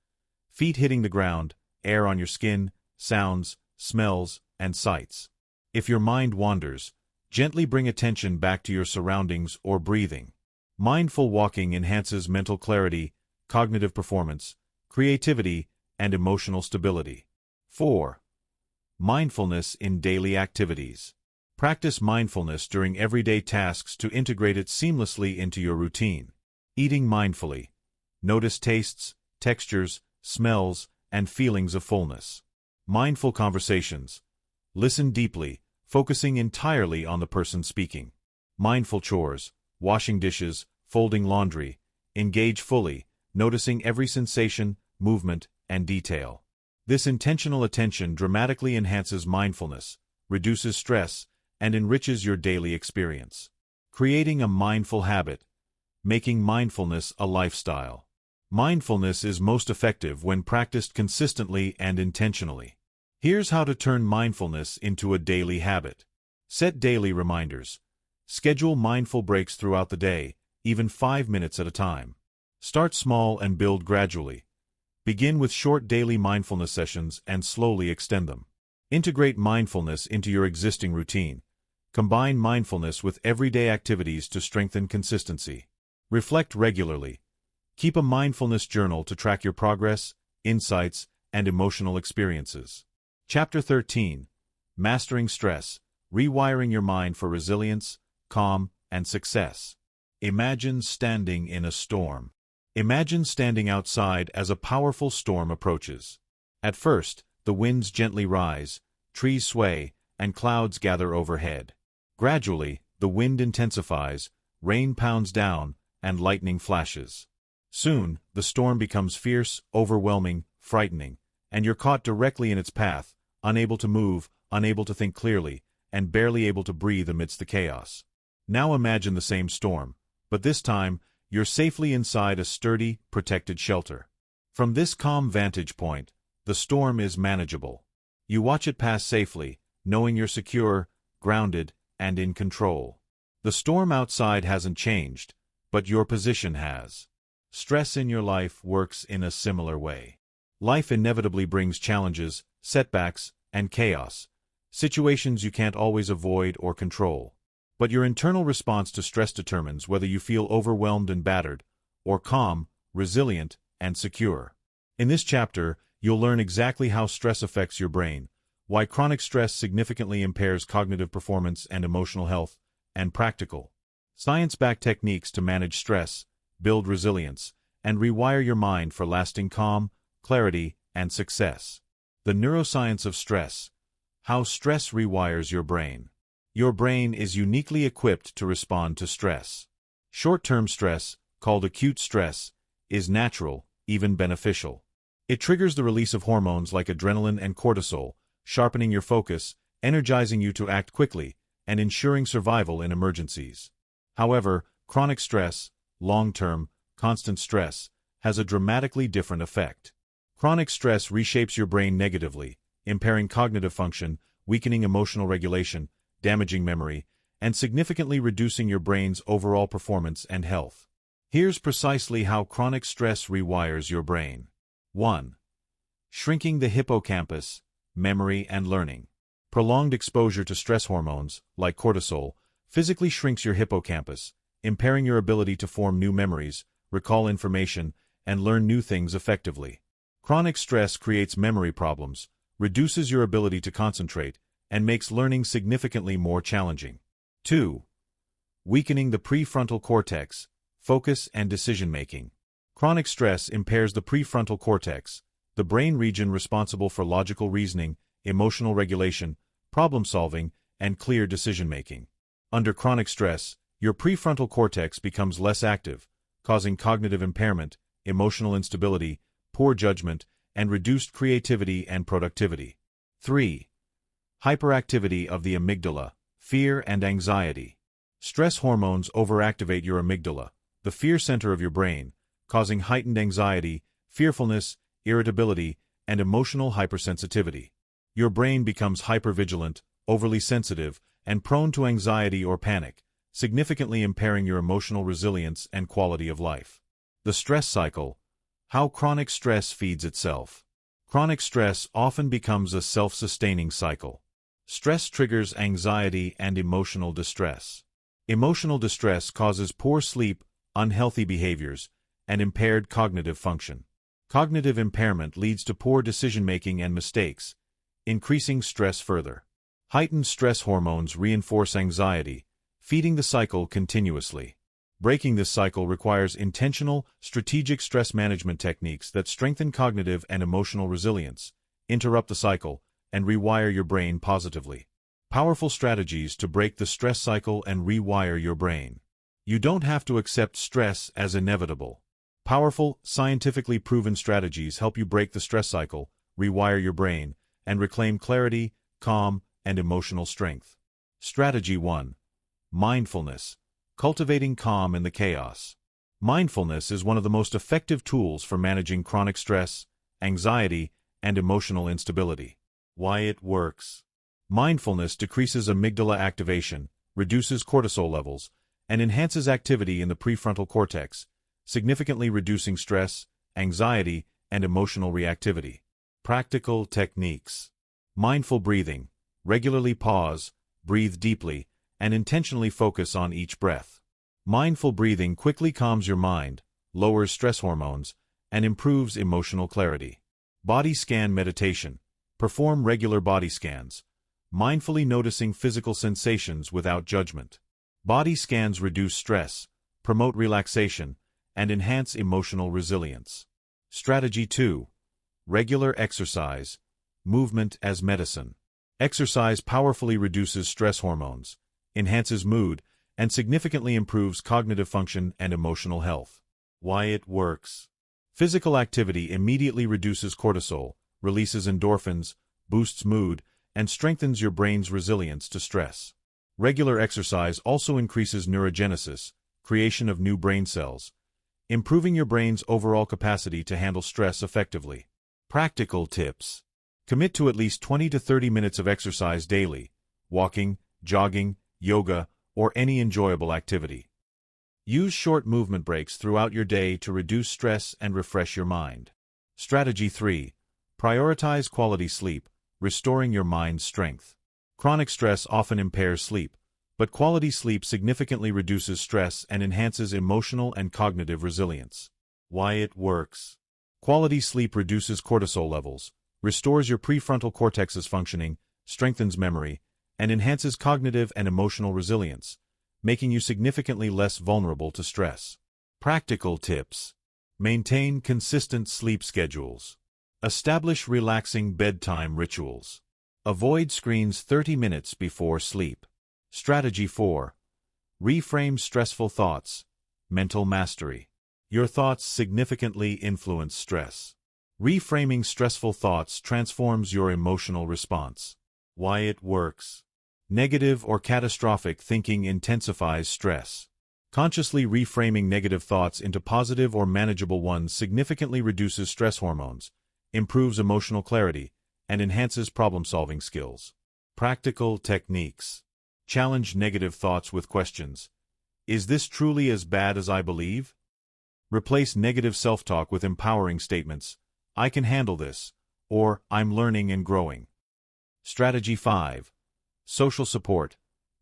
Feet hitting the ground, air on your skin, sounds, smells, and sights. If your mind wanders, gently bring attention back to your surroundings or breathing. Mindful walking enhances mental clarity, cognitive performance, creativity, and emotional stability. 4. Mindfulness in daily activities. Practice mindfulness during everyday tasks to integrate it seamlessly into your routine. Eating mindfully. Notice tastes, textures, smells, and feelings of fullness. Mindful conversations. Listen deeply, focusing entirely on the person speaking. Mindful chores. Washing dishes, folding laundry. Engage fully, noticing every sensation, movement, and detail. This intentional attention dramatically enhances mindfulness, reduces stress, and enriches your daily experience. Creating a mindful habit. Making mindfulness a lifestyle. Mindfulness is most effective when practiced consistently and intentionally. Here's how to turn mindfulness into a daily habit. Set daily reminders. Schedule mindful breaks throughout the day, even 5 minutes at a time. Start small and build gradually. Begin with short daily mindfulness sessions and slowly extend them. Integrate mindfulness into your existing routine. Combine mindfulness with everyday activities to strengthen consistency. Reflect regularly. Keep a mindfulness journal to track your progress, insights, and emotional experiences. Chapter 13. Mastering Stress. Rewiring your mind for resilience, calm, and success. Imagine standing in a storm. Imagine standing outside as a powerful storm approaches. At first, the winds gently rise, trees sway, and clouds gather overhead. Gradually, the wind intensifies, rain pounds down, and lightning flashes. Soon, the storm becomes fierce, overwhelming, frightening, and you're caught directly in its path, unable to move, unable to think clearly, and barely able to breathe amidst the chaos. Now imagine the same storm, but this time, you're safely inside a sturdy, protected shelter. From this calm vantage point, the storm is manageable. You watch it pass safely, knowing you're secure, grounded, and in control. The storm outside hasn't changed, but your position has. Stress in your life works in a similar way. Life inevitably brings challenges, setbacks, and chaos, situations you can't always avoid or control. But your internal response to stress determines whether you feel overwhelmed and battered, or calm, resilient, and secure. In this chapter, you'll learn exactly how stress affects your brain, why chronic stress significantly impairs cognitive performance and emotional health, and practical, science-backed techniques to manage stress, build resilience, and rewire your mind for lasting calm, clarity, and success. The neuroscience of stress. How stress rewires your brain. Your brain is uniquely equipped to respond to stress. Short-term stress, called acute stress, is natural, even beneficial. It triggers the release of hormones like adrenaline and cortisol, sharpening your focus, energizing you to act quickly, and ensuring survival in emergencies. However, chronic stress, long-term, constant stress, has a dramatically different effect. Chronic stress reshapes your brain negatively, impairing cognitive function, weakening emotional regulation, damaging memory, and significantly reducing your brain's overall performance and health. Here's precisely how chronic stress rewires your brain. 1. Shrinking the hippocampus, memory and learning. Prolonged exposure to stress hormones, like cortisol, physically shrinks your hippocampus, impairing your ability to form new memories, recall information, and learn new things effectively. Chronic stress creates memory problems, reduces your ability to concentrate, and makes learning significantly more challenging. 2. Weakening the prefrontal cortex, focus and decision-making. Chronic stress impairs the prefrontal cortex, the brain region responsible for logical reasoning, emotional regulation, problem-solving, and clear decision-making. Under chronic stress, your prefrontal cortex becomes less active, causing cognitive impairment, emotional instability, poor judgment, and reduced creativity and productivity. 3. Hyperactivity of the amygdala, fear and anxiety. Stress hormones overactivate your amygdala, the fear center of your brain, causing heightened anxiety, fearfulness, irritability, and emotional hypersensitivity. Your brain becomes hypervigilant, overly sensitive, and prone to anxiety or panic, significantly impairing your emotional resilience and quality of life. The stress cycle. How chronic stress feeds itself. Chronic stress often becomes a self-sustaining cycle. Stress triggers anxiety and emotional distress. Emotional distress causes poor sleep, unhealthy behaviors, and impaired cognitive function. Cognitive impairment leads to poor decision-making and mistakes, increasing stress further. Heightened stress hormones reinforce anxiety, feeding the cycle continuously. Breaking this cycle requires intentional, strategic stress management techniques that strengthen cognitive and emotional resilience, interrupt the cycle, and rewire your brain positively. Powerful strategies to break the stress cycle and rewire your brain. You don't have to accept stress as inevitable. Powerful, scientifically proven strategies help you break the stress cycle, rewire your brain, and reclaim clarity, calm, and emotional strength. Strategy 1. Mindfulness. Cultivating calm in the chaos. Mindfulness is one of the most effective tools for managing chronic stress, anxiety, and emotional instability. Why it works. Mindfulness decreases amygdala activation, reduces cortisol levels, and enhances activity in the prefrontal cortex, significantly reducing stress, anxiety, and emotional reactivity. Practical techniques. Mindful breathing. Regularly pause, breathe deeply, and intentionally focus on each breath. Mindful breathing quickly calms your mind, lowers stress hormones, and improves emotional clarity. Body scan meditation. Perform regular body scans, mindfully noticing physical sensations without judgment. Body scans reduce stress, promote relaxation, and enhance emotional resilience. Strategy 2. Regular exercise. Movement as medicine. Exercise powerfully reduces stress hormones, enhances mood, and significantly improves cognitive function and emotional health. Why it works. Physical activity immediately reduces cortisol, releases endorphins, boosts mood, and strengthens your brain's resilience to stress. Regular exercise also increases neurogenesis, creation of new brain cells, improving your brain's overall capacity to handle stress effectively. Practical tips. Commit to at least 20 to 30 minutes of exercise daily, walking, jogging, yoga, or any enjoyable activity. Use short movement breaks throughout your day to reduce stress and refresh your mind. Strategy 3. Prioritize quality sleep, restoring your mind's strength. Chronic stress often impairs sleep, but quality sleep significantly reduces stress and enhances emotional and cognitive resilience. Why it works. Quality sleep reduces cortisol levels, restores your prefrontal cortex's functioning, strengthens memory, and enhances cognitive and emotional resilience, making you significantly less vulnerable to stress. Practical tips. Maintain consistent sleep schedules. Establish relaxing bedtime rituals. Avoid screens 30 minutes before sleep. Strategy 4. Reframe stressful thoughts. Mental mastery. Your thoughts significantly influence stress. Reframing stressful thoughts transforms your emotional response. Why it works. Negative or catastrophic thinking intensifies stress. Consciously reframing negative thoughts into positive or manageable ones significantly reduces stress hormones, improves emotional clarity, and enhances problem-solving skills. Practical techniques. Challenge negative thoughts with questions. Is this truly as bad as I believe? Replace negative self-talk with empowering statements. I can handle this, or I'm learning and growing. Strategy 5. Social support.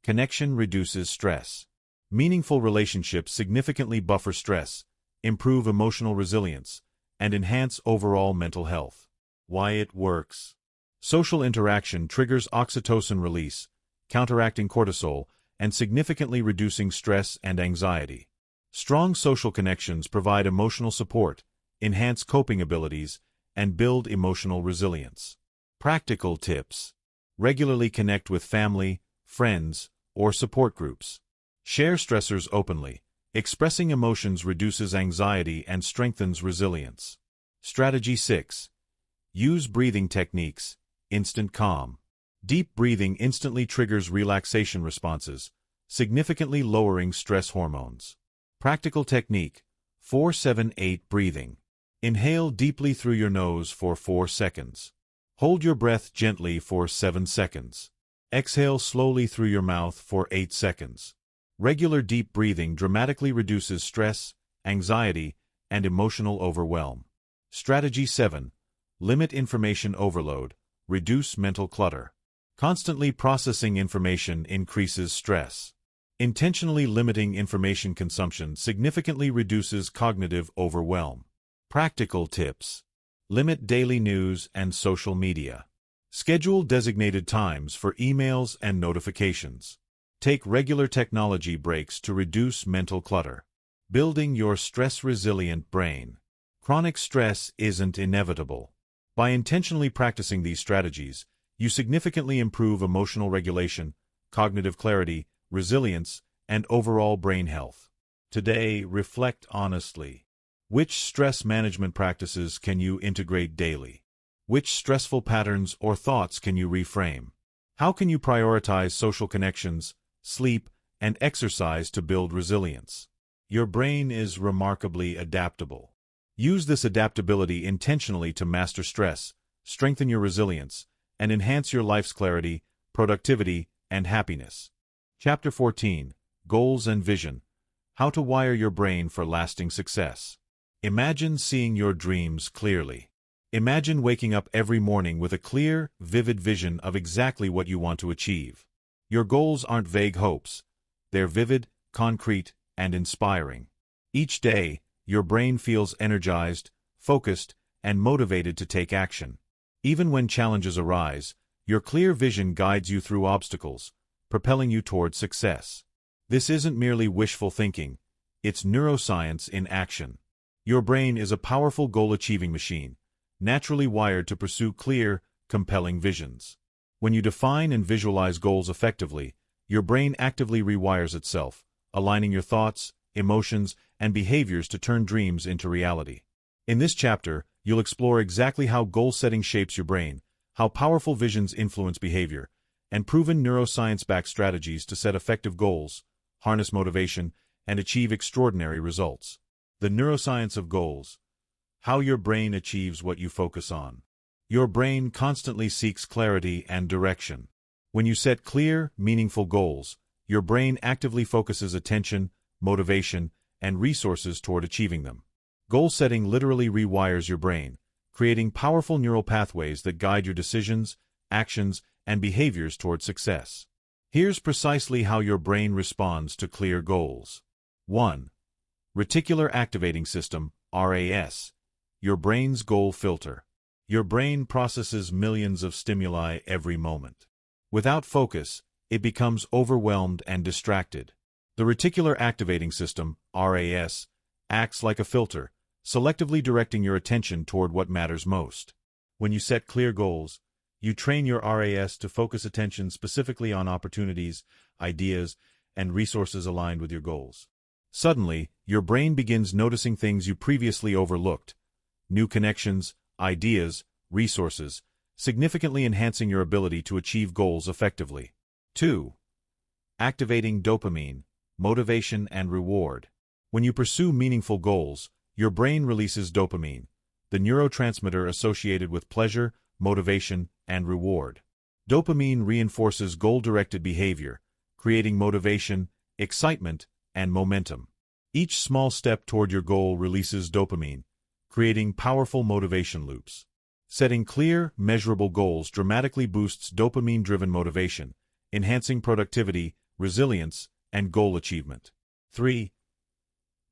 Connection reduces stress. Meaningful relationships significantly buffer stress, improve emotional resilience, and enhance overall mental health. Why it works. Social interaction triggers oxytocin release, counteracting cortisol, and significantly reducing stress and anxiety. Strong social connections provide emotional support, enhance coping abilities, and build emotional resilience. Practical tips. Regularly connect with family, friends, or support groups. Share stressors openly. Expressing emotions reduces anxiety and strengthens resilience. Strategy 6. Use breathing techniques. Instant calm. Deep breathing instantly triggers relaxation responses, significantly lowering stress hormones. Practical technique. 4-7-8 breathing. Inhale deeply through your nose for 4 seconds. Hold your breath gently for 7 seconds. Exhale slowly through your mouth for 8 seconds. Regular deep breathing dramatically reduces stress, anxiety, and emotional overwhelm. Strategy 7. Limit information overload. Reduce mental clutter. Constantly processing information increases stress. Intentionally limiting information consumption significantly reduces cognitive overwhelm. Practical tips. Limit daily news and social media. Schedule designated times for emails and notifications. Take regular technology breaks to reduce mental clutter. Building your stress-resilient brain. Chronic stress isn't inevitable. By intentionally practicing these strategies, you significantly improve emotional regulation, cognitive clarity, resilience, and overall brain health. Today, reflect honestly. Which stress management practices can you integrate daily? Which stressful patterns or thoughts can you reframe? How can you prioritize social connections, sleep, and exercise to build resilience? Your brain is remarkably adaptable. Use this adaptability intentionally to master stress, strengthen your resilience, and enhance your life's clarity, productivity, and happiness. Chapter 14: Goals and Vision. How to wire your brain for lasting success. Imagine seeing your dreams clearly. Imagine waking up every morning with a clear, vivid vision of exactly what you want to achieve. Your goals aren't vague hopes. They're vivid, concrete, and inspiring. Each day, your brain feels energized, focused, and motivated to take action. Even when challenges arise, your clear vision guides you through obstacles, propelling you toward success. This isn't merely wishful thinking, it's neuroscience in action. Your brain is a powerful goal-achieving machine, naturally wired to pursue clear, compelling visions. When you define and visualize goals effectively, your brain actively rewires itself, aligning your thoughts, emotions, and behaviors to turn dreams into reality. In this chapter, you'll explore exactly how goal setting shapes your brain, how powerful visions influence behavior, and proven neuroscience-backed strategies to set effective goals, harness motivation, and achieve extraordinary results. The neuroscience of goals. How your brain achieves what you focus on. Your brain constantly seeks clarity and direction. When you set clear, meaningful goals, your brain actively focuses attention, motivation, and resources toward achieving them. Goal setting literally rewires your brain, creating powerful neural pathways that guide your decisions, actions, and behaviors toward success. Here's precisely how your brain responds to clear goals. 1. Reticular Activating System, RAS. Your brain's goal filter. Your brain processes millions of stimuli every moment. Without focus, it becomes overwhelmed and distracted. The Reticular Activating System, RAS, acts like a filter, selectively directing your attention toward what matters most. When you set clear goals, you train your RAS to focus attention specifically on opportunities, ideas, and resources aligned with your goals. Suddenly, your brain begins noticing things you previously overlooked: new connections, ideas, resources, significantly enhancing your ability to achieve goals effectively. 2. Activating dopamine, motivation and reward. When you pursue meaningful goals, your brain releases dopamine, the neurotransmitter associated with pleasure, motivation, and reward. Dopamine reinforces goal-directed behavior, creating motivation, excitement, and momentum. Each small step toward your goal releases dopamine, creating powerful motivation loops. Setting clear, measurable goals dramatically boosts dopamine-driven motivation, enhancing productivity, resilience, and goal achievement. 3.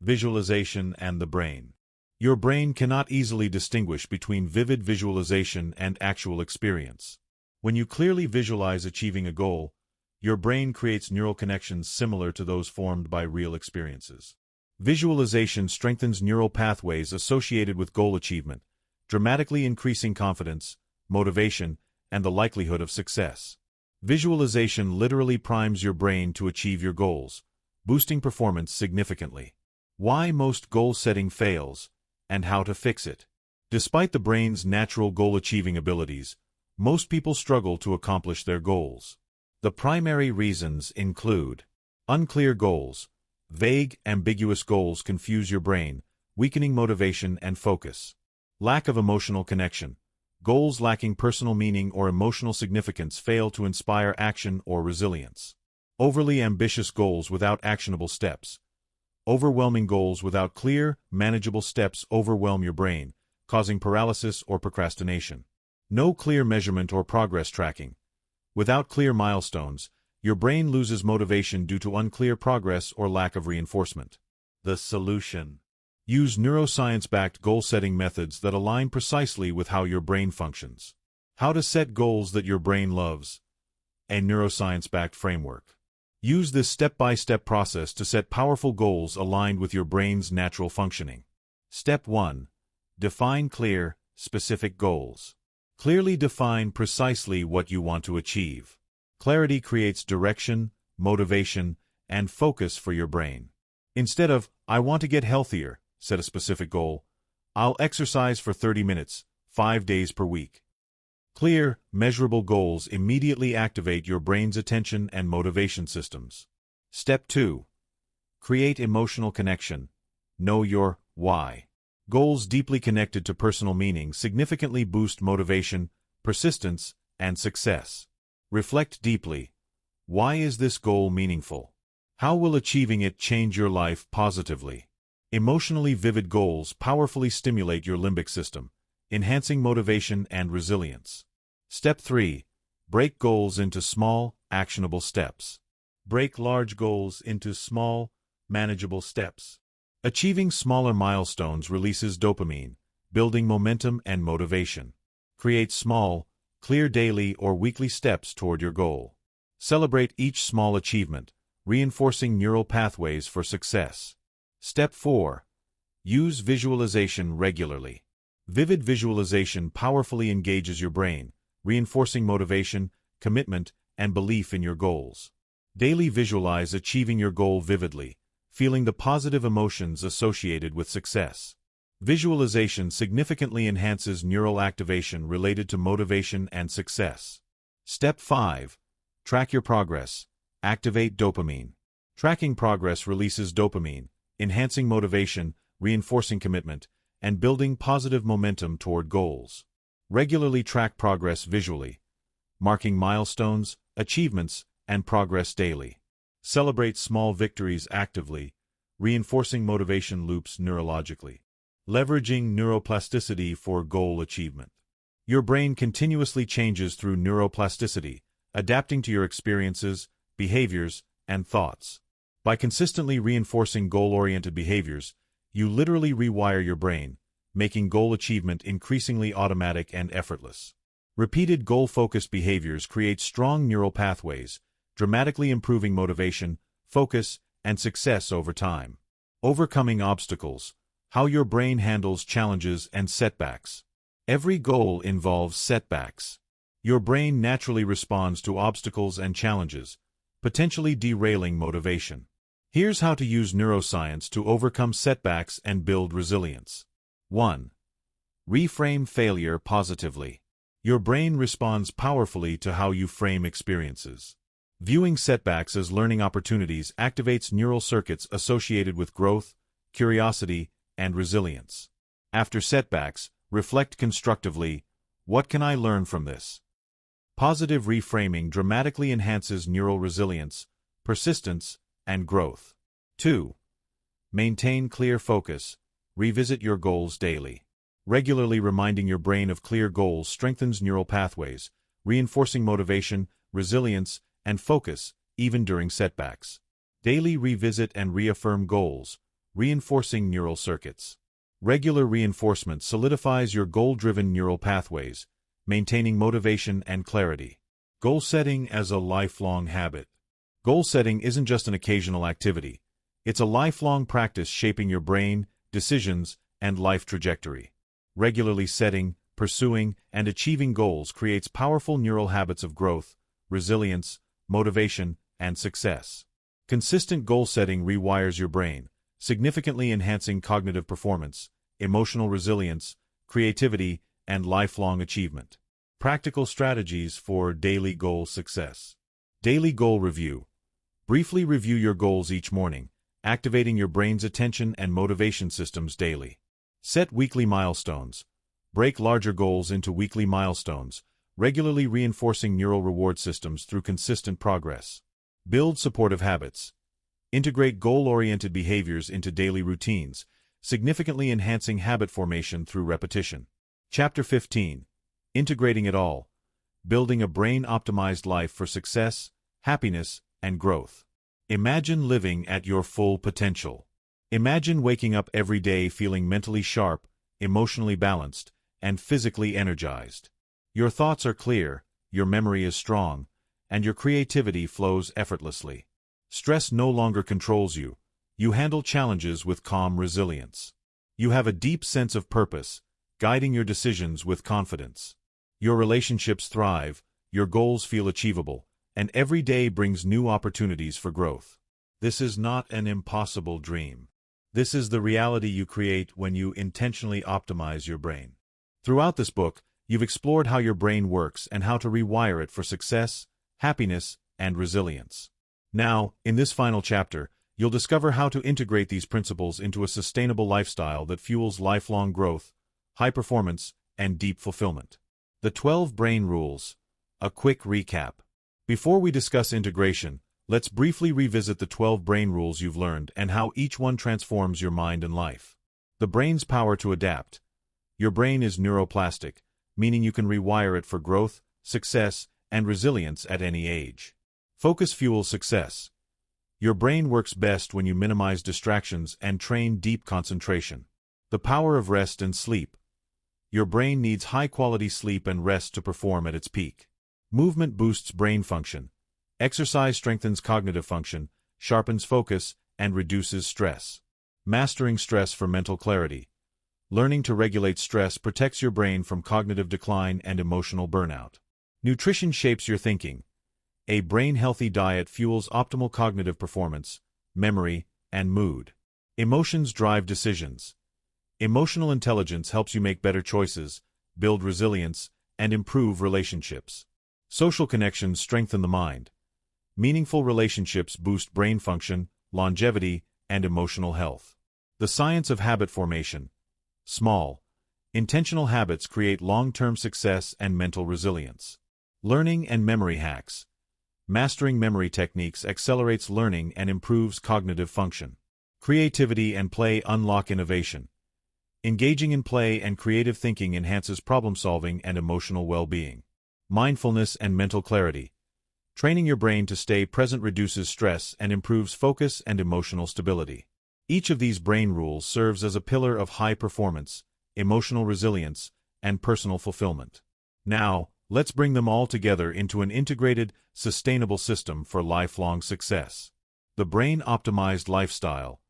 Visualization and the brain. Your brain cannot easily distinguish between vivid visualization and actual experience. When you clearly visualize achieving a goal, your brain creates neural connections similar to those formed by real experiences. Visualization strengthens neural pathways associated with goal achievement, dramatically increasing confidence, motivation, and the likelihood of success. Visualization literally primes your brain to achieve your goals, boosting performance significantly. Why most goal setting fails, and how to fix it. Despite the brain's natural goal-achieving abilities, most people struggle to accomplish their goals. The primary reasons include: unclear goals. Vague, ambiguous goals confuse your brain, weakening motivation and focus. Lack of emotional connection. Goals lacking personal meaning or emotional significance fail to inspire action or resilience. Overly ambitious goals without actionable steps. Overwhelming goals without clear, manageable steps overwhelm your brain, causing paralysis or procrastination. No clear measurement or progress tracking. Without clear milestones, your brain loses motivation due to unclear progress or lack of reinforcement. The solution: use neuroscience-backed goal-setting methods that align precisely with how your brain functions. How to set goals that your brain loves. A neuroscience-backed framework. Use this step-by-step process to set powerful goals aligned with your brain's natural functioning. Step 1. Define clear, specific goals. Clearly define precisely what you want to achieve. Clarity creates direction, motivation, and focus for your brain. Instead of, "I want to get healthier," set a specific goal. "I'll exercise for 30 minutes, 5 days per week." Clear, measurable goals immediately activate your brain's attention and motivation systems. Step 2. Create emotional connection. Know your why. Goals deeply connected to personal meaning significantly boost motivation, persistence, and success. Reflect deeply. Why is this goal meaningful? How will achieving it change your life positively? Emotionally vivid goals powerfully stimulate your limbic system, enhancing motivation and resilience. Step 3. Break goals into small, actionable steps. Break large goals into small, manageable steps. Achieving smaller milestones releases dopamine, building momentum and motivation. Create small, clear daily or weekly steps toward your goal. Celebrate each small achievement, reinforcing neural pathways for success. Step 4. Use visualization regularly. Vivid visualization powerfully engages your brain, reinforcing motivation, commitment, and belief in your goals. Daily visualize achieving your goal vividly, feeling the positive emotions associated with success. Visualization significantly enhances neural activation related to motivation and success. Step 5. Track your progress. Activate dopamine. Tracking progress releases dopamine, enhancing motivation, reinforcing commitment, and building positive momentum toward goals. Regularly track progress visually, marking milestones, achievements, and progress daily. Celebrate small victories actively, reinforcing motivation loops neurologically. Leveraging neuroplasticity for goal achievement. Your brain continuously changes through neuroplasticity, adapting to your experiences, behaviors, and thoughts. By consistently reinforcing goal-oriented behaviors, you literally rewire your brain, making goal achievement increasingly automatic and effortless. Repeated goal-focused behaviors create strong neural pathways, dramatically improving motivation, focus, and success over time. Overcoming obstacles. How your brain handles challenges and setbacks. Every goal involves setbacks. Your brain naturally responds to obstacles and challenges, potentially derailing motivation. Here's how to use neuroscience to overcome setbacks and build resilience. 1. Reframe failure positively. Your brain responds powerfully to how you frame experiences. Viewing setbacks as learning opportunities activates neural circuits associated with growth, curiosity, and resilience. After setbacks, reflect constructively, what can I learn from this? Positive reframing dramatically enhances neural resilience, persistence, and growth. 2. Maintain clear focus. Revisit your goals daily. Regularly reminding your brain of clear goals strengthens neural pathways, reinforcing motivation, resilience, and focus, even during setbacks. Daily revisit and reaffirm goals, reinforcing neural circuits. Regular reinforcement solidifies your goal-driven neural pathways, maintaining motivation and clarity. Goal setting as a lifelong habit. Goal setting isn't just an occasional activity. It's a lifelong practice shaping your brain, decisions, and life trajectory. Regularly setting, pursuing, and achieving goals creates powerful neural habits of growth, resilience, motivation, and success. Consistent goal setting rewires your brain, significantly enhancing cognitive performance, emotional resilience, creativity, and lifelong achievement. Practical strategies for daily goal success. Daily goal review. Briefly review your goals each morning, activating your brain's attention and motivation systems daily. Set weekly milestones. Break larger goals into weekly milestones, regularly reinforcing neural reward systems through consistent progress. Build supportive habits. Integrate goal-oriented behaviors into daily routines, significantly enhancing habit formation through repetition. Chapter 15. Integrating it all. Building a brain-optimized life for success, happiness, and growth. Imagine living at your full potential. Imagine waking up every day feeling mentally sharp, emotionally balanced, and physically energized. Your thoughts are clear, your memory is strong, and your creativity flows effortlessly. Stress no longer controls you. You handle challenges with calm resilience. You have a deep sense of purpose, guiding your decisions with confidence. Your relationships thrive, your goals feel achievable, and every day brings new opportunities for growth. This is not an impossible dream. This is the reality you create when you intentionally optimize your brain. Throughout this book, you've explored how your brain works and how to rewire it for success, happiness, and resilience. Now, in this final chapter, you'll discover how to integrate these principles into a sustainable lifestyle that fuels lifelong growth, high performance, and deep fulfillment. The 12 Brain Rules. A quick recap. Before we discuss integration, let's briefly revisit the 12 brain rules you've learned and how each one transforms your mind and life. The brain's power to adapt. Your brain is neuroplastic, meaning you can rewire it for growth, success, and resilience at any age. Focus fuels success. Your brain works best when you minimize distractions and train deep concentration. The power of rest and sleep. Your brain needs high-quality sleep and rest to perform at its peak. Movement boosts brain function. Exercise strengthens cognitive function, sharpens focus, and reduces stress. Mastering stress for mental clarity. Learning to regulate stress protects your brain from cognitive decline and emotional burnout. Nutrition shapes your thinking. A brain-healthy diet fuels optimal cognitive performance, memory, and mood. Emotions drive decisions. Emotional intelligence helps you make better choices, build resilience, and improve relationships. Social connections strengthen the mind. Meaningful relationships boost brain function, longevity, and emotional health. The science of habit formation. Small, intentional habits create long-term success and mental resilience. Learning and memory hacks. Mastering memory techniques accelerates learning and improves cognitive function. Creativity and play unlock innovation. Engaging in play and creative thinking enhances problem-solving and emotional well-being. Mindfulness and mental clarity. Training your brain to stay present reduces stress and improves focus and emotional stability. Each of these brain rules serves as a pillar of high performance, emotional resilience, and personal fulfillment. Now, let's bring them all together into an integrated, sustainable system for lifelong success. The brain-optimized lifestyle.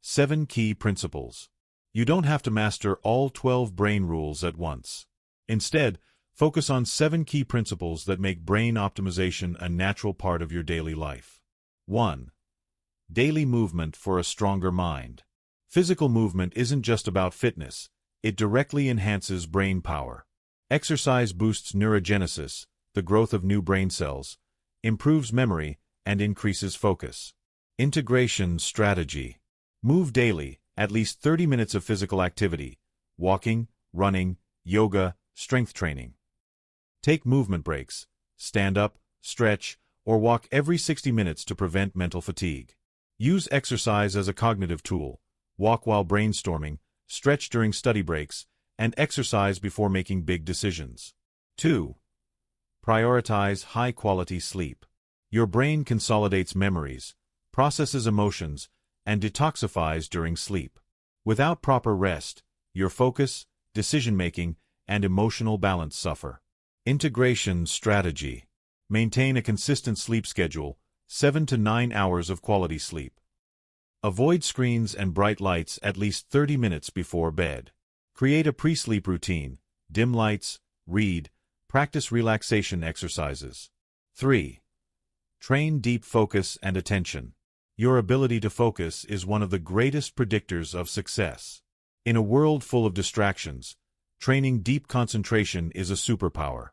7 key principles. You don't have to master all 12 brain rules at once. Instead, focus on 7 key principles that make brain optimization a natural part of your daily life. 1. Daily movement for a stronger mind. Physical movement isn't just about fitness, it directly enhances brain power. Exercise boosts neurogenesis, the growth of new brain cells, improves memory, and increases focus. Integration strategy. Move daily, at least 30 minutes of physical activity, walking, running, yoga, strength training. Take movement breaks, stand up, stretch, or walk every 60 minutes to prevent mental fatigue. Use exercise as a cognitive tool, walk while brainstorming, stretch during study breaks, and exercise before making big decisions. 2. Prioritize high-quality sleep. Your brain consolidates memories, processes emotions, and detoxifies during sleep. Without proper rest, your focus, decision-making, and emotional balance suffer. Integration strategy. Maintain a consistent sleep schedule, 7 to 9 hours of quality sleep. Avoid screens and bright lights at least 30 minutes before bed. Create a pre-sleep routine, dim lights, read, practice relaxation exercises. 3. Train deep focus and attention. Your ability to focus is one of the greatest predictors of success. In a world full of distractions, training deep concentration is a superpower.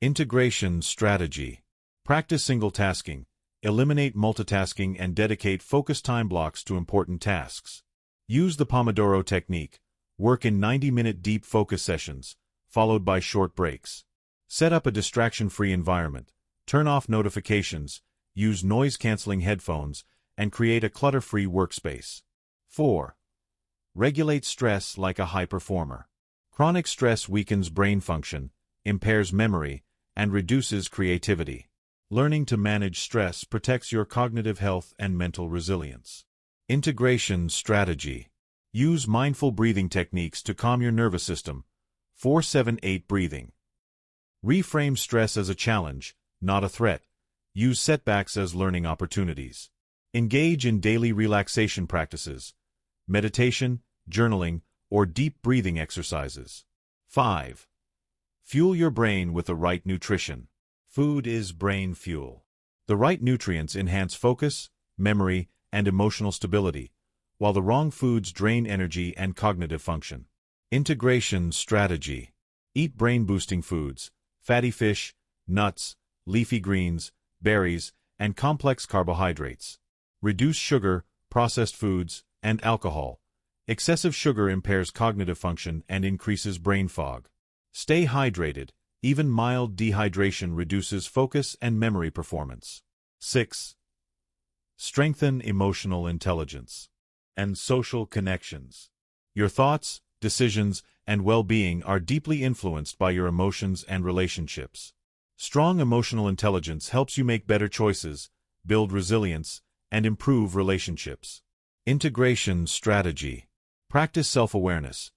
Integration strategy. Practice single tasking, eliminate multitasking, and dedicate focus time blocks to important tasks. Use the Pomodoro technique. Work in 90-minute deep focus sessions, followed by short breaks. Set up a distraction-free environment. Turn off notifications, use noise-canceling headphones, and create a clutter-free workspace. 4. Regulate stress like a high performer. Chronic stress weakens brain function, impairs memory, and reduces creativity. Learning to manage stress protects your cognitive health and mental resilience. Integration strategy. Use mindful breathing techniques to calm your nervous system. 4-7-8 breathing. Reframe stress as a challenge, not a threat. Use setbacks as learning opportunities. Engage in daily relaxation practices, meditation, journaling, or deep breathing exercises. 5. Fuel your brain with the right nutrition. Food is brain fuel. The right nutrients enhance focus, memory, and emotional stability, while the wrong foods drain energy and cognitive function. Integration strategy. Eat brain-boosting foods, fatty fish, nuts, leafy greens, berries, and complex carbohydrates. Reduce sugar, processed foods, and alcohol. Excessive sugar impairs cognitive function and increases brain fog. Stay hydrated. Even mild dehydration reduces focus and memory performance. 6. Strengthen emotional intelligence and social connections. Your thoughts, decisions, and well-being are deeply influenced by your emotions and relationships. Strong emotional intelligence helps you make better choices, build resilience, and improve relationships. Integration strategy. Practice self-awareness.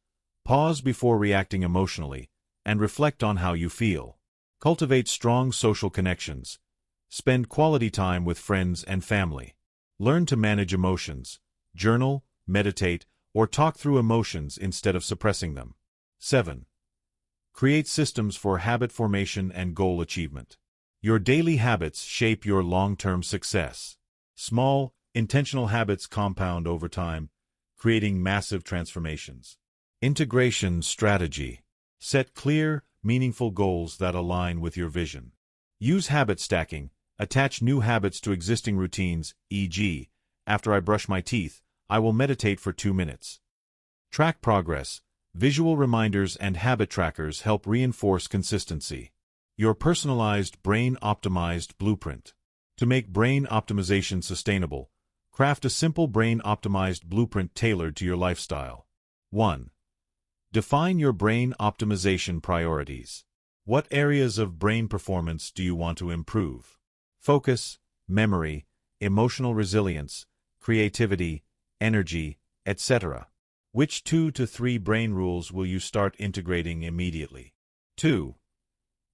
Pause before reacting emotionally, and reflect on how you feel. Cultivate strong social connections. Spend quality time with friends and family. Learn to manage emotions. Journal, meditate, or talk through emotions instead of suppressing them. 7. Create systems for habit formation and goal achievement. Your daily habits shape your long-term success. Small, intentional habits compound over time, creating massive transformations. Integration strategy. Set clear, meaningful goals that align with your vision. Use habit stacking. Attach new habits to existing routines, e.g., after I brush my teeth, I will meditate for 2 minutes. Track progress. Visual reminders and habit trackers help reinforce consistency. Your personalized brain-optimized blueprint. To make brain optimization sustainable, craft a simple brain-optimized blueprint tailored to your lifestyle. 1. Define your brain optimization priorities. What areas of brain performance do you want to improve? Focus, memory, emotional resilience, creativity, energy, etc. Which 2 to 3 brain rules will you start integrating immediately? 2.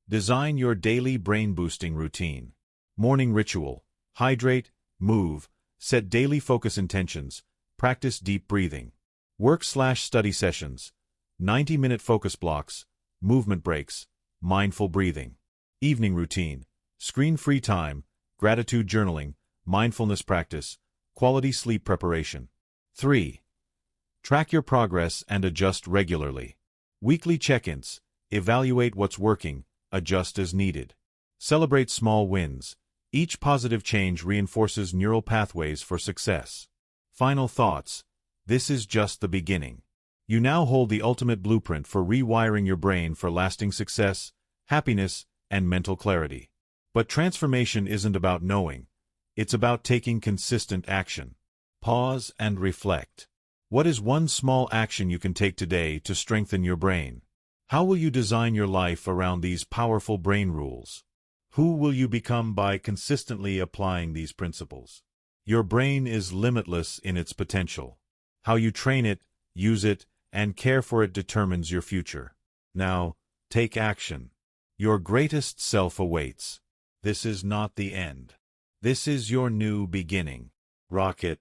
Design your daily brain-boosting routine. Morning ritual. Hydrate, move, set daily focus intentions, practice deep breathing. Work/study sessions. 90-minute focus blocks, movement breaks, mindful breathing. Evening routine. Screen-free time, gratitude journaling, mindfulness practice, quality sleep preparation. 3. Track your progress and adjust regularly. Weekly check-ins. Evaluate what's working, adjust as needed. Celebrate small wins. Each positive change reinforces neural pathways for success. Final thoughts. This is just the beginning. You now hold the ultimate blueprint for rewiring your brain for lasting success, happiness, and mental clarity. But transformation isn't about knowing. It's about taking consistent action. Pause and reflect. What is one small action you can take today to strengthen your brain? How will you design your life around these powerful brain rules? Who will you become by consistently applying these principles? Your brain is limitless in its potential. How you train it, use it, and care for it determines your future. Now, take action. Your greatest self awaits. This is not the end. This is your new beginning. Rocket.